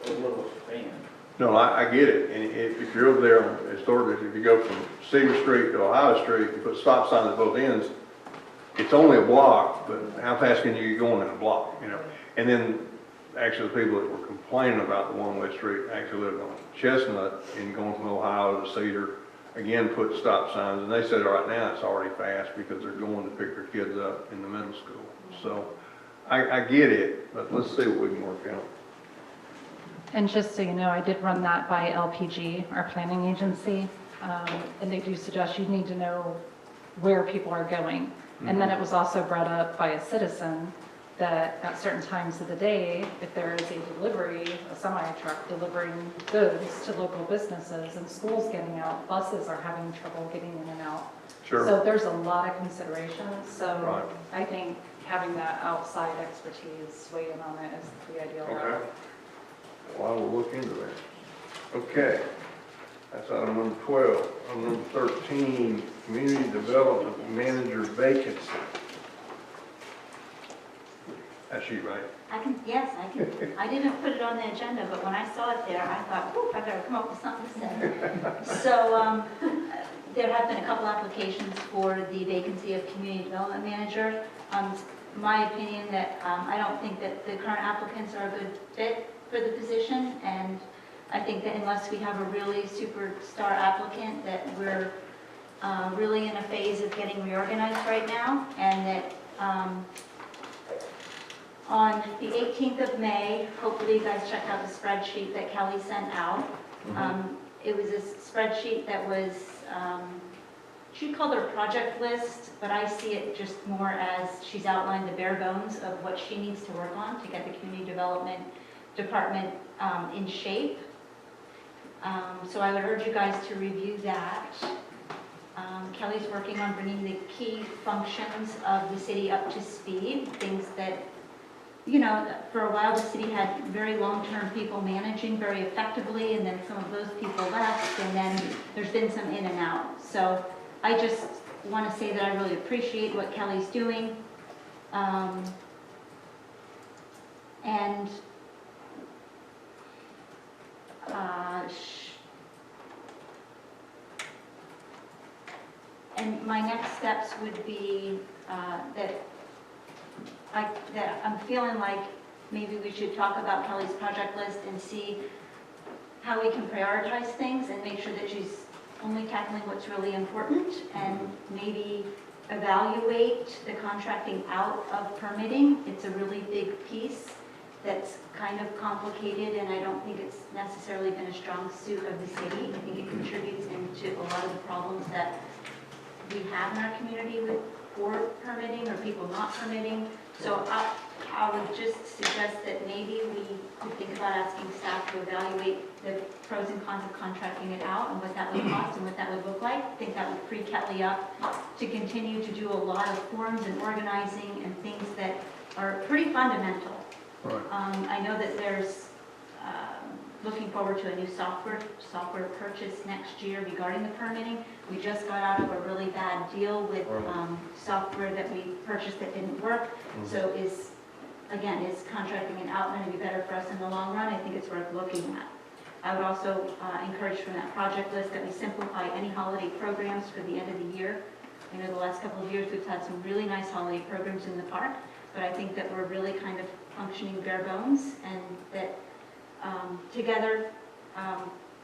V: a little span.
A: No, I get it, and if you're over there on historically, if you go from Cedar Street to Ohio Street, you put stop signs at both ends, it's only a block, but how fast can you get going in a block, And then, actually, the people that were complaining about the one-way street actually lived on Chestnut and going from Ohio to Cedar, again, put stop signs, and they said right now it's already fast because they're going to pick their kids up in the middle school. So, I get it, but let's see what we can work out.
E: And just so you know, I did run that by LPG, our planning agency, and they do suggest you need to know where people are going. And then it was also brought up by a citizen that at certain times of the day, if there is a delivery, a semi-truck delivering goods to local businesses and schools getting out, buses are having trouble getting in and out.
A: Sure.
E: So there's a lot of considerations. So
A: Right.
E: I think having that outside expertise weigh in on it is the ideal route.
A: Okay. Well, I will look into that. Okay. That's item number 12. Item number 13, community development manager vacancy. That's you, right?
O: Yes, I can. I didn't put it on the agenda, but when I saw it there, I thought, whoop, I better come up with something to say. So there have been a couple applications for the vacancy of community development manager. My opinion that I don't think that the current applicants are a good fit for the position, and I think that unless we have a really superstar applicant, that we're really in a phase of getting reorganized right now, and that on the 18th of May, hopefully you guys checked out the spreadsheet that Kelly sent out. It was a spreadsheet that was, she called it a project list, but I see it just more as she's outlined the bare bones of what she needs to work on to get the community development department in shape. So I would urge you guys to review that. Kelly's working on bringing the key functions of the city up to speed, things that, for a while the city had very long-term people managing very effectively, and then some of those people left, and then there's been some in and out. So I just want to say that I really appreciate what Kelly's doing. And my next steps would be that I'm feeling like maybe we should talk about Kelly's project list and see how we can prioritize things and make sure that she's only tackling what's really important, and maybe evaluate the contracting out of permitting. It's a really big piece that's kind of complicated, and I don't think it's necessarily been a strong suit of the city. I think it contributes into a lot of the problems that we have in our community with poor permitting or people not permitting. So I would just suggest that maybe we could think about asking staff to evaluate the pros and cons of contracting it out and what that would cost and what that would look like. I think that would free Kelly up to continue to do a lot of forms and organizing and things that are pretty fundamental.
A: Right.
O: I know that there's looking forward to a new software purchase next year regarding the permitting. We just got out of a really bad deal with software that we purchased that didn't work. So is contracting it out going to be better for us in the long run? I think it's worth looking at. I would also encourage from that project list that we simplify any holiday programs for the end of the year. I know the last couple of years we've had some really nice holiday programs in the park, but I think that we're really kind of functioning bare bones, and that together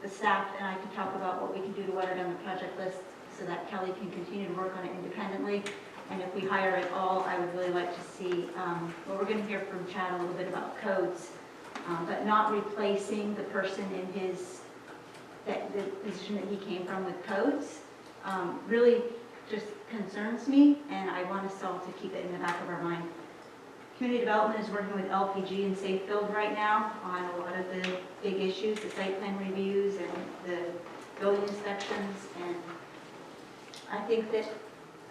O: the staff and I can talk about what we can do to water down the project list so that Kelly can continue to work on it independently. And if we hire at all, I would really like to see, well, we're going to hear from Chad a little bit about codes, but not replacing the person in the position that he came from with codes. Really just concerns me, and I want us all to keep it in the back of our mind. Community Development is working with LPG and Safe Build right now on a lot of the big issues, the site plan reviews and the building inspections, and I think that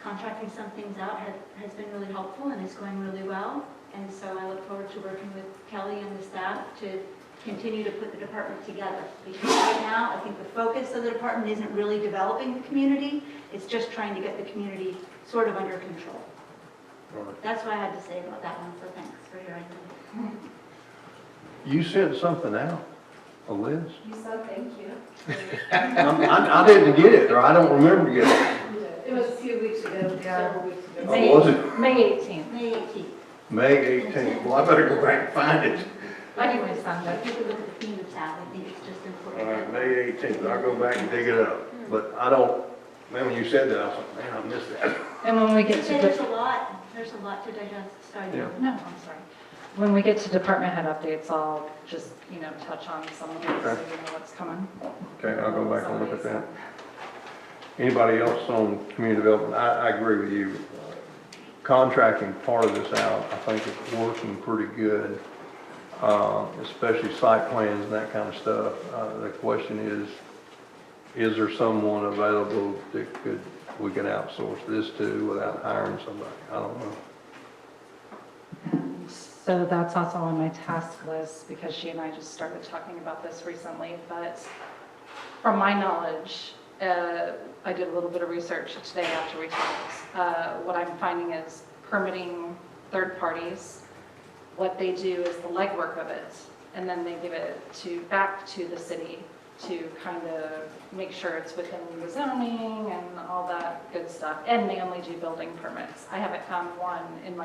O: contracting some things out has been really helpful and is going really well. And so I look forward to working with Kelly and the staff to continue to put the department together. Because right now, I think the focus of the department isn't really developing the community, it's just trying to get the community sort of under control.
A: Right.
O: That's what I had to say about that one, so thanks for hearing me.
A: You sent something out, a list?
T: You said thank you.
A: I didn't get it, or I don't remember getting it.
T: It was a few weeks ago, several weeks ago.
A: Oh, was it?
E: May 18th.
O: May 18th.
A: May 18th. Well, I better go back and find it.
E: Anyway, Sunday.
O: If you could look at the FEMA tab, I think it's just important.
A: All right, May 18th. I'll go back and dig it up. But I don't, man, when you said that, I was like, man, I missed that.
E: And when we get to
O: There's a lot to digest. Sorry.
A: Yeah.
E: No, I'm sorry. When we get to department head updates, I'll just, touch on some of those so
A: Okay.
E: you know what's coming.
A: Okay, I'll go back and look at that. Anybody else on community development? I agree with you. Contracting part of this out, I think it's working pretty good, especially site plans and that kind of stuff. The question is there someone available that we can outsource this to without hiring somebody? I don't know.
E: And so that's also on my task list because she and I just started talking about this recently. But from my knowledge, I did a little bit of research today after we talked. What I'm finding is permitting third parties, what they do is the legwork of it, and then they give it back to the city to kind of make sure it's within the zoning and all that good stuff. And they only do building permits. I haven't found one in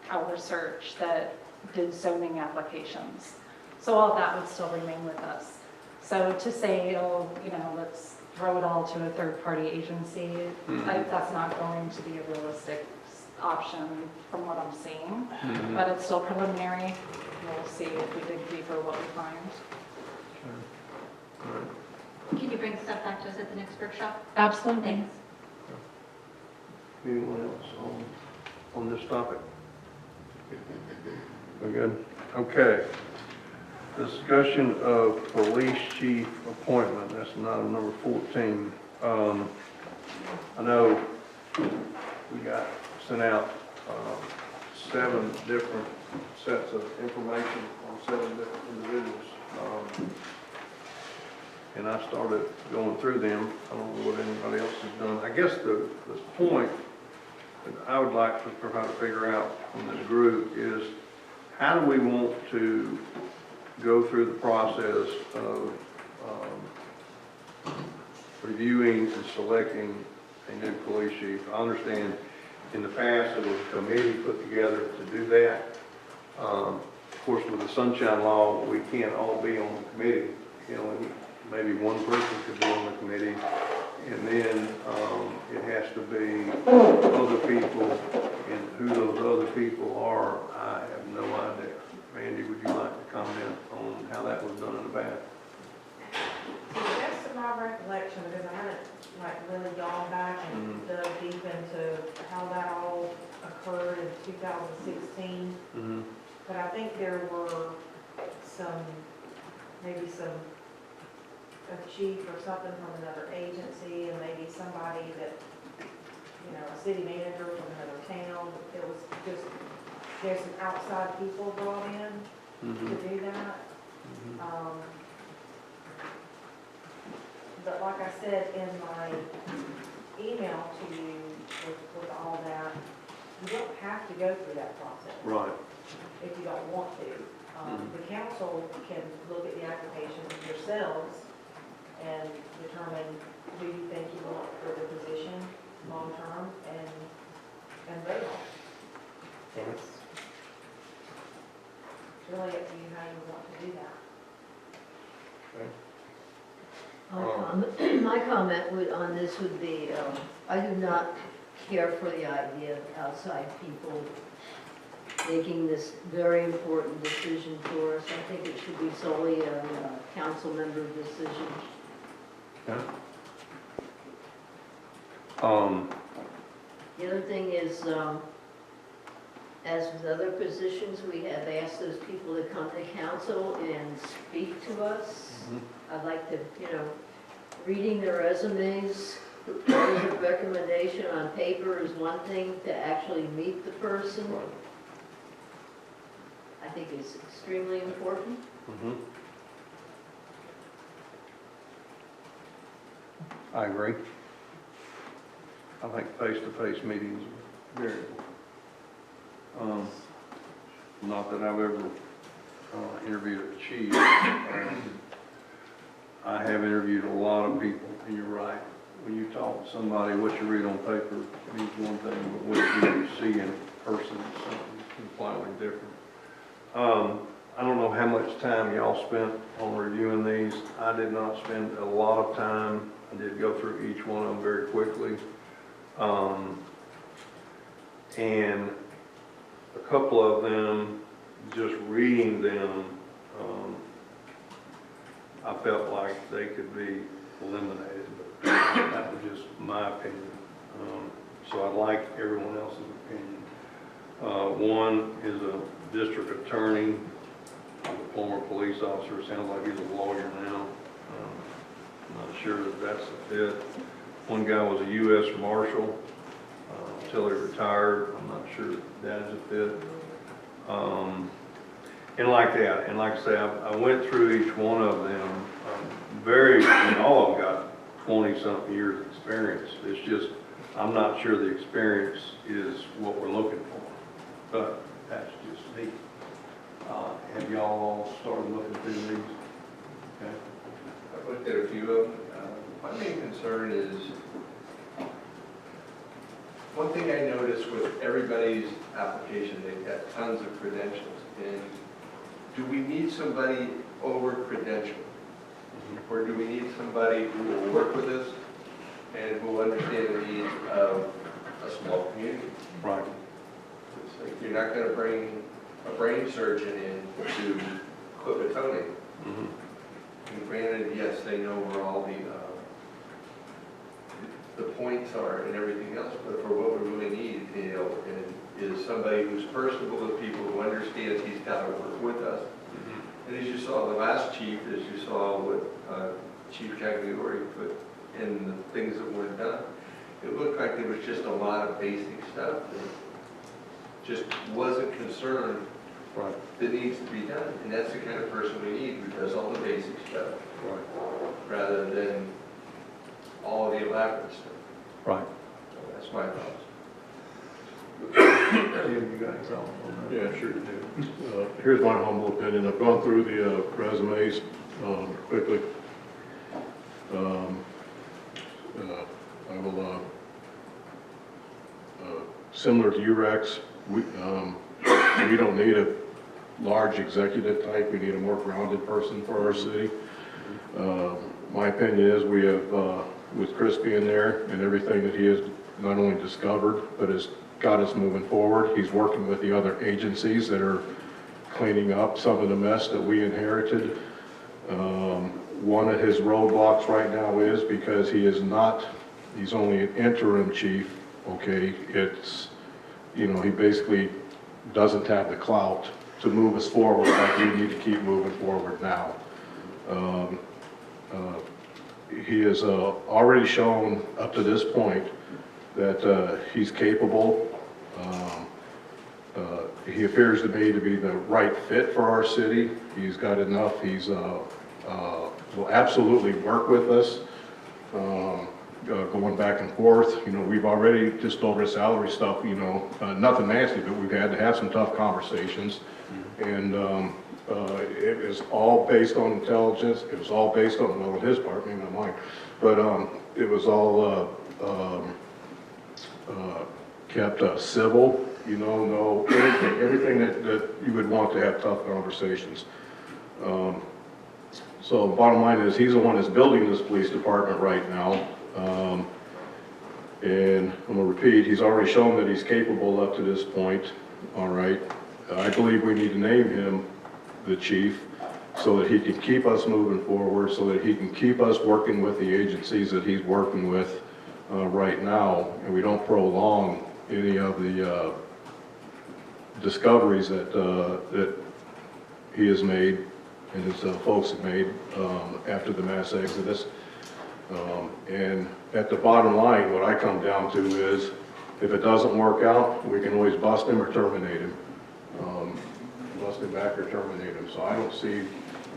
E: our search that did zoning applications. So all that would still remain with us. So to say, let's throw it all to a third-party agency, that's not going to be a realistic option from what I'm seeing. But it's still preliminary. We'll see if we dig deeper what we find.
O: Can you bring stuff back to us at the next workshop?
E: Absolutely.
O: Thanks.
A: Anyone else on this topic? We're good? Okay. Discussion of police chief appointment. That's item number 14. I know we got sent out 7 different sets of information on 7 different individuals. And I started going through them. I don't know what anybody else has done. I guess the point that I would like to try to figure out from this group is how do we want to go through the process of reviewing and selecting a new police chief. I understand in the past there was a committee put together to do that. of course, with the sunshine law, we can't all be on the committee. You know, maybe one person could be on the committee, and then it has to be other people, and who those other people are, I have no idea. Randy, would you like to comment on how that was done in the past?
D: To the best of my recollection, because I haven't like really gone back and dug deep into how that all occurred in 2016, but I think there were maybe a chief or something from another agency, and maybe somebody that, you know, a city manager from another town. It was just, there's some outside people brought in to do that. But like I said in my email to you with all that, you don't have to go through that process.
A: Right.
D: If you don't want to. The council can look at the applications yourselves and determine who you think you want for the position long-term and vote on it. It's really up to you how you want to do that.
R: My comment on this would be, I do not care for the idea of outside people making this very important decision for us. I think it should be solely a council member decision.
A: Okay.
R: The other thing is, as with other positions, we have asked those people to come to council and speak to us. I'd like to, reading their resumes, letters of recommendation on paper is one thing, to actually meet the person, I think is extremely important.
A: I agree. I think face-to-face meetings are very important. Not that I've ever interviewed a chief. I have interviewed a lot of people, and you're right. When you talk to somebody, what you read on paper means one thing, but what you see in person is something completely different. I don't know how much time y'all spent on reviewing these. I did not spend a lot of time. I did go through each one of them very quickly. And a couple of them, just reading them, I felt like they could be eliminated, but that was just my opinion. So I like everyone else's opinion. One is a district attorney, a former police officer. Sounds like he's a lawyer now. I'm not sure that that's a fit. One guy was a U.S. Marshal until he retired. I'm not sure that is a fit. And like that, and like I say, I went through each one of them. All of them got 20-something years of experience. It's just, I'm not sure the experience is what we're looking for. But that's just me. Have y'all all started looking through these? Okay.
N: I've looked at a few of them. My main concern is, one thing I noticed with everybody's application, they've got tons of credentials. And do we need somebody over-credentialed? Or do we need somebody who will work with us and who will understand the needs of a small community?
A: Right.
N: It's like you're not going to bring a brain surgeon in to clip a toenail. And granted, yes, they know where all the points are and everything else, but for what we really need, is somebody who's personable with people, who understands he's got to work with us. And as you saw the last chief, as you saw what Chief Cagliari put in the things that weren't done, it looked like there was just a lot of basic stuff that just wasn't concerned that needs to be done. And that's the kind of person we need who does all the basic stuff, rather than all of the elaborate stuff.
A: Right.
N: So that's my thoughts.
A: You got any thoughts on that?
M: Yeah, sure do. Here's my humble opinion. I've gone through the resumes quickly. I will, similar to you, Rex, we don't need large executive type. We need a more grounded person for our city. My opinion is we have, with Chris being there and everything that he has not only discovered, but has got us moving forward. He's working with the other agencies that are cleaning up some of the mess that we inherited. One of his roadblocks right now is because he's only an interim chief, okay? It's, he basically doesn't have the clout to move us forward like we need to keep moving forward now. He has already shown up to this point that he's capable. He appears to me to be the right fit for our city. He's got enough. He's will absolutely work with us. Going back and forth, we've already just over salary stuff. Nothing nasty, but we've had to have some tough conversations, and it was all based on intelligence. It was all based on, well, on his part, maybe not mine, but it was all kept civil. No everything that you would want to have tough conversations. So bottom line is, he's the one that's building this police department right now. And I'm gonna repeat, he's already shown that he's capable up to this point. All right. I believe we need to name him the chief so that he can keep us moving forward, so that he can keep us working with the agencies that he's working with right now, and we don't prolong any of the discoveries that he has made and his folks have made after the mass exodus. And at the bottom line, what I come down to is, if it doesn't work out, we can always bust him or terminate him. Bust him back or terminate him. So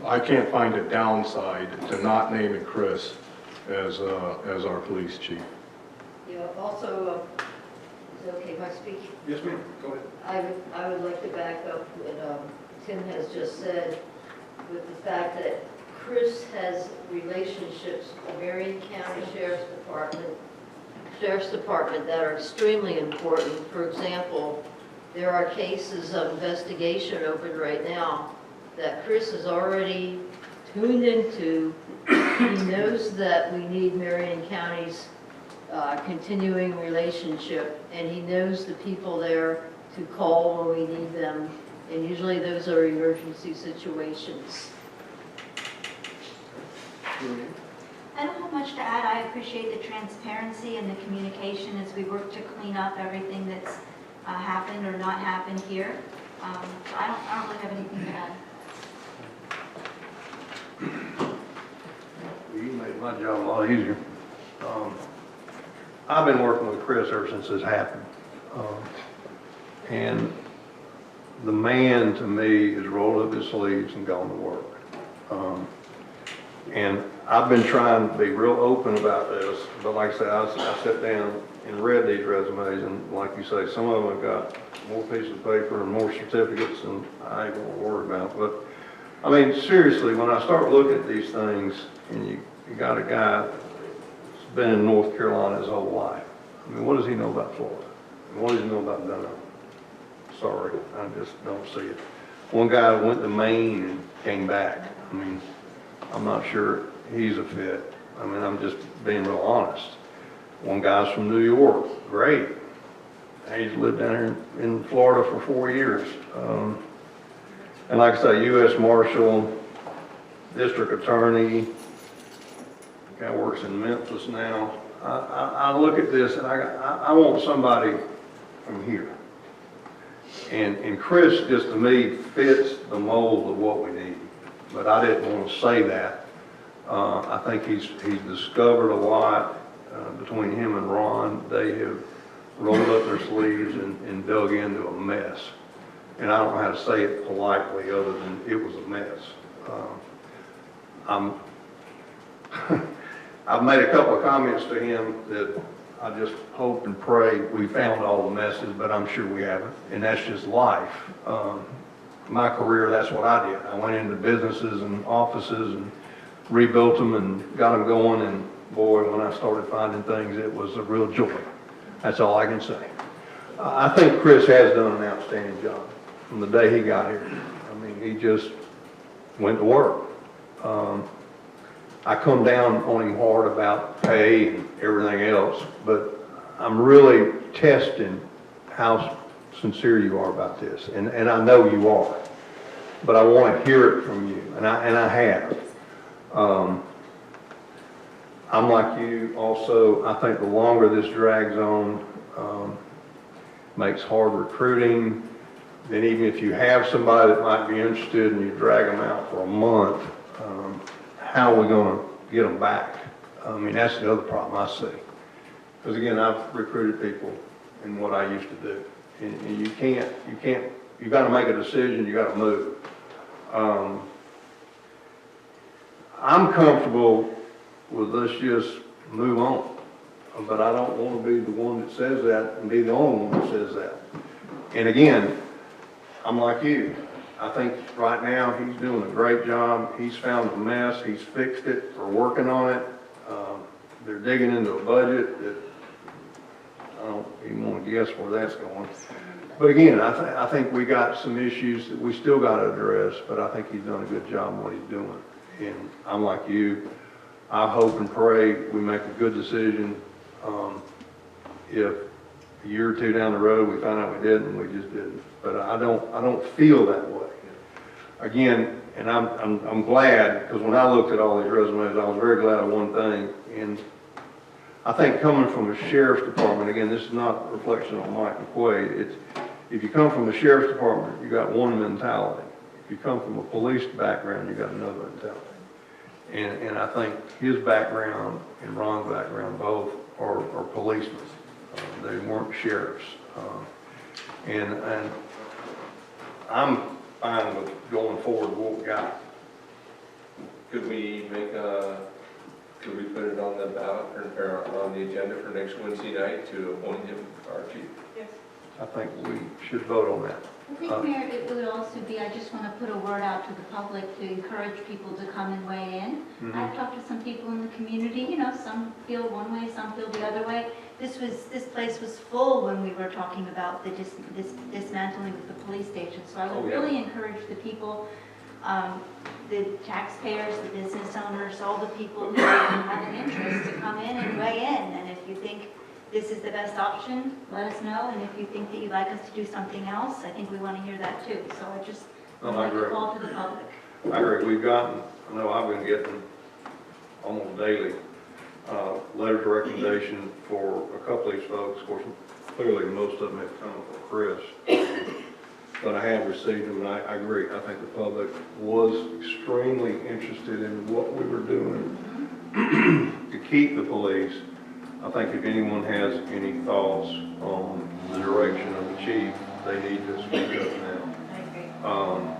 M: I can't find a downside to not naming Chris as our police chief.
R: Yeah, also, is it okay if I speak?
A: Yes, ma'am. Go ahead.
R: I would like to back up what Tim has just said with the fact that Chris has relationships with the Marion County Sheriff's Department that are extremely important. For example, there are cases of investigation open right now that Chris is already tuned into. He knows that we need Marion County's continuing relationship, and he knows the people there to call when we need them, and usually those are emergency situations.
O: I don't have much to add. I appreciate the transparency and the communication as we work to clean up everything that's happened or not happened here. So I don't really have anything to add.
A: You made my job a lot easier. I've been working with Chris ever since this happened. And the man, to me, has rolled up his sleeves and gone to work. And I've been trying to be real open about this, but like I said, I sat down and read these resumes, and like you say, some of them have got more pieces of paper and more certificates than I ain't gonna worry about. But, I mean, seriously, when I start looking at these things, and you got a guy that's been in North Carolina his whole life, I mean, what does he know about Florida? And what does he know about Dunnellon? Sorry, I just don't see it. One guy went to Maine and came back. I mean, I'm not sure he's a fit. I mean, I'm just being real honest. One guy's from New York, great. He's lived down here in Florida for 4 years. And like I say, U.S. Marshal, District Attorney, guy works in Memphis now. I look at this and I want somebody from here. And Chris, just to me, fits the mold of what we need. But I didn't want to say that. I think he's discovered a lot between him and Ron. They have rolled up their sleeves and dug into a mess. And I don't know how to say it politely other than it was a mess. I've made a couple of comments to him that I just hope and pray we found all the messes, but I'm sure we haven't. And that's just life. My career, that's what I did. I went into businesses and offices and rebuilt them and got them going, and boy, when I started finding things, it was a real joy. That's all I can say. I think Chris has done an outstanding job from the day he got here. I mean, he just went to work. I come down on him hard about pay and everything else, but I'm really testing how sincere you are about this, and I know you are, but I want to hear it from you, and I have. I'm like you also. I think the longer this drags on, makes hard recruiting. Then even if you have somebody that might be interested and you drag them out for a month, how are we going to get them back? I mean, that's the other problem I see. Because again, I've recruited people in what I used to do. And you got to make a decision, you got to move. I'm comfortable with let's just move on. But I don't want to be the one that says that and be the only one that says that. And again, I'm like you. I think right now he's doing a great job. He's found the mess. He's fixed it. We're working on it. They're digging into a budget that I don't even want to guess where that's going. But again, I think we got some issues that we still got to address, but I think he's done a good job in what he's doing. And I'm like you. I hope and pray we make a good decision. If a year or two down the road we find out we didn't, we just didn't. But I don't feel that way. Again, and I'm glad, because when I looked at all these resumes, I was very glad of one thing. And I think coming from a sheriff's department, again, this is not a reflection on Mike McQuaid. It's if you come from the sheriff's department, you got one mentality. If you come from a police background, you got another mentality. And I think his background and Ron's background both are policemen. They weren't sheriffs. And I'm fine with going forward with what we got.
N: Could we put it on the ballot or on the agenda for next Wednesday night to appoint him our chief?
D: Yes.
A: I think we should vote on that.
O: I think, Mayor, it would also be, I just want to put a word out to the public to encourage people to come and weigh in. I've talked to some people in the community, you know, some feel one way, some feel the other way. This place was full when we were talking about the dismantling of the police station. So I would really encourage the people, the taxpayers, the business owners, all the people who have an interest to come in and weigh in. And if you think this is the best option, let us know. And if you think that you'd like us to do something else, I think we want to hear that too. So I just would like to call to the public.
A: I agree. I know I've been getting almost daily letters of recommendation for a couple of these folks. Of course, clearly most of them have come from Chris. But I have received them, and I agree. I think the public was extremely interested in what we were doing to keep the police. I think if anyone has any thoughts on the direction of the chief, they need to speak up now.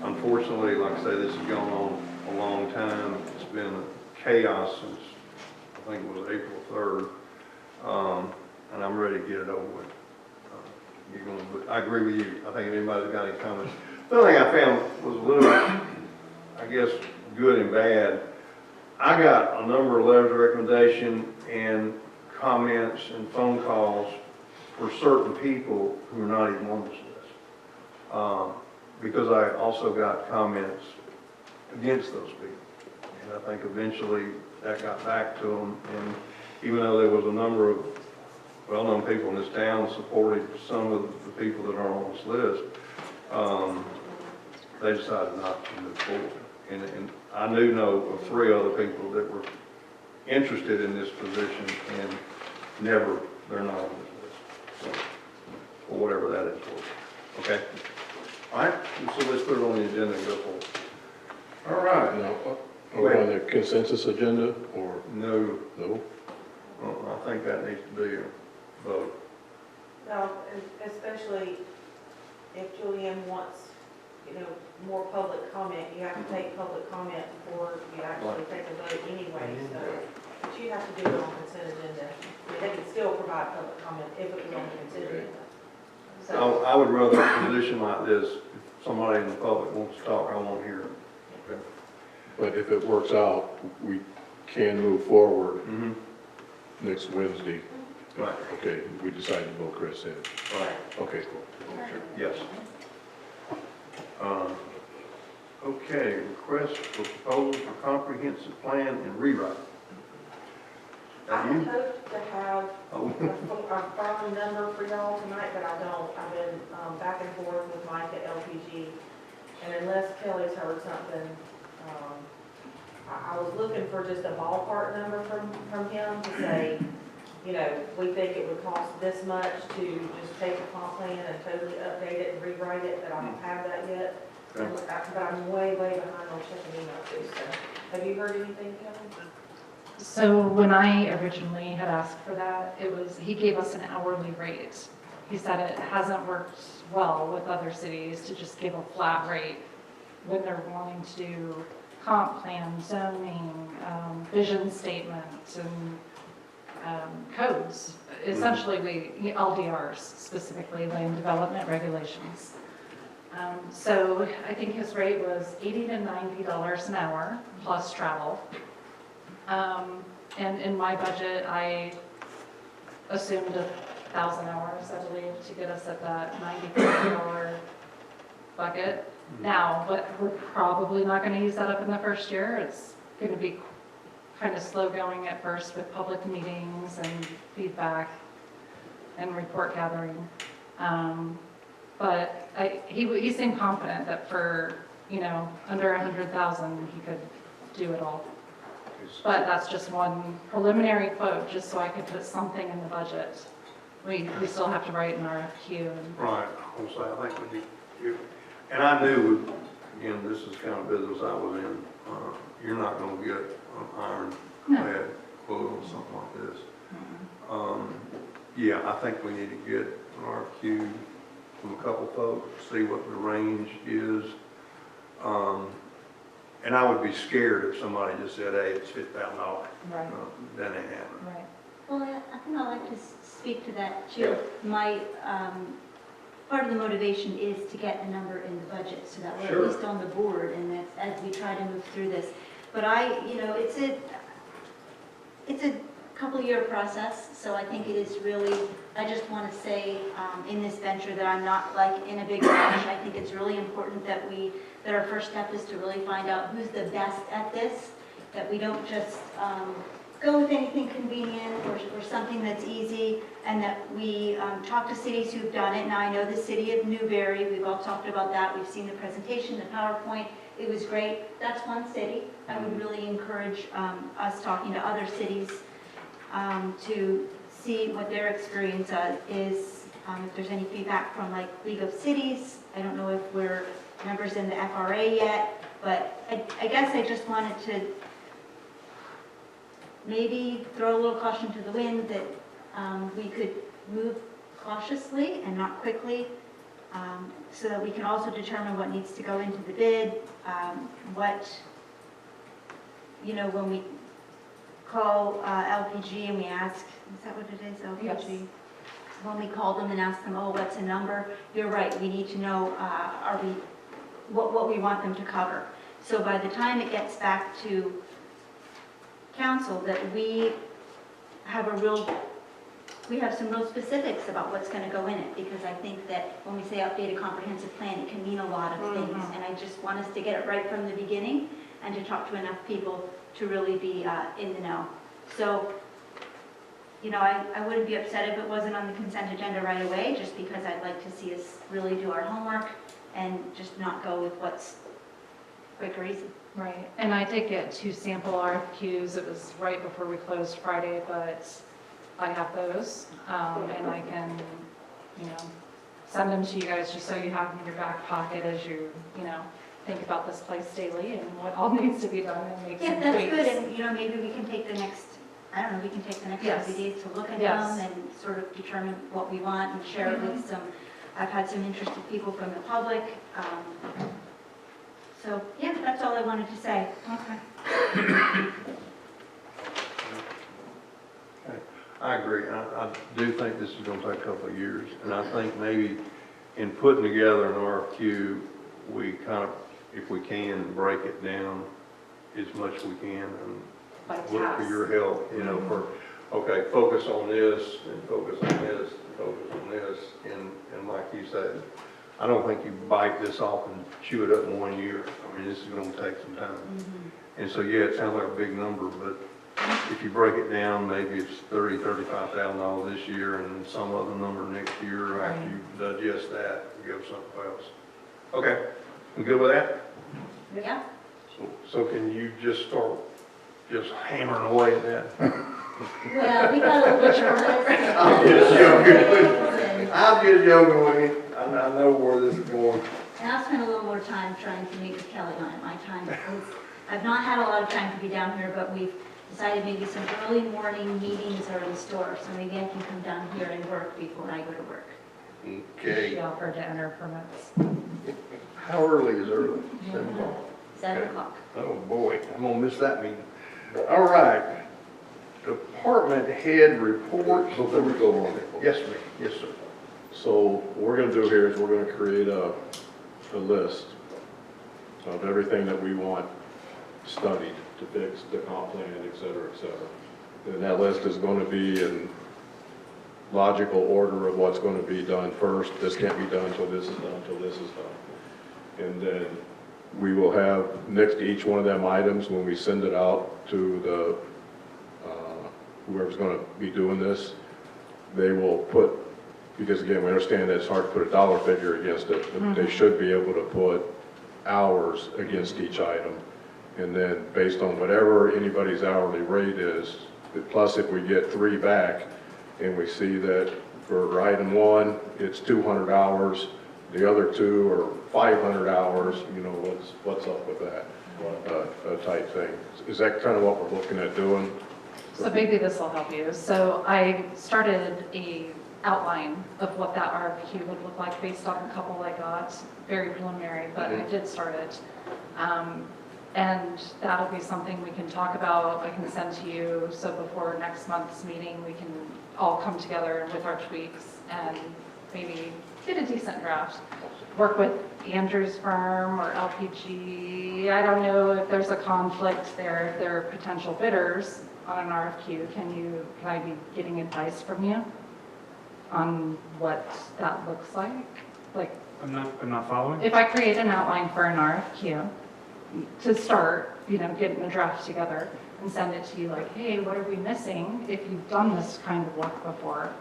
A: Unfortunately, like I say, this has gone on a long time. It's been chaos since, I think it was April 3rd, and I'm ready to get it over with. I agree with you. I think if anybody's got any comments. The other thing I found was a little, I guess, good and bad. I got a number of letters of recommendation and comments and phone calls for certain people who are not even on this list. Because I also got comments against those people. And I think eventually that got back to them. And even though there was a number of well-known people in this town supported some of the people that are on this list, they decided not to move forward. And I know of 3 other people that were interested in this position and they're not on this list. So, or whatever that is for. Okay? All right? So let's put it on the agenda and go forward. All right.
M: Now, are we on the consensus agenda or?
A: No.
M: No?
A: Well, I think that needs to be a vote.
D: No, especially if Julianne wants, more public comment, you have to take public comment before you actually take a vote anyway, so, but you have to do it on consent agenda. I mean, they can still provide public comment if it was on the consent agenda. So,
A: I would rather a position like this, if somebody in the public wants to talk, I want to hear it. Okay.
M: But if it works out, we can move forward next Wednesday.
A: Right.
M: Okay, we decided to vote Chris in.
A: Right.
M: Okay, cool.
A: Yes. Okay, request for proposal for comprehensive plan and rewrite.
D: I
A: That you?
D: had hoped to have
A: Oh.
D: a firm number for y'all tonight, but I don't. I've been back and forth with Mike at LPG, and unless Kelly's heard something, I was looking for just a ballpark number from him to say, you know, we think it would cost this much to just take the comp plan and totally update it and rewrite it, but I don't have that yet.
A: Okay.
D: But I'm way behind on checking email too, so. Have you heard anything, Kelly?
E: So when I originally had asked for that, he gave us an hourly rate. He said it hasn't worked well with other cities to just give a flat rate when they're wanting to do comp plan, zoning, vision statements, and codes. Essentially, LDRs, specifically land development regulations. So I think his rate was $80 to $90 an hour plus travel. And in my budget, I assumed 1,000 hours, I believe, to get us at that $90 bucket. Now, but we're probably not going to use that up in the first year. It's going to be kind of slow going at first with public meetings and feedback and report gathering. But he seemed confident that for, under 100,000, he could do it all. But that's just one preliminary quote, just so I could put something in the budget. We still have to write an RFQ.
A: Right, I think we need, and I knew, again, this is kind of business I was in, you're not gonna get an ironclad quote on something like this. Yeah, I think we need to get an RFQ from a couple folks, see what the range is. And I would be scared if somebody just said, hey, it's $50,000.
E: Right.
A: That ain't happening.
E: Right.
O: Well, I think I'd like to speak to that too. My, part of the motivation is to get a number in the budget so that we're at least on the board and that as we try to move through this. But it's a couple-year process, so I think it is really, I just want to say in this venture that I'm not like in a big rush. I think it's really important that our first step is to really find out who's the best at this, that we don't just go with anything convenient or something that's easy, and that we talk to cities who've done it. Now, I know the city of Newberry, we've all talked about that. We've seen the presentation, the PowerPoint. It was great. That's one city. I would really encourage us talking to other cities to see what their experience is, if there's any feedback from like League of Cities. I don't know if we're members in the FRA yet, but I guess I just wanted to maybe throw a little caution to the wind that we could move cautiously and not quickly, so that we can also determine what needs to go into the bid, when we call LPG and we ask, is that what it is, LPG?
E: Yes.
O: When we call them and ask them, oh, what's a number? You're right, we need to know what we want them to cover. So by the time it gets back to council, that we have some real specifics about what's going to go in it, because I think that when we say update a comprehensive plan, it can mean a lot of things, and I just want us to get it right from the beginning and to talk to enough people to really be in the know. So, I wouldn't be upset if it wasn't on the consent agenda right away, just because I'd like to see us really do our homework and just not go with what's quick or easy.
E: Right, and I did get 2 sample RFQs. It was right before we closed Friday, but I have those, and I can, send them to you guys just so you have them in your back pocket as you, think about this place daily and what all needs to be done and make some tweaks.
O: Yeah, that's good, and maybe we can take the next,
E: Yes.
O: few days to look at
E: Yes.
O: them and sort of determine what we want and share it with I've had some interested people from the public. So, yeah, that's all I wanted to say.
E: Okay.
A: I agree. I do think this is going to take a couple of years, and I think maybe in putting together an RFQ, we kind of, if we can, break it down as much as we can and look for your help, focus on this and focus on this and focus on this, and like you said, I don't think you bite this off and chew it up in 1 year. I mean, this is gonna take some time. And so, yeah, it sounds like a big number, but if you break it down, maybe it's $35,000 this year and some other number next year after you digest that, you go something else. Okay, we good with that?
O: Yeah.
A: So can you just start just hammering away at that?
O: Well, we got a little bit short.
A: I'm just joking. I'm just joking with you. I know where this is going.
O: And I'll spend a little more time trying to meet with Kelly on it. My time is, I've not had a lot of time to be down here, but we've decided maybe some early morning meetings are in store, so maybe I can come down here and work before I go to work.
A: Okay.
E: She offered to enter permits.
A: How early is early? 7 o'clock?
O: 7 o'clock.
A: Oh, boy, I'm gonna miss that meeting. All right. Department head reports.
M: Before we go on,
A: Yes, ma'am. Yes, sir.
M: so what we're gonna do here is we're gonna create a list of everything that we want studied to fix the comp plan, et cetera, et cetera. And that list is gonna be in logical order of what's gonna be done first. This can't be done until this is done, until this is done. And then we will have next to each one of them items, when we send it out to the, whoever's gonna be doing this, they will put, because again, we understand that it's hard to put a dollar figure against it, but they should be able to put hours against each item. And then based on whatever anybody's hourly rate is, plus if we get 3 back and we see that for item 1, it's 200 hours, the other 2 are 500 hours, you know, what's up with that type thing. Is that kind of what we're looking at doing?
E: So maybe this will help you. So I started a outline of what that RFQ would look like based on a couple I got, very preliminary, but I did start it. And that'll be something we can talk about, I can send to you, so before next month's meeting, we can all come together with our tweaks and maybe get a decent draft. Work with Andrew's firm or LPG. I don't know if there's a conflict there, if there are potential bidders on an RFQ. Can I be getting advice from you on what that looks like? Like,
B: I'm not following.
E: if I create an outline for an RFQ to start, getting a draft together and send it to you like, hey, what are we missing? If you've done this kind of work before,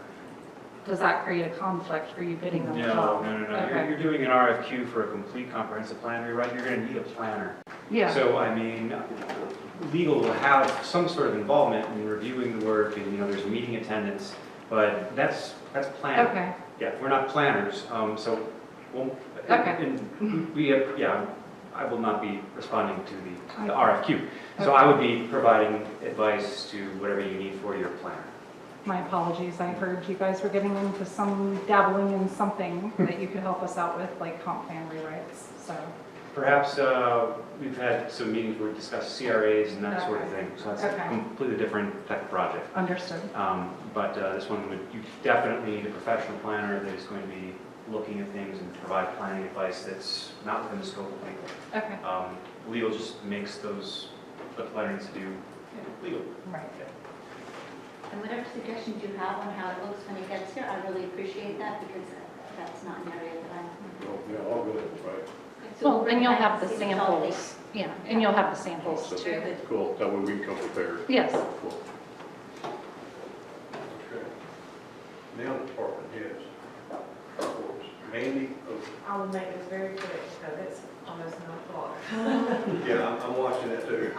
E: does that create a conflict for you bidding on the job?
B: No.
E: Okay.
B: You're doing an RFQ for a complete comprehensive plan rewrite. You're going to need a planner.
E: Yeah.
B: So, I mean, legal will have some sort of involvement in reviewing the work and, there's meeting attendance, but that's planning.
E: Okay.
B: Yeah, we're not planners, so,
E: Okay.
B: and we have, I will not be responding to the RFQ. So I would be providing advice to whatever you need for your planner.
E: My apologies, I heard you guys were getting into some dabbling in something that you could help us out with, like comp plan rewrites, so.
B: Perhaps we've had some meetings where we discuss CRAs and that sort of thing, so that's a completely different type of project.
E: Understood.
B: But this one, you definitely need a professional planner that is going to be looking at things and provide planning advice that's not within the scope of legal.
E: Okay.
B: Legal just makes those, what the planner needs to do legal.
E: Right.
O: And whatever suggestions you have on how it looks when it gets here, I really appreciate that because that's not an area that I'm.
M: Yeah, all good, right?
E: Well, and you'll have the samples, yeah, and you'll have the samples
M: So,
E: too.
M: cool, that way we can come prepared.
E: Yes.
M: Cool.
A: Okay. Now department heads. Mandy?
G: I will make this very quick because it's almost 9 o'clock.
A: Yeah, I'm watching that too.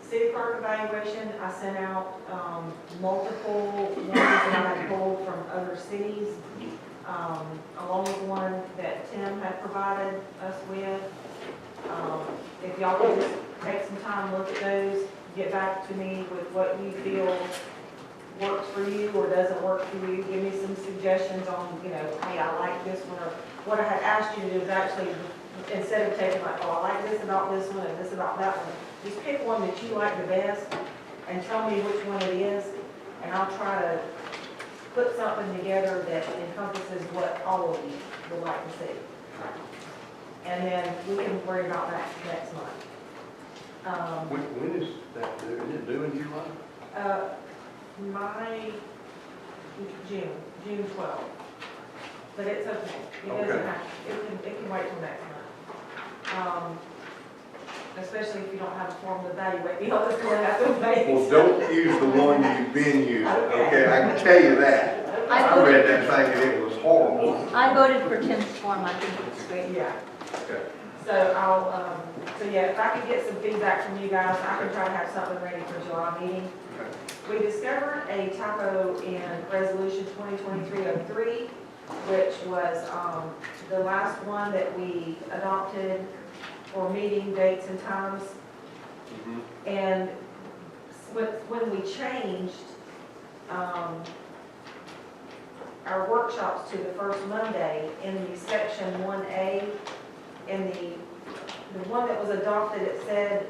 G: City clerk evaluation, I sent out multiple ones that I pulled from other cities, along with one that Tim had provided us with. If y'all could just take some time, look at those, get back to me with what you feel works for you or doesn't work for you, give me some suggestions on, hey, I like this one, or what I had asked you to do is actually, instead of taking like, oh, I like this about this one and this about that one, just pick one that you like the best and tell me which one it is, and I'll try to put something together that encompasses what all of you would like to see. And then we can worry about that next month.
A: When is that due? Is it due in July?
G: June 12th. but it's okay. It doesn't
J: Okay.
G: have, it can wait till next month. Especially if you don't have a form to evaluate the office going out the way.
J: Well, don't use the one you've been using, okay? I can tell you that. I read that thing and it was horrible.
O: I voted for Tim's form, I think it's great.
G: Yeah.
J: Okay.
G: So I'll, so yeah, if I could get some feedback from you guys, I can try to have something ready for July meeting. We discovered a typo in Resolution 2023-03, which was the last one that we adopted for meeting dates and times. And when we changed our workshops to the first Monday in the section 1A, in the one that was adopted, it said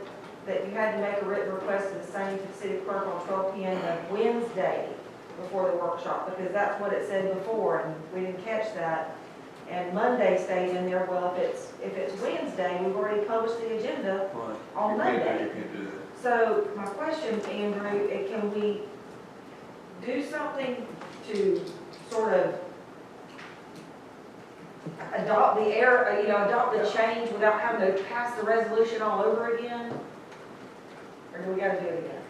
G: that you had to make a written request to the same to the city clerk on 12 p.m. of Wednesday before the workshop, because that's what it said before, and we didn't catch that. And Monday stayed in there. Well, if it's Wednesday, we've already published the agenda on Monday.
J: You can't do that.
G: So my question, Andrew, can we do something to sort of adopt the error, adopt the change without having to pass the resolution all over again? Or do we gotta do it again?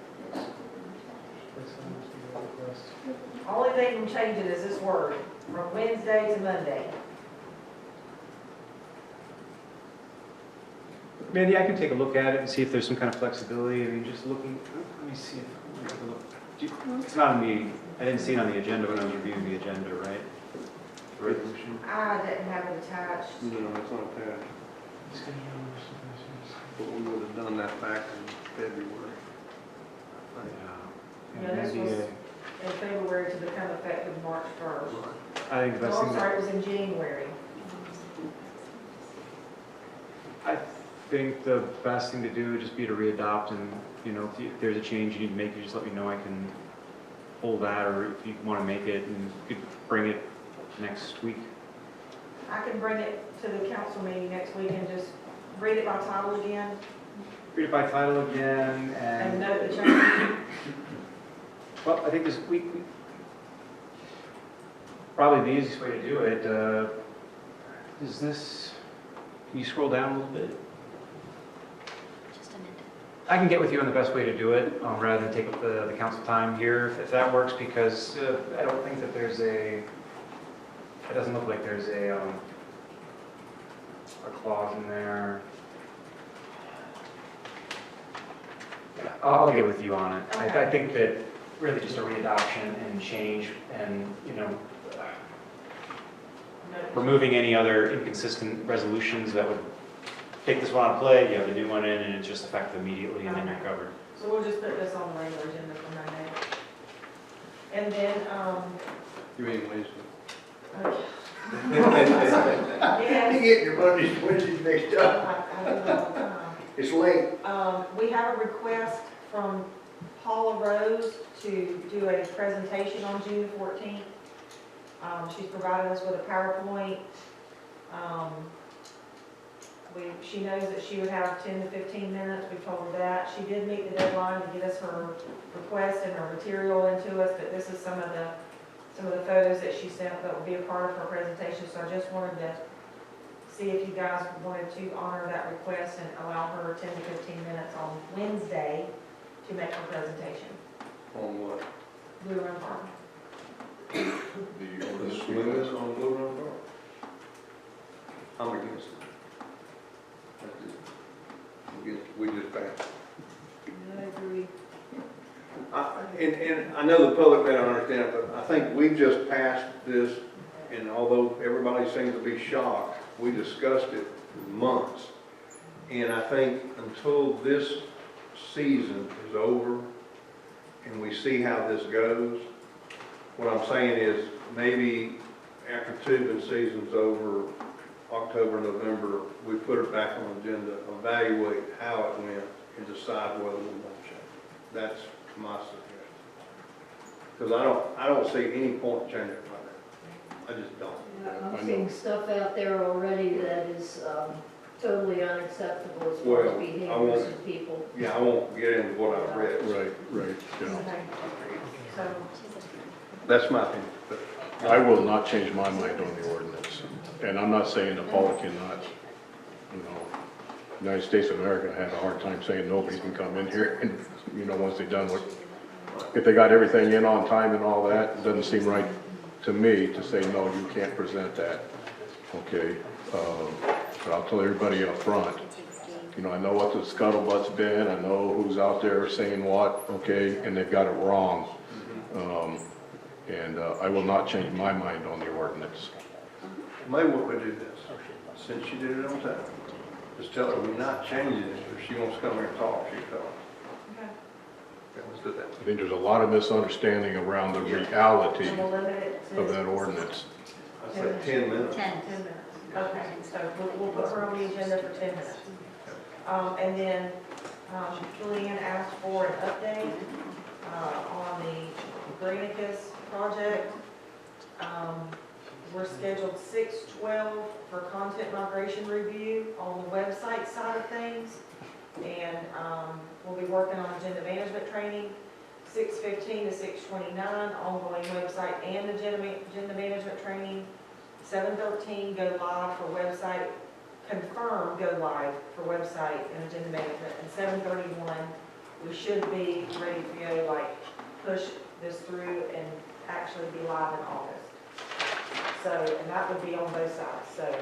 G: Only thing from changing is this word, from Wednesday to Monday.
B: Mandy, I can take a look at it and see if there's some kind of flexibility. I mean, just looking, let me see if, let me take a look. It's not on the, I didn't see it on the agenda when I was reviewing the agenda, right? Resolution.
G: I didn't have it attached.
J: No, it's not attached. But we would have done that back in February.
G: Yeah, this was in February to become effective March 1st.
B: I think the best
G: No, I'm
B: thing.
G: sorry, it was in January.
B: I think the best thing to do would just be to readopt, and, if there's a change you need to make, you just let me know. I can pull that, or if you want to make it, and you could bring it next week.
G: I can bring it to the council meeting next week and just read it by title again
B: Read it by title again,
G: and
B: and,
G: note the change.
B: well, I think this week, probably the easiest way to do it, is this, can you scroll down a little bit? I can get with you on the best way to do it, rather than take up the council time here, if that works, because I don't think that there's it doesn't look like there's a clause in there. Yeah, I'll get with you on it.
G: Okay.
B: I think that really just a readoption and change, and, removing any other inconsistent resolutions that would take this one out of play, you have a new one in, and it's just effective immediately, and then you're covered.
G: So we'll just put this on the regular agenda for Monday. And then,
J: You mean Wednesday?
G: okay.
J: You get your Mondays, Wednesdays mixed up.
G: I do that all the time.
J: It's late.
G: We have a request from Paula Rose to do a presentation on June 14th. She's provided us with a PowerPoint. She knows that she would have 10 to 15 minutes. We told her that. She did meet the deadline to get us her request and her material into us, but this is some of the photos that she sent that will be a part of her presentation. So I just wanted to see if you guys wanted to honor that request and allow her 10 to 15 minutes on Wednesday to make her presentation.
J: On what?
G: Blue Run Park.
J: The swimmers on Blue Run Park? I'm against it. We just passed.
G: I agree.
J: And I know the public may not understand, but I think we just passed this, and although everybody seems to be shocked, we discussed it for months. And I think until this season is over and we see how this goes, what I'm saying is maybe after tubing season's over, October, November, we put it back on the agenda, evaluate how it went, and decide whether we want to change. That's my suggestion. Because I don't see any point changing it right now. I just don't.
R: I'm seeing stuff out there already that is totally unacceptable as far as
J: Well,
R: behaviors of people.
J: Yeah, I won't get into what I read.
M: Right, yeah.
G: So,
J: That's my opinion. But
S: I will not change my mind on the ordinance. And I'm not saying that Paul cannot, you know, United States of America had a hard time saying nobody can come in here and, you know, once they're done with, if they got everything in on time and all that, it doesn't seem right to me to say, no, you can't present that. Okay, but I'll tell everybody up front, you know, I know what the scuttlebutt's been, I know who's out there saying what, okay, and they've got it wrong. I will not change my mind on the ordinance.
J: Maybe what we do this, since she did it on time, just tell her we're not changing it. If she wants to come here and talk, she can talk. Okay, let's do that.
S: I think there's a lot of misunderstanding around the reality
D: And we'll limit it to.
S: of that ordinance.
J: I said 10 minutes.
D: 10 minutes. Okay, so we'll put her on the agenda for 10 minutes. And then Julianne asked for an update on the Granicus project. We're scheduled 6/12 for content migration review on the website side of things. And we'll be working on agenda management training, 6/15 to 6/29, ongoing website and agenda management training, 7/13 go live for website, confirm go live for website and agenda management, and 7/31 we should be ready to go, like push this through and actually be live in August. So, and that would be on both sides. So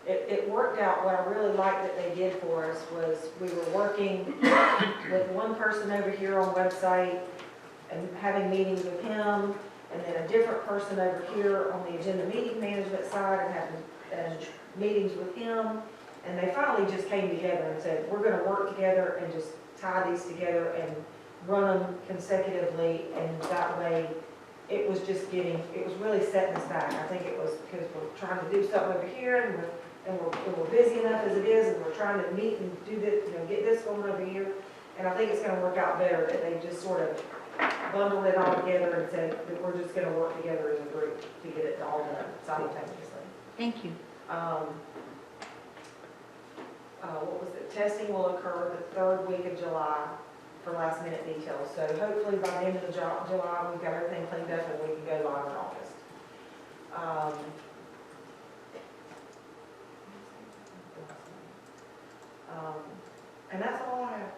D: it worked out. What I really liked that they did for us was we were working with one person over here on website and having meetings with him, and then a different person over here on the agenda meeting management side and having meetings with him. And they finally just came together and said, we're going to work together and just tie these together and run them consecutively, and that way it was really setting us back. I think it was because we're trying to do something over here, and we're busy enough as it is, and we're trying to meet and do this, you know, get this going over here. And I think it's going to work out better that they just sort of bundled it all together and said that we're just going to work together as a group to get it all done simultaneously.
O: Thank you.
D: What was it? Testing will occur the third week of July for last minute details. So hopefully by the end of July, we've got everything cleaned up and we can go live in August. And that's all I have.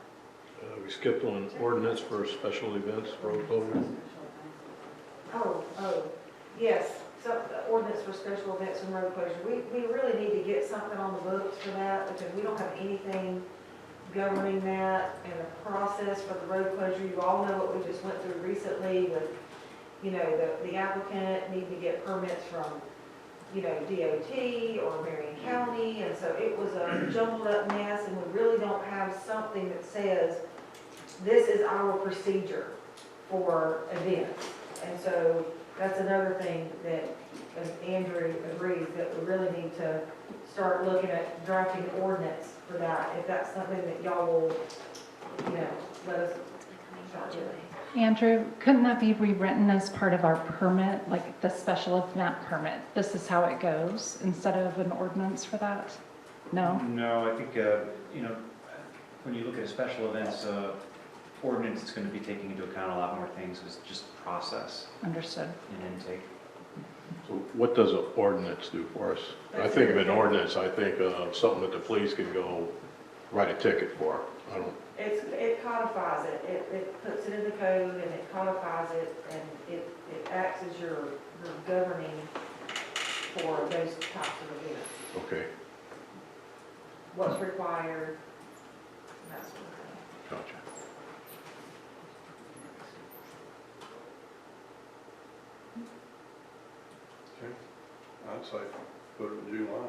S: We skipped on ordinance for special events, road closure.
D: Oh, yes, so the ordinance for special events and road closure. We really need to get something on the books for that because we don't have anything governing that and a process for the road closure. You all know what we just went through recently with, you know, the applicant needing to get permits from, you know, DOT or Marion County. And so it was a jumbled up mess, and we really don't have something that says, this is our procedure for events. And so that's another thing that, as Andrew agrees, that we really need to start looking at drafting ordinance for that, if that's something that y'all will, you know, let us start doing.
E: Andrew, couldn't that be rewritten as part of our permit, like the special event permit? This is how it goes, instead of an ordinance for that? No?
B: No, I think, you know, when you look at special events, ordinance is going to be taking into account a lot more things, it's just process
E: Understood.
B: and intake.
S: So what does an ordinance do for us? When I think of an ordinance, I think of something that the police can go write a ticket for. I don't.
D: It codifies it. It puts it in the code and it codifies it, and it acts as your governing for those types of events.
S: Okay.
D: What's required, and that sort of thing.
S: Gotcha.
J: Okay. I'd say put it in July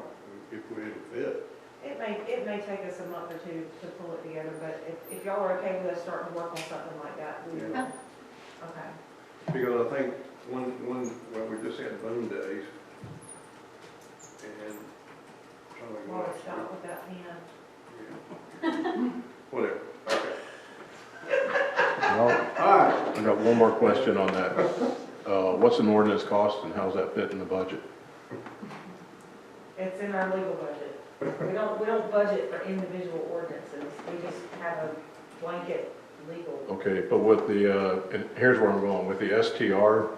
J: if we didn't fit.
D: It may take us a month or two to pull it together, but if y'all are okay with us starting to work on something like that, we will.
J: Yeah.
D: Okay.
J: Because I think well, we just had Boom Days, and trying to think
D: Well,
J: what
D: stop with that pen.
J: Yeah. Whatever, okay.
S: Well, I got one more question on that. What's an ordinance cost and how's that fit in the budget?
D: It's in our legal budget. We don't budget for individual ordinances. We just have a blanket legal.
S: Okay, but with the, and here's where I'm going, with the STR,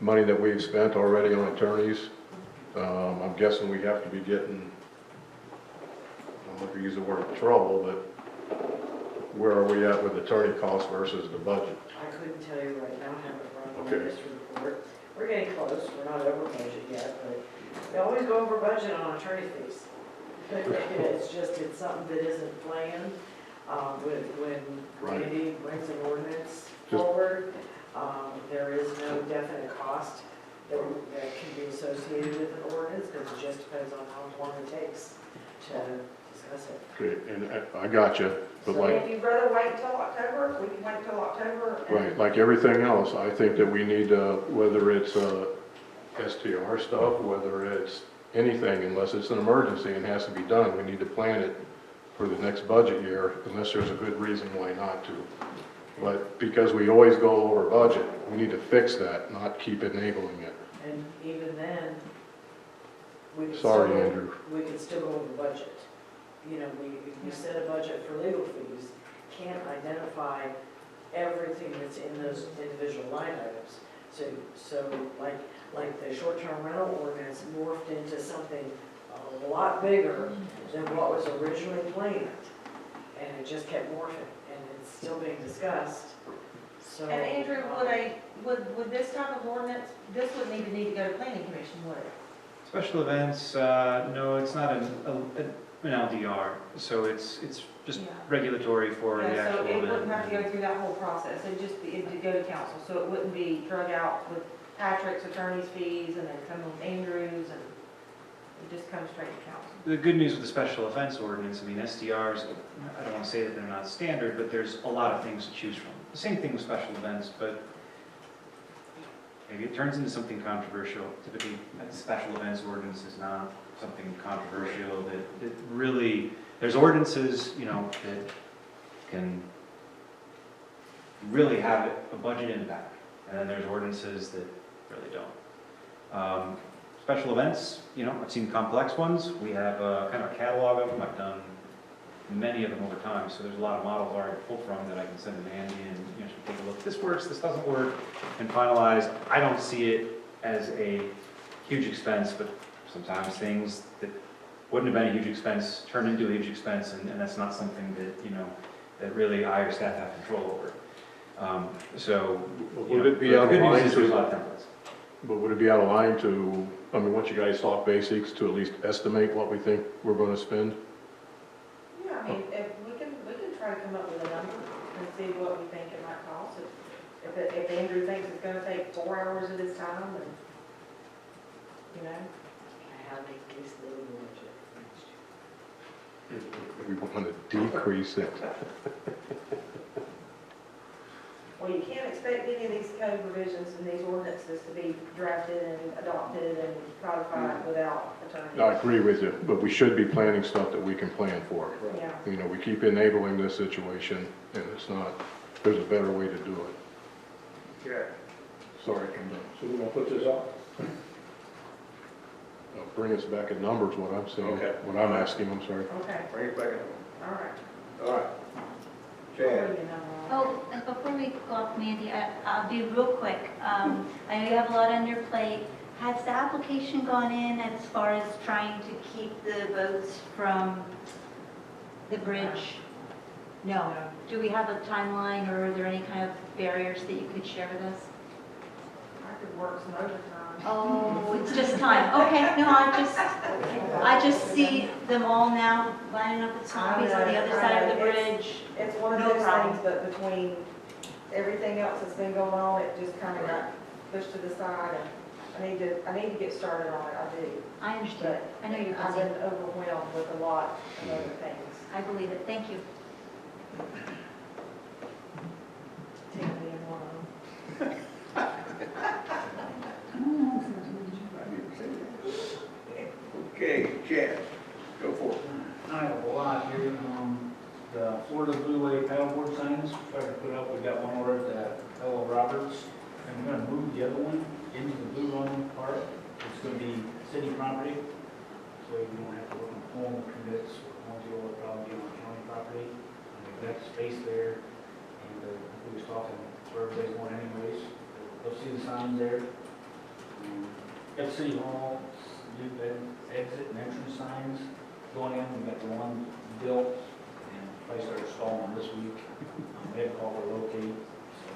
S: money that we've spent already on attorneys. I'm guessing we have to be getting, I'm not gonna use the word trouble, but where are we at with attorney costs versus the budget?
U: I couldn't tell you right now, I haven't run
S: Okay.
U: this report. We're getting close, we're not over budget yet, but we always go over budget on attorney fees. It's just, it's something that isn't planned. When
S: Right.
U: Randy brings an ordinance
S: Just-
U: forward, there is no definite cost that can be associated with an ordinance, because it just depends on how long it takes to discuss it.
S: Okay, and I got you, but
D: So
S: like,
D: if you'd rather wait till October, we can wait till October. and-
S: right, like everything else, I think that we need to, whether it's STR stuff, whether it's anything, unless it's an emergency and has to be done, we need to plan it for the next budget year, unless there's a good reason why not to. But because we always go over budget, we need to fix that, not keep enabling it.
U: And even then, we could
S: Sorry,
U: still,
S: Andrew.
U: we could still go over budget. You know, we set a budget for legal fees, can't identify everything that's in those individual line items. So like the short-term rental ordinance morphed into something a lot bigger than what was originally planned. And it just kept morphing, and it's still being discussed, so.
D: And Andrew, would this type of ordinance, this would need to go to planning commission, would it?
B: Special events, no, it's not an LDR, so it's just
D: Yeah.
B: regulatory for the
D: Yeah, so
B: actual
D: it wouldn't
B: event.
D: have to go through that whole process, it'd go to council, so it wouldn't be drug out with Patrick's attorney's fees and then come with Andrew's, and it just comes straight to council.
B: The good news with the special events ordinance, I mean, SDRs, I don't want to say that they're not standard, but there's a lot of things to choose from. The same thing with special events, but maybe it turns into something controversial. Typically, a special events ordinance is not something controversial that really, there's ordinances, you know, that can really have a budget impact. And then there's ordinances that really don't. Special events, you know, I've seen complex ones. We have kind of a catalog of them. I've done many of them over time, so there's a lot of models already pulled from that I can send to Andy and, you know, she can take a look. This works, this doesn't work, and finalize. I don't see it as a huge expense, but sometimes things that wouldn't have been a huge expense turn into a huge expense, and that's not something that, you know, that really I or staff have control over. So,
S: Would it be out of
B: the good news
S: line
B: is there's a
S: to,
B: lot of templates.
S: but would it be out of line to, I mean, once you guys talk basics, to at least estimate what we think we're gonna spend?
D: Yeah, I mean, if we can try to come up with a number and see what we think it might cost. If Andrew thinks it's gonna take 4 hours of his time, then, you know.
U: I have a case little budget.
S: We want to decrease it.
D: Well, you can't expect any of these code revisions and these ordinances to be drafted and adopted and codified without attorneys.
S: I agree with you, but we should be planning stuff that we can plan for.
D: Yeah.
S: You know, we keep enabling this situation, and it's not, there's a better way to do it.
J: Yeah.
S: Sorry, I'm done.
J: So we're gonna put this off?
S: Bring us back in numbers, what I'm saying,
J: Okay.
S: what I'm asking, I'm sorry.
D: Okay,
J: Bring it back
D: all right.
J: in. All right.
D: What
J: Chad?
D: do you know?
O: Oh, and before we go off, Mandy, I'll be real quick. I know you have a lot on your plate. Has the application gone in as far as trying to keep the boats from the bridge? No. Do we have a timeline, or are there any kind of barriers that you could share with us?
D: I could work some overtime.
O: Oh, it's just time. Okay, no, I just see them all now lining up with zombies on the other side of the bridge.
D: It's one of
O: No
D: those
O: problem.
D: things that between everything else that's been going on, it just kind of got pushed to the side, and I need to get started on it, I do.
O: I understand. I know you're
D: I've
O: busy.
D: been overwhelmed with a lot of other things.
O: I believe it. Thank you.
D: Tiffany and one of them.
J: Okay, Chad, go for it.
V: I have a lot here. The Florida Blue Wave paddleboard signs, tried to put up, we got one ordered at L.O. Roberts, and we're gonna move the other one into the Blue Run part. It's gonna be city property, so you don't have to look at home permits, or ones you'll probably be on county property. And we've got space there, and we was talking where everybody's going anyways. You'll see the signs there. At City Hall, new exit and entrance signs going in, we got the one built and place our installing this week. We had to call for locate, so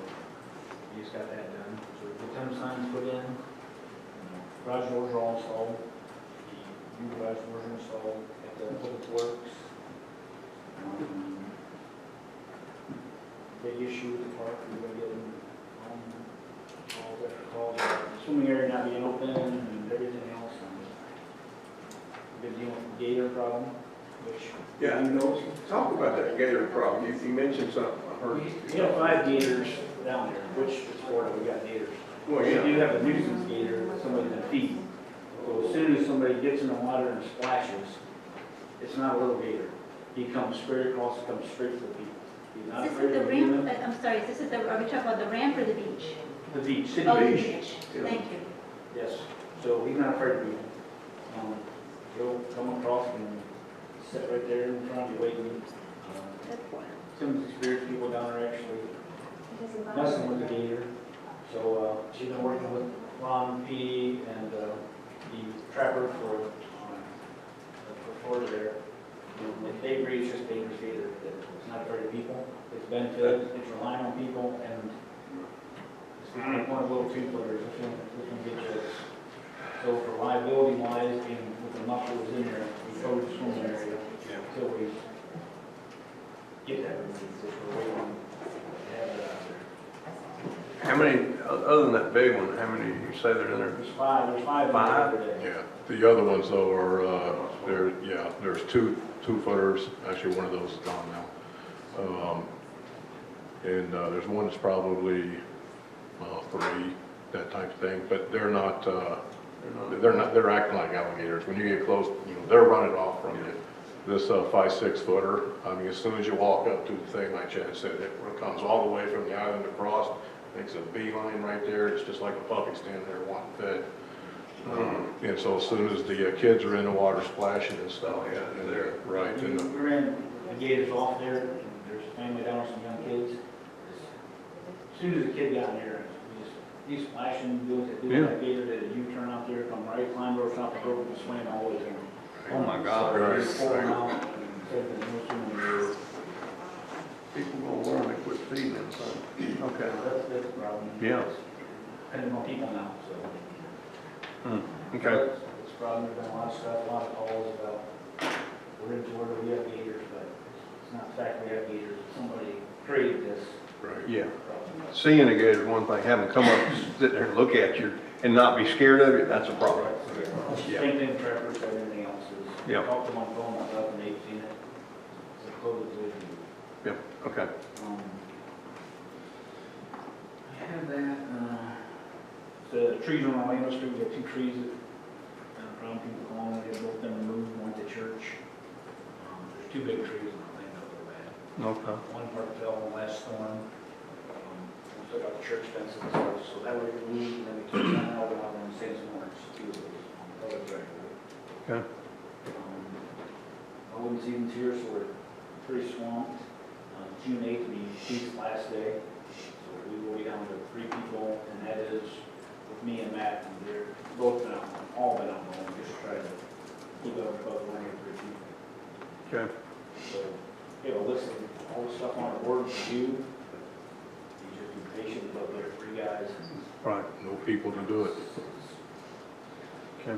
V: we just got that done. So the 10 signs put in, garage doors are all installed, the new garage doors are installed at the public works. Big issue with the park, we're gonna get in, all that calls, the swimming area not being open and everything else. We've been dealing with the gator problem, which.
J: Yeah, you know, talk about that gator problem. You mentioned something, I heard.
V: We have 5 gators down there, which is Florida, we got gators.
J: Well, yeah.
V: We do have a nuisance gator that somebody's gonna feed. So as soon as somebody gets in the water and splashes, it's not a little gator. He comes straight across, he comes straight to the people. He's not
O: Is this
V: afraid
O: at
V: of
O: the
V: human.
O: ramp, I'm sorry, is this at the, are we talking about the ramp or the beach?
V: The beach, city
O: Oh, the
V: beach.
O: beach, thank you.
V: Yes, so he's not afraid of people. He'll come across and sit right there in front of you waiting. Some of the experienced people down there actually messing with the gator. So she's been working with Ron P. and the trapper for Florida there. And they agree it's just dangerous gator. It's not afraid of people. It's been fed, it's relying on people, and it's one of the little 2-footers. This one gets you. So for liability wise, and with the muffler was in there, we closed the swimming area until we get that removed, which we're waiting to have that out there.
A: How many, other than that big one, how many you say there in there?
V: There's 5 in there today.
S: Yeah, the other ones though are, there's two 2-footers, actually one of those is gone now. And there's one that's probably 3, that type of thing, but they're acting like alligators. When you get close, they're running off from you. This 5-6 footer, I mean, as soon as you walk up to the thing, like Chad said, it comes all the way from the island across, makes a beeline right there. It's just like a puppy standing there wanting fed. And so as soon as the kids are in the water splashing and stuff, and they're right.
V: We ran the gators off there, and there's a family down with some young kids. As soon as the kid got in there, he's splashing, doing that gator did a U-turn out there, come right, climbed over top the rope and swam all the way down.
A: Oh my God.
V: So he's pulling out and said that no swimming there.
A: People gonna learn to quit feeding them, so. Okay.
V: That's the problem.
A: Yeah.
V: Depending on people now, so.
A: Okay.
V: It's a problem, there's been a lot of stuff, a lot of calls about, we're in Florida, we have gators, but it's not the fact we have gators, somebody created this.
S: Right.
A: Yeah. Seeing a gator is one thing, having them come up, sit there and look at you and not be scared of it, that's a problem. Yeah.
V: Same thing, trappers, everything else is.
A: Yeah.
V: Talk to them on the phone, myself, and they've seen it. It's a closed division.
A: Yep, okay.
V: I have that, the trees on Orlando Street, we have 2 trees that, brown people calling, they have both been removed, one at the church. There's 2 big trees in Orlando that are bad.
A: Okay.
V: One part fell in the last storm. We took out the church fences and stuff, so that was removed, and then we took that out, and I'm saying some more, it's 2 of those on the public right away.
A: Okay.
V: I wouldn't see them here, so we're pretty swamped. June 8th will be Keith's last day, so we will be down to 3 people, and that is with me and Matt, and they're both been out, all been out, and just try to keep up above 1 or 3 people.
A: Okay.
V: So, you know, listen, all the stuff on the board for you, you just be patient, but there are 3 guys.
S: Right, no people to do it.
A: Okay.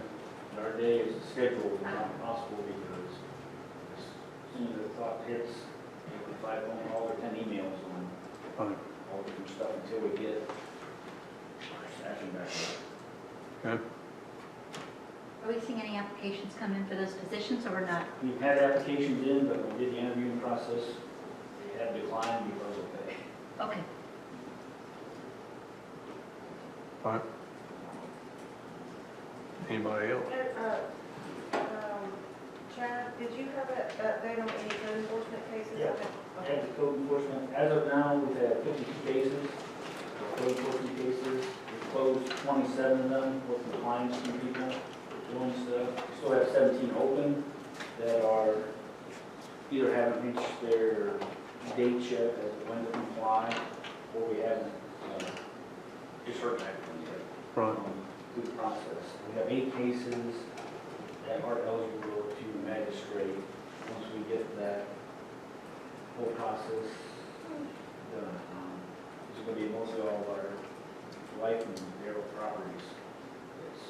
V: Our day is scheduled, not possible because as soon as the thought hits, you can 5 phone call or 10 emails on all different stuff until we get our staffing back up.
A: Okay.
O: Are we seeing any applications come in for those positions, or we're not?
V: We've had applications in, but we did the interviewing process. They had declined because of pay.
O: Okay.
A: Fine. Anybody else?
D: Chad, did you have an update on any code enforcement cases?
V: Yeah.
D: Okay.
V: As a code enforcement, as of now, we've had 52 cases, code enforcement cases. We've closed 27 of them with compliance from people doing stuff. We still have 17 open that are either haven't reached their dates yet as to when to comply, or we haven't just heard back from them yet.
A: Right.
V: through the process. We have 8 cases that are eligible to magistrate once we get that whole process done. This is going to be mostly all of our life and burial properties that's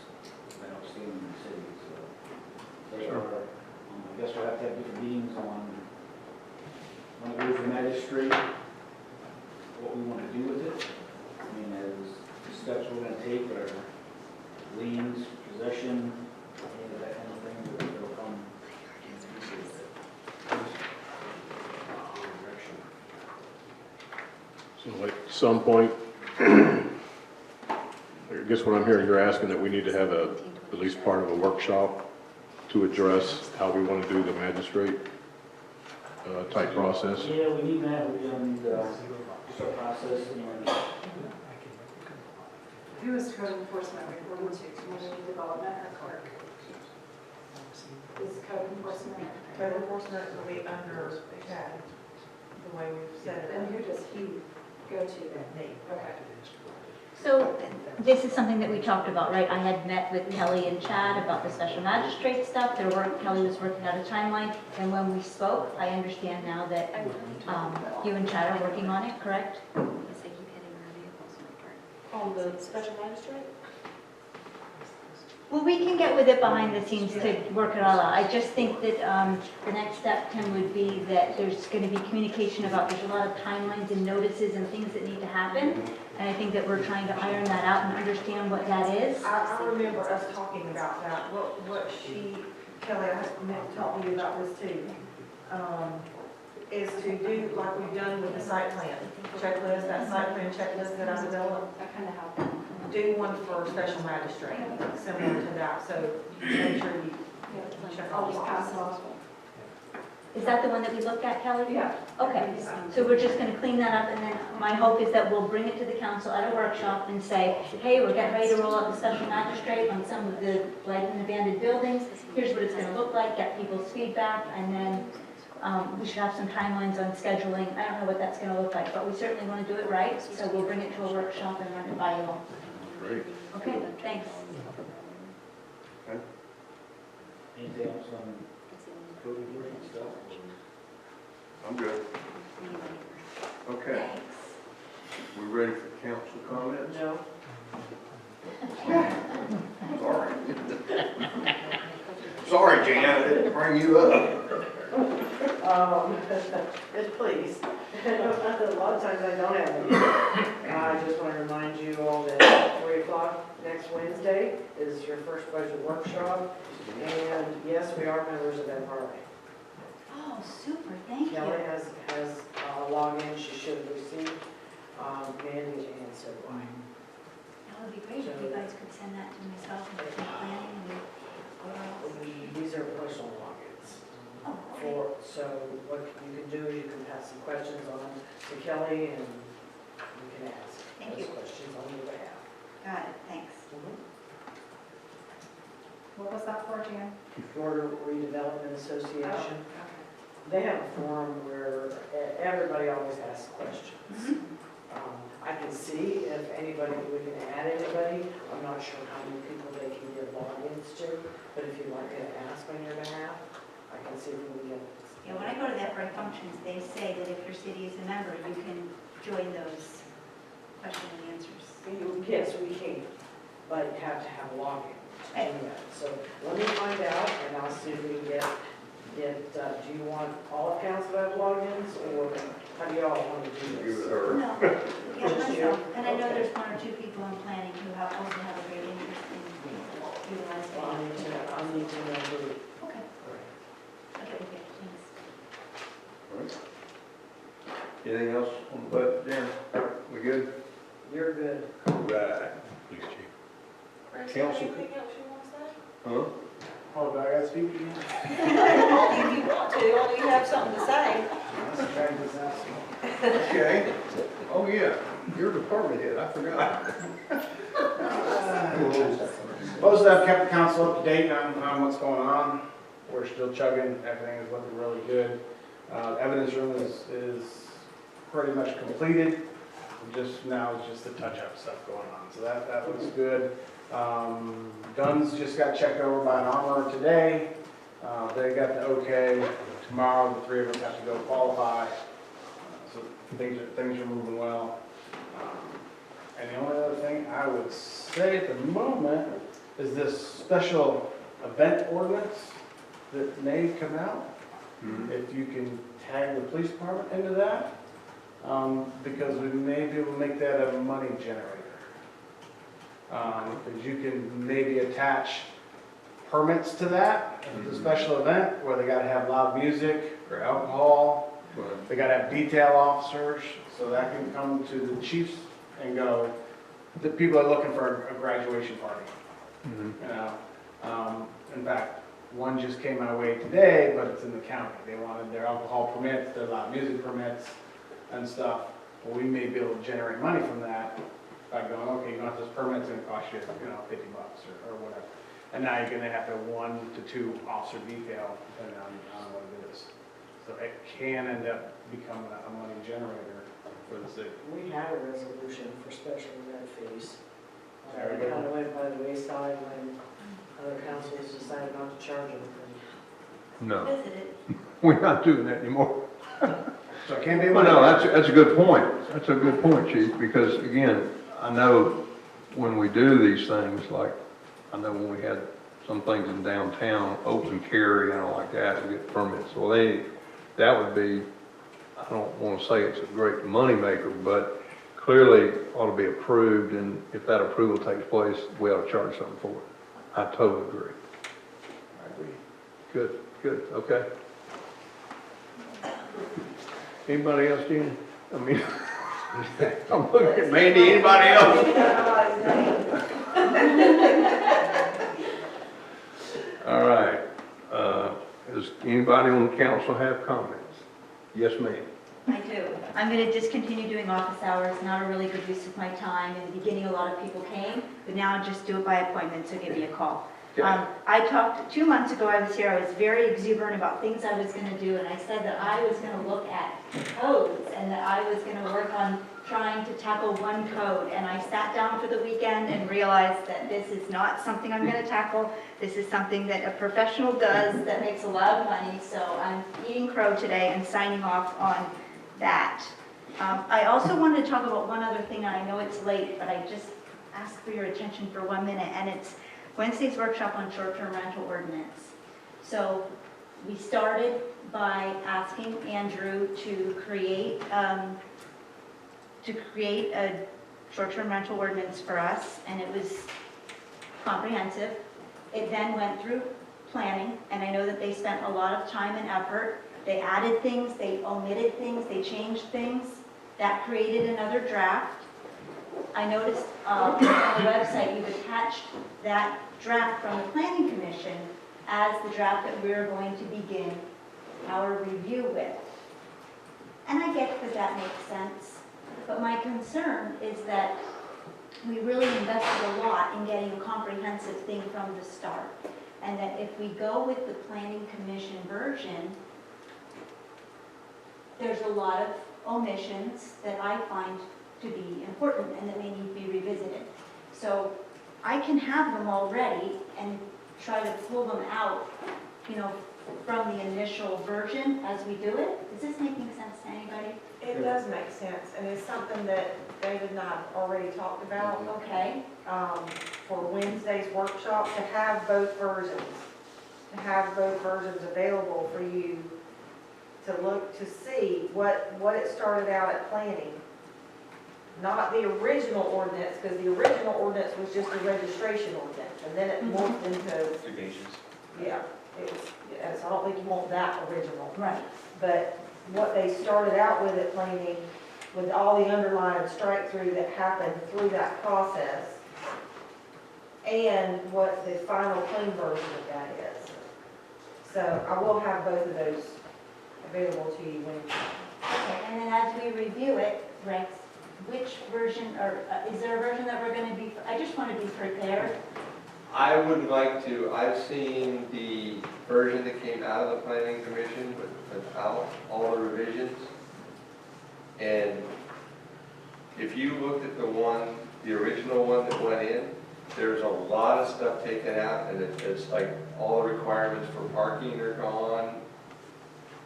V: been outstanding in the city. So they are, I guess we'll have to have different meetings on when it goes to magistrate, what we want to do with it. I mean, as the steps we're going to take are liens, possession, any of that kind of thing that will come
S: So at some point, I guess what I'm hearing, you're asking that we need to have at least part of a workshop to address how we want to do the magistrate type process?
V: Yeah, we need to have it done, start process and
E: Who is code enforcement reporting to, community development or clerk? Is code enforcement?
G: Code enforcement will be under Chad, the way we've set it
E: And
G: up.
E: who does he go to then?
G: Me.
E: Okay.
O: So this is something that we talked about, right? I had met with Kelly and Chad about the special magistrate stuff. Kelly was working out a timeline, and when we spoke, I understand now that you and Chad are working on it, correct?
G: On the special magistrate?
O: Well, we can get with it behind the scenes to work it all out. I just think that the next step, Tim, would be that there's going to be communication about, there's a lot of timelines and notices and things that need to happen. And I think that we're trying to iron that out and understand what that is.
G: I remember us talking about that, Kelly, I meant to talk to you about this too, is to do like we've done with the site plan checklist, that site plan checklist that I developed.
E: That kind of helped.
G: Do one for special magistrate, similar to that, so make sure you check all
E: I'll
G: the
E: just pass
G: boxes.
E: it off.
O: Is that the one that we looked at, Kelly?
E: Yeah.
O: Okay, so we're just going to clean that up, and then my hope is that we'll bring it to the council at a workshop and say, hey, we're getting ready to roll out the special magistrate on some of the blighted and abandoned buildings. Here's what it's going to look like, get people's feedback, and then we should have some timelines on scheduling. I don't know what that's going to look like, but we certainly want to do it right, so we'll bring it to a workshop and run it by you all.
S: Great.
O: Okay, thanks.
V: anything else on code enforcement stuff?
J: I'm good. Okay. We ready for council comments?
G: No.
J: Sorry. Sorry, Jan, I didn't bring you up.
H: Please. A lot of times I don't have any. I just want to remind you all that 3 o'clock next Wednesday is your first budget workshop. And yes, we are members of FRA.
O: Oh, super, thank you.
H: Kelly has a login she should have received. Mandy and so do I.
O: That would be great if you guys could send that to myself and the planning and
H: These are personal logins. So what you can do is you can pass some questions on to Kelly and you can ask
O: Thank
H: those
O: you.
H: questions on your behalf.
O: Got it, thanks.
E: What was that for, Jan?
H: Florida Redevelopment Association.
E: Oh, okay.
H: They have a forum where everybody always asks questions. I can see if anybody, we can add anybody. I'm not sure how many people they can give logins to, but if you'd like me to ask on your behalf, I can see if we can get.
O: Yeah, when I go to the FRA functions, they say that if your city is a member, you can join those question and answers.
H: Yes, we can, but you have to have a login to do that. So let me find out and I'll see if we can get, do you want all of council to have logins or how do y'all want to do this?
O: No, yeah, myself. And I know there's 1 or 2 people in planning who also have a great interest in utilizing.
H: Well, I need to know who.
O: Okay. Okay, thanks.
J: Anything else on the budget, Darren? We good?
H: You're good.
J: All right.
S: Please, Chief.
G: Chris,
J: Council.
G: anything else you want to say?
J: Huh?
Q: Oh, do I gotta speak again?
G: If you want to, only you have something to say.
Q: Let's try this out.
J: Okay. Oh, yeah, you're department head, I forgot.
Q: Mostly I've kept the council up to date on what's going on. We're still chugging, everything is looking really good. Evidence room is pretty much completed. Just now it's just the touch-up stuff going on, so that looks good. Guns just got checked over by an armorer today. They got the okay. Tomorrow, the three of us have to go qualify. So things are moving well. And the only other thing I would say at the moment is this special event ordinance that may come out. If you can tag the police department into that, because we may be able to make that a money generator. Because you can maybe attach permits to that, if it's a special event where they gotta have loud music or alcohol. They gotta have detail officers, so that can come to the chiefs and go, the people are looking for a graduation party. You know, in fact, one just came my way today, but it's in the county. They wanted their alcohol permits, their loud music permits and stuff. Well, we may be able to generate money from that by going, okay, you want this permit, it's gonna cost you, you know, $50 or whatever. And now you're gonna have to 1 to 2 officer detail, depending on what it is. So it can end up becoming a money generator for the city.
H: We had a resolution for special event fees.
Q: There we
H: It
Q: go.
H: kind of went by the wayside when other councils decided not to charge anything.
A: No,
O: Visited.
A: we're not doing that anymore.
Q: So it can't be a
A: Well,
Q: money.
A: no, that's a good point. That's a good point, Chief, because again, I know when we do these things, like, I know when we had some things in downtown, open carry, and all like that, we get permits. Well, that would be, I don't want to say it's a great moneymaker, but clearly ought to be approved, and if that approval takes place, we ought to charge something for it. I totally agree.
Q: I agree.
A: Good, okay. Anybody else, Gina? I mean, I'm looking at Mandy, anybody else? All right, does anybody on the council have comments? Yes, ma'am.
O: I do. I'm going to discontinue doing office hours, not a really good use of my time. In the beginning, a lot of people came, but now I just do it by appointment, so give me a call. I talked 2 months ago, I was here, I was very exuberant about things I was going to do, and I said that I was going to look at codes and that I was going to work on trying to tackle one code. And I sat down for the weekend and realized that this is not something I'm going to tackle. This is something that a professional does that makes a lot of money. So I'm eating crow today and signing off on that. I also wanted to talk about one other thing, and I know it's late, but I just ask for your attention for 1 minute, and it's Wednesday's workshop on short-term rental ordinance. So we started by asking Andrew to create a short-term rental ordinance for us, and it was comprehensive. It then went through planning, and I know that they spent a lot of time and effort. They added things, they omitted things, they changed things. That created another draft. I noticed on the website you've attached that draft from the Planning Commission as the draft that we're going to begin our review with. And I get that makes sense, but my concern is that we really invested a lot in getting a comprehensive thing from the start. And that if we go with the Planning Commission version, there's a lot of omissions that I find to be important and that may need to be revisited. So I can have them all ready and try to pull them out, from the initial version as we do it. Is this making sense to anybody?
G: It does make sense, and it's something that David and I have already talked about.
O: Okay.
G: For Wednesday's workshop, to have both versions available for you to look, to see what it started out at planning. Not the original ordinance, because the original ordinance was just a registration ordinance, and then it morphed into, yeah, so I don't think you want that original.
O: Right.
G: But what they started out with at planning, with all the underlying strike-through that happened through that process, and what the final clean version of that is. So I will have both of those available to you when.
O: Okay, and then as we review it, Rex, which version, or is there a version that we're going to be, I just want to be prepared.
N: I would like to, I've seen the version that came out of the Planning Commission without all the revisions. And if you looked at the original one that went in, there's a lot of stuff taken out, and it's like all the requirements for parking are gone.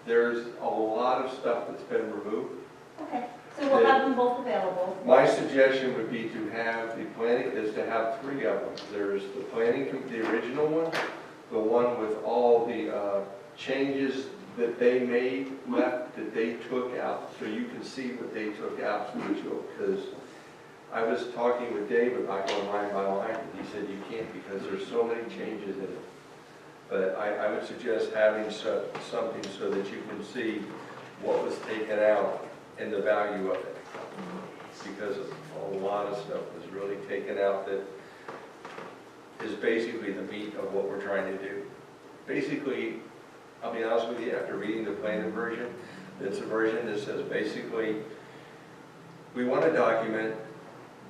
N: There's a lot of stuff that's been removed.
O: Okay, so we'll have them both available.
N: My suggestion would be to have to have three of them. There's the original one, the one with all the changes that they made left, that they took out, so you can see what they took out, because I was talking with Dave about going line by line, and he said you can't because there's so many changes in it. But I would suggest having something so that you can see what was taken out and the value of it. Because a lot of stuff was really taken out that is basically the meat of what we're trying to do. Basically, I'll be honest with you, after reading the planning version, it's a version that says basically, we want a document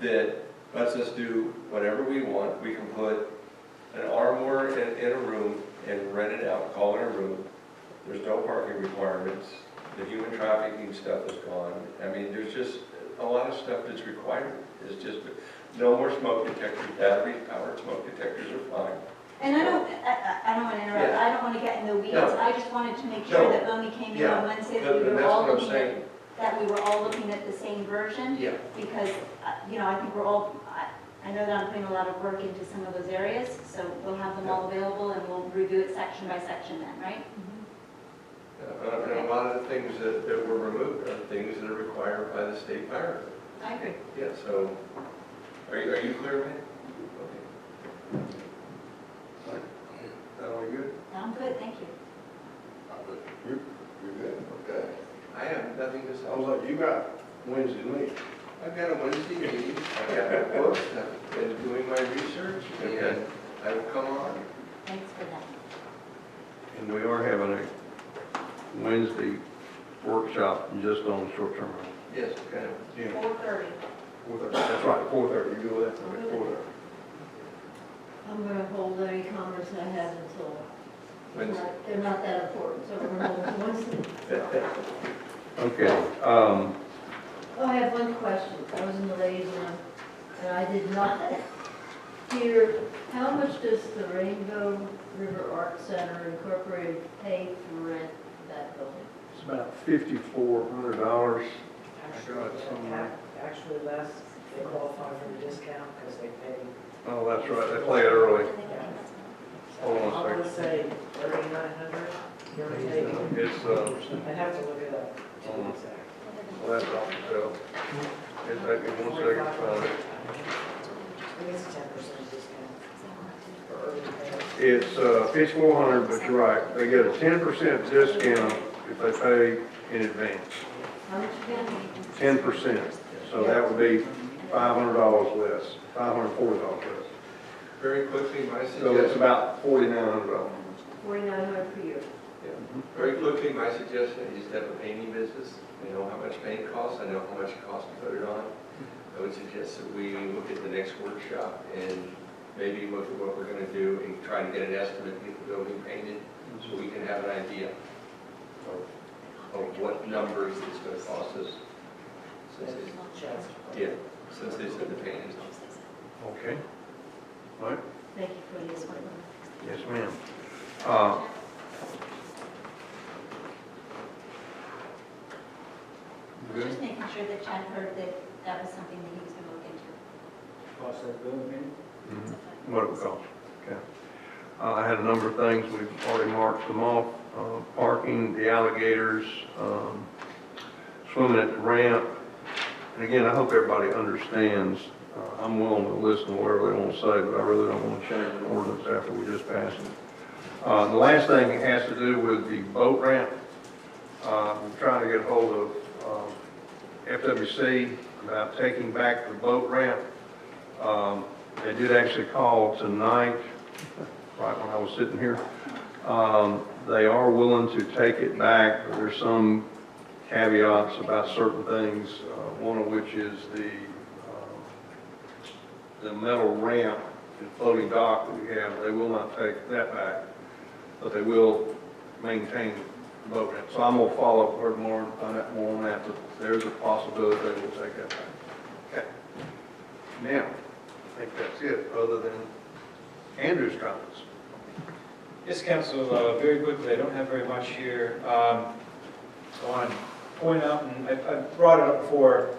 N: that lets us do whatever we want. We can put an armoire in a room and rent it out, call it a room. There's no parking requirements. The human trafficking stuff is gone. I mean, there's just a lot of stuff that's required. It's just no more smoke detectors, battery-powered smoke detectors are fine.
O: And I don't want to interrupt, I don't want to get in the weeds.
N: No.
O: I just wanted to make sure that when we came in on Wednesday, that we were all looking at the same version.
N: Yeah.
O: Because, I think I know that I'm putting a lot of work into some of those areas, so we'll have them all available and we'll review it section by section then, right?
N: And a lot of the things that were removed are things that are required by the state fire.
O: I agree.
N: Yeah, so, are you clear, man? Okay. Is that all good?
O: I'm good, thank you.
J: You're good, okay.
N: I have nothing to say.
J: I was like, you got Wednesday meeting.
N: I've got a Wednesday meeting, I've got my books, I've been doing my research, and I will come on.
O: Thanks for that.
A: And we are having a Wednesday workshop just on short-term rental.
N: Yes, okay.
A: Yeah.
O: 4:30.
A: 4:30. That's right, 4:30. You go with that? Okay, 4:30.
R: I'm going to hold any comments I have until,
N: Wednesday.
R: they're not that important, so we're going to hold them Wednesday.
A: Okay.
R: Oh, I have one question. I was in the ladies' room, and I did not hear, how much does the Rainbow River Art Center Incorporated pay to rent that building?
A: It's about $5,400.
H: Actually less, they qualify for the discount because they pay.
A: Oh, that's right. They play it early. Hold on
H: I
A: a
H: would
A: second.
H: say 3,900, give or take.
A: It's,
H: I'd have to look it up to be exact.
A: well, that's off the shelf. It's taking 1 second to find it.
H: I think it's a 10% discount for early pay.
A: It's $5,400, but you're right. They get a 10% discount if they pay in advance.
R: How much again?
A: 10%. So that would be $500 less, $540 less.
N: Very quickly, my
A: So it's
N: suggestion,
A: about $4,900.
R: $4,900 per year.
N: very quickly, my suggestion is to have a painting business. I know how much paint costs, I know how much it costs to put it on. I would suggest that we look at the next workshop and maybe look at what we're going to do and try to get an estimate, get the building painted, so we can have an idea of what numbers it's going to cost us. Since they said the paint is.
A: Okay. All right.
R: Thank you for this one.
A: Yes, ma'am.
O: Just making sure that Chad heard that that was something that he was going to look into.
V: Cost that building, maybe?
A: What it would cost. Okay. I had a number of things. We've already marked them off. Parking, the alligators, swimming at the ramp. And again, I hope everybody understands, I'm willing to listen to whatever they want to say, but I really don't want to change an ordinance after we just passed it. The last thing has to do with the boat ramp. I'm trying to get hold of FWC about taking back the boat ramp. They did actually call tonight, right when I was sitting here. They are willing to take it back, but there's some caveats about certain things, one of which is the metal ramp and floating dock that we have. They will not take that back, but they will maintain the boat ramp. So I'm going to follow up with more and find out more on that, but there's a possibility they will take that back. Okay. Now, I
J: think that's it, other than Andrew's comments.
B: Yes, Council, very quickly, I don't have very much here. I want to point out, and I brought it up before,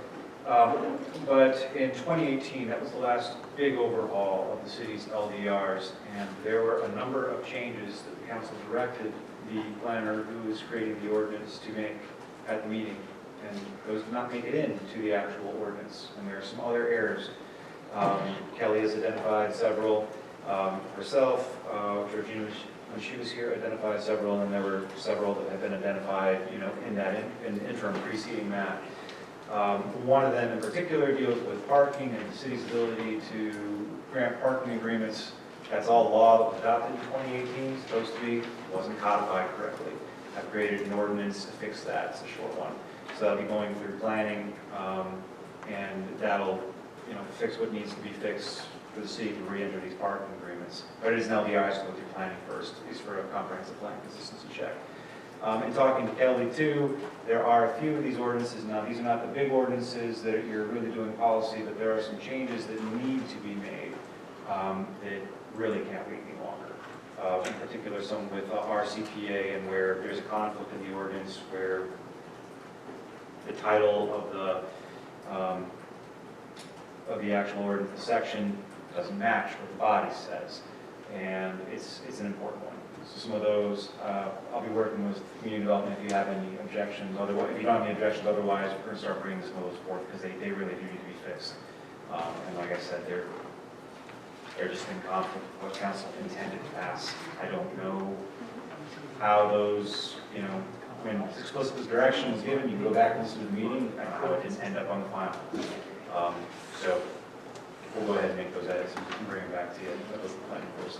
B: but in 2018, that was the last big overhaul of the city's LDRs, and there were a number of changes that the council directed the planner who was creating the ordinance to make at the meeting, and those did not make it into the actual ordinance, and there are some other errors. Kelly has identified several, herself, Georgina, when she was here, identified several, and there were several that have been identified, in that in the interim preceding that. One of them in particular deals with parking and the city's ability to grant parking agreements. That's all law that was adopted in 2018, supposed to be, wasn't codified correctly. I've created an ordinance to fix that. It's a short one. So that'll be going through planning, and that'll, fix what needs to be fixed for the city to re-enter these parking agreements. But it is an LDR, has to go through planning first, at least for a comprehensive plan consistency check. In talking to Kelly too, there are a few of these ordinances. Now, these are not the big ordinances that you're really doing policy, but there are some changes that need to be made that really can't wait any longer. In particular, some with RCPA, and where there's a conflict in the ordinance where the title of the actual ordinance section doesn't match what the body says, and it's an important one. So some of those, I'll be working with community development if you have any objections. Otherwise, if you don't have any objections, otherwise we're going to start bringing some of those forth because they really do need to be fixed. And like I said, they're just in conflict with what council intended to pass. I don't know how those, when explicit direction was given, you can go back and listen to the meeting, and how it didn't end up on the final. So we'll go ahead and make those edits and bring them back to you. That was the plan, of course.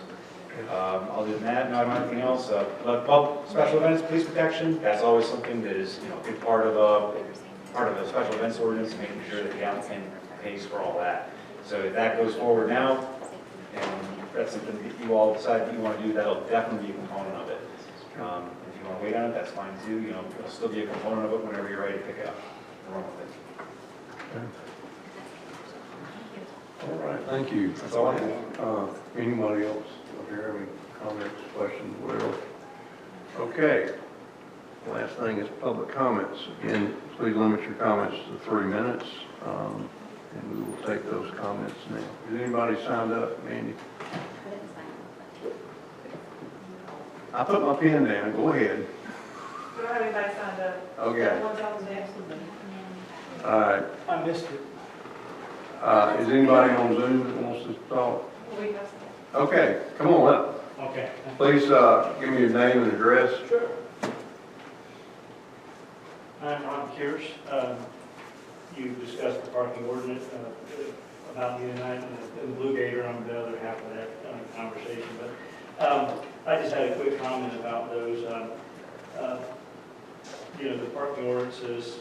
B: Other than that, no, I don't have anything else. Special events, police protection, that's always something that is, a big part of a special events ordinance, making sure that the applicant pays for all that. So if that goes forward now, and that's something that you all decide that you want to do, that'll definitely be a component of it. If you want to wait on it, that's fine too. It'll still be a component of it whenever you're ready to pick it up and run with it.
A: Okay. All right, thank you.
B: That's all I have.
A: Anybody else up here have any comments, questions, whatever? Okay. Last thing is public comments. Again, please limit your comments to 3 minutes, and we will take those comments now. Is anybody signed up, Mandy? I put my pen down. Go ahead.
G: We don't have anybody signed up.
A: Okay.
G: One job's next.
A: All right.
V: I missed it.
A: Is anybody on Zoom that wants to talk? Okay, come on up.
V: Okay.
A: Please give me your name and address.
V: Sure. I'm Ron Kirsch. You discussed the parking ordinance about the United and the Blue Gator on the other half of that conversation. But I just had a quick comment about those. The parking ordinances,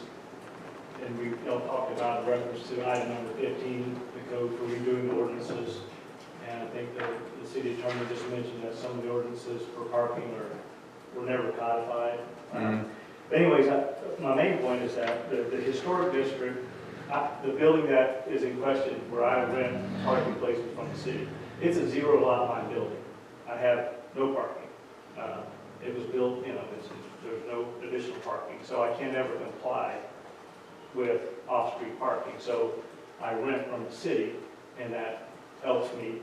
V: and we talked about the reference to item number 15, the code for redoing the ordinances. And I think the city attorney just mentioned that some of the ordinances for parking were never codified. But anyways, my main point is that the historic district, the building that is in question where I rent parking places from the city, it's a zero lot line building. I have no parking. It was built, there's no additional parking, so I can never comply with off-street parking. So I rent from the city, and that helps me,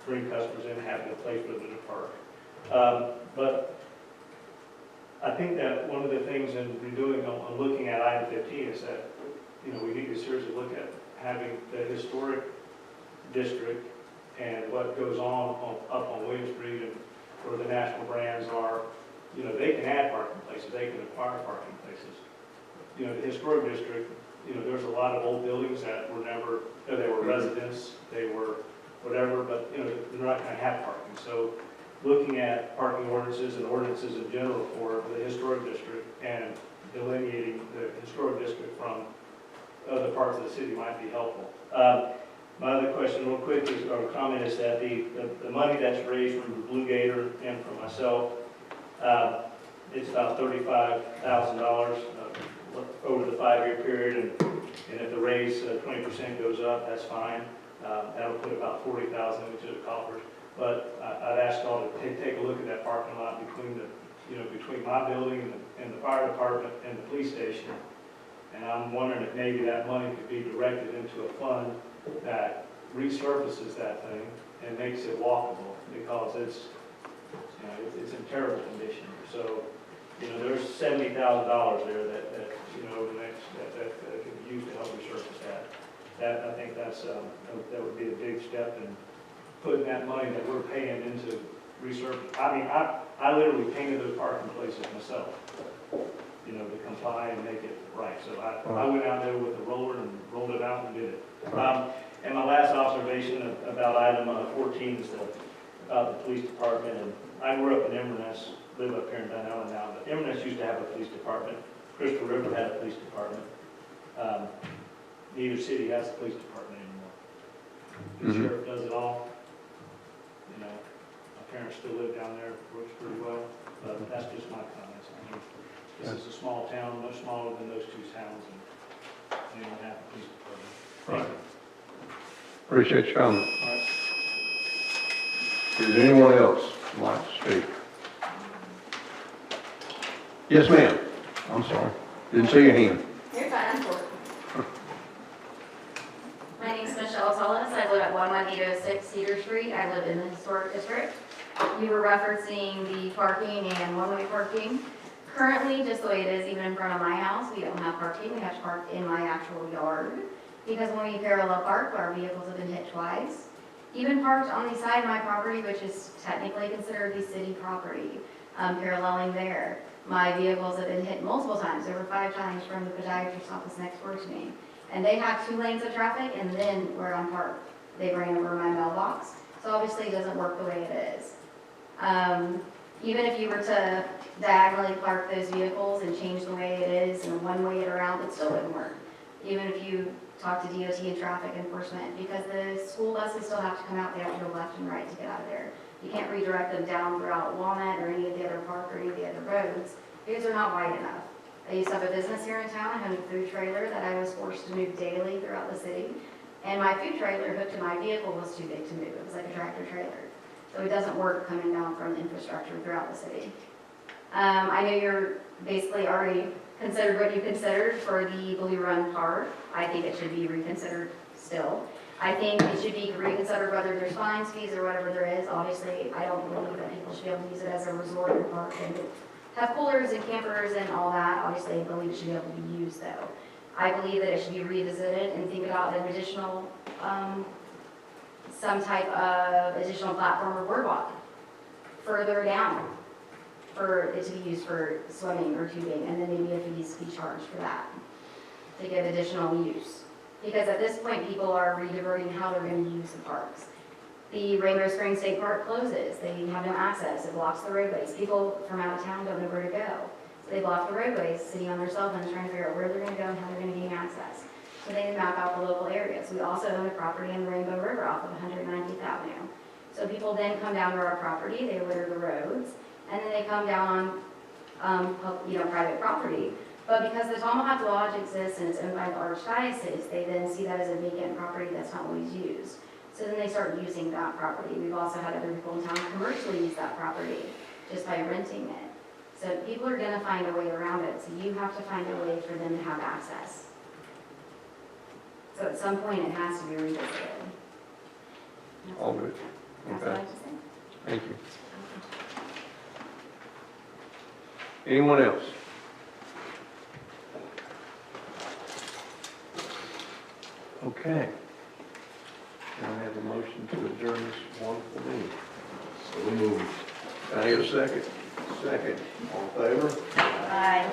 V: bring customers in, having a place for them to park. But I think that one of the things in redoing on looking at item 15 is that, we need to seriously look at having the historic district and what goes on up on William Street and where the national brands are. They can add parking places, they can acquire parking places. The historic district, there's a lot of old buildings that were never, they were residents, they were whatever, but, they're not going to have parking. So looking at parking ordinances and ordinances in general for the historic district and delineating the historic district from other parts of the city might be helpful. My other question real quick is, or comment is that the money that's raised from the Blue Gator and from myself, it's about $35,000 over the 5-year period, and And if the raise 20% goes up, that's fine. That'll put about 40,000 into the coffers. But I'd ask y'all to take a look at that parking lot between between my building and the fire department and the police station. And I'm wondering if maybe that money could be directed into a fund that resurfaces that thing and makes it walkable, because it's in terrible condition. So, there's $70,000 there that over the next, that could be used to help resurface that. I think that would be a big step in putting that money that we're paying into resurface. I mean, I literally painted those parking places myself, to comply and make it right. So I went out there with a roller and rolled it out and did it. And my last observation about item 14 is about the police department. And I grew up in Inverness, live up here in Dunnellon now, but Inverness used to have a police department. Crystal River had a police department. Neither city has a police department anymore. The sheriff does it all. My parents still live down there, works pretty well, but that's just my comments. I mean, this is a small town, much smaller than those two towns, and they don't have a police department.
A: Right. Appreciate your comment. Is there anyone else who'd like to speak? Yes, ma'am. I'm sorry. Didn't see your hand.
F: You're fine, I'm short. My name's Michelle Tullis. I live at 11806 Cedar Street. I live in the historic district. You were referencing the parking and one-way parking. Currently, just the way it is, even in front of my house, we don't have parking. We have to park in my actual yard. Because when we parallel park, our vehicles have been hit twice. Even parked on the side of my property, which is technically considered the city property, paralleling there. My vehicles have been hit multiple times, over 5 times from the podiatrist's office next door to me. And they have 2 lanes of traffic, and then where I'm parked, they ran over my mailbox. So obviously it doesn't work the way it is. Even if you were to diagonally park those vehicles and change the way it is and one-way it around, it still wouldn't work. Even if you talk to DOT and traffic enforcement, because the school buses still have to come out, they have to go left and right to get out of there. You can't redirect them down throughout Walnut or any of the other park or any of the other roads because they're not wide enough. I used to have a business here in town. I had a food trailer that I was forced to move daily throughout the city. And my food trailer hooked to my vehicle was too big to move. It was like a tractor trailer. So it doesn't work coming down from infrastructure throughout the city. I know you're basically already considered what you considered for the Blue Run Park. I think it should be reconsidered still. I think it should be reconsidered whether there's fines, fees, or whatever there is. Obviously, I don't believe that people should be able to use it as a resort or park and have coolers and campers and all that. Obviously, I believe it should be able to be used though. I believe that it should be revisited and think about an additional, some type of additional platform or boardwalk further down for it to be used for swimming or tubing, and then maybe a fees be charged for that to give additional use. Because at this point, people are rediverting how they're going to use the parks. The Rainbow Springs State Park closes. They have no access. It blocks the roadways. People from out of town don't know where to go. So they block the roadways, sitting on their cell phones trying to figure out where they're going to go and how they're going to gain access. So they map out the local areas. We also own a property in the Rainbow River off of 190th Avenue. So people then come down to our property, they litter the roads, and then they come down on private property. But because the Tomahawk Lodge exists and it's owned by the Archdiocese, they then see that as a vacant property that's not always used. So then they start using that property. We've also had other people in town commercially use that property just by renting it. So people are going to find a way around it. So you have to find a way for them to have access. So at some point it has to be revisited.
A: All good.
F: That's what I
A: Okay.
F: have to say.
A: Thank you. Anyone else? Okay. Can I have a motion to adjourn this wonderful meeting?
S: So moved.
A: Can I get a second? Second. All in favor?
F: Bye.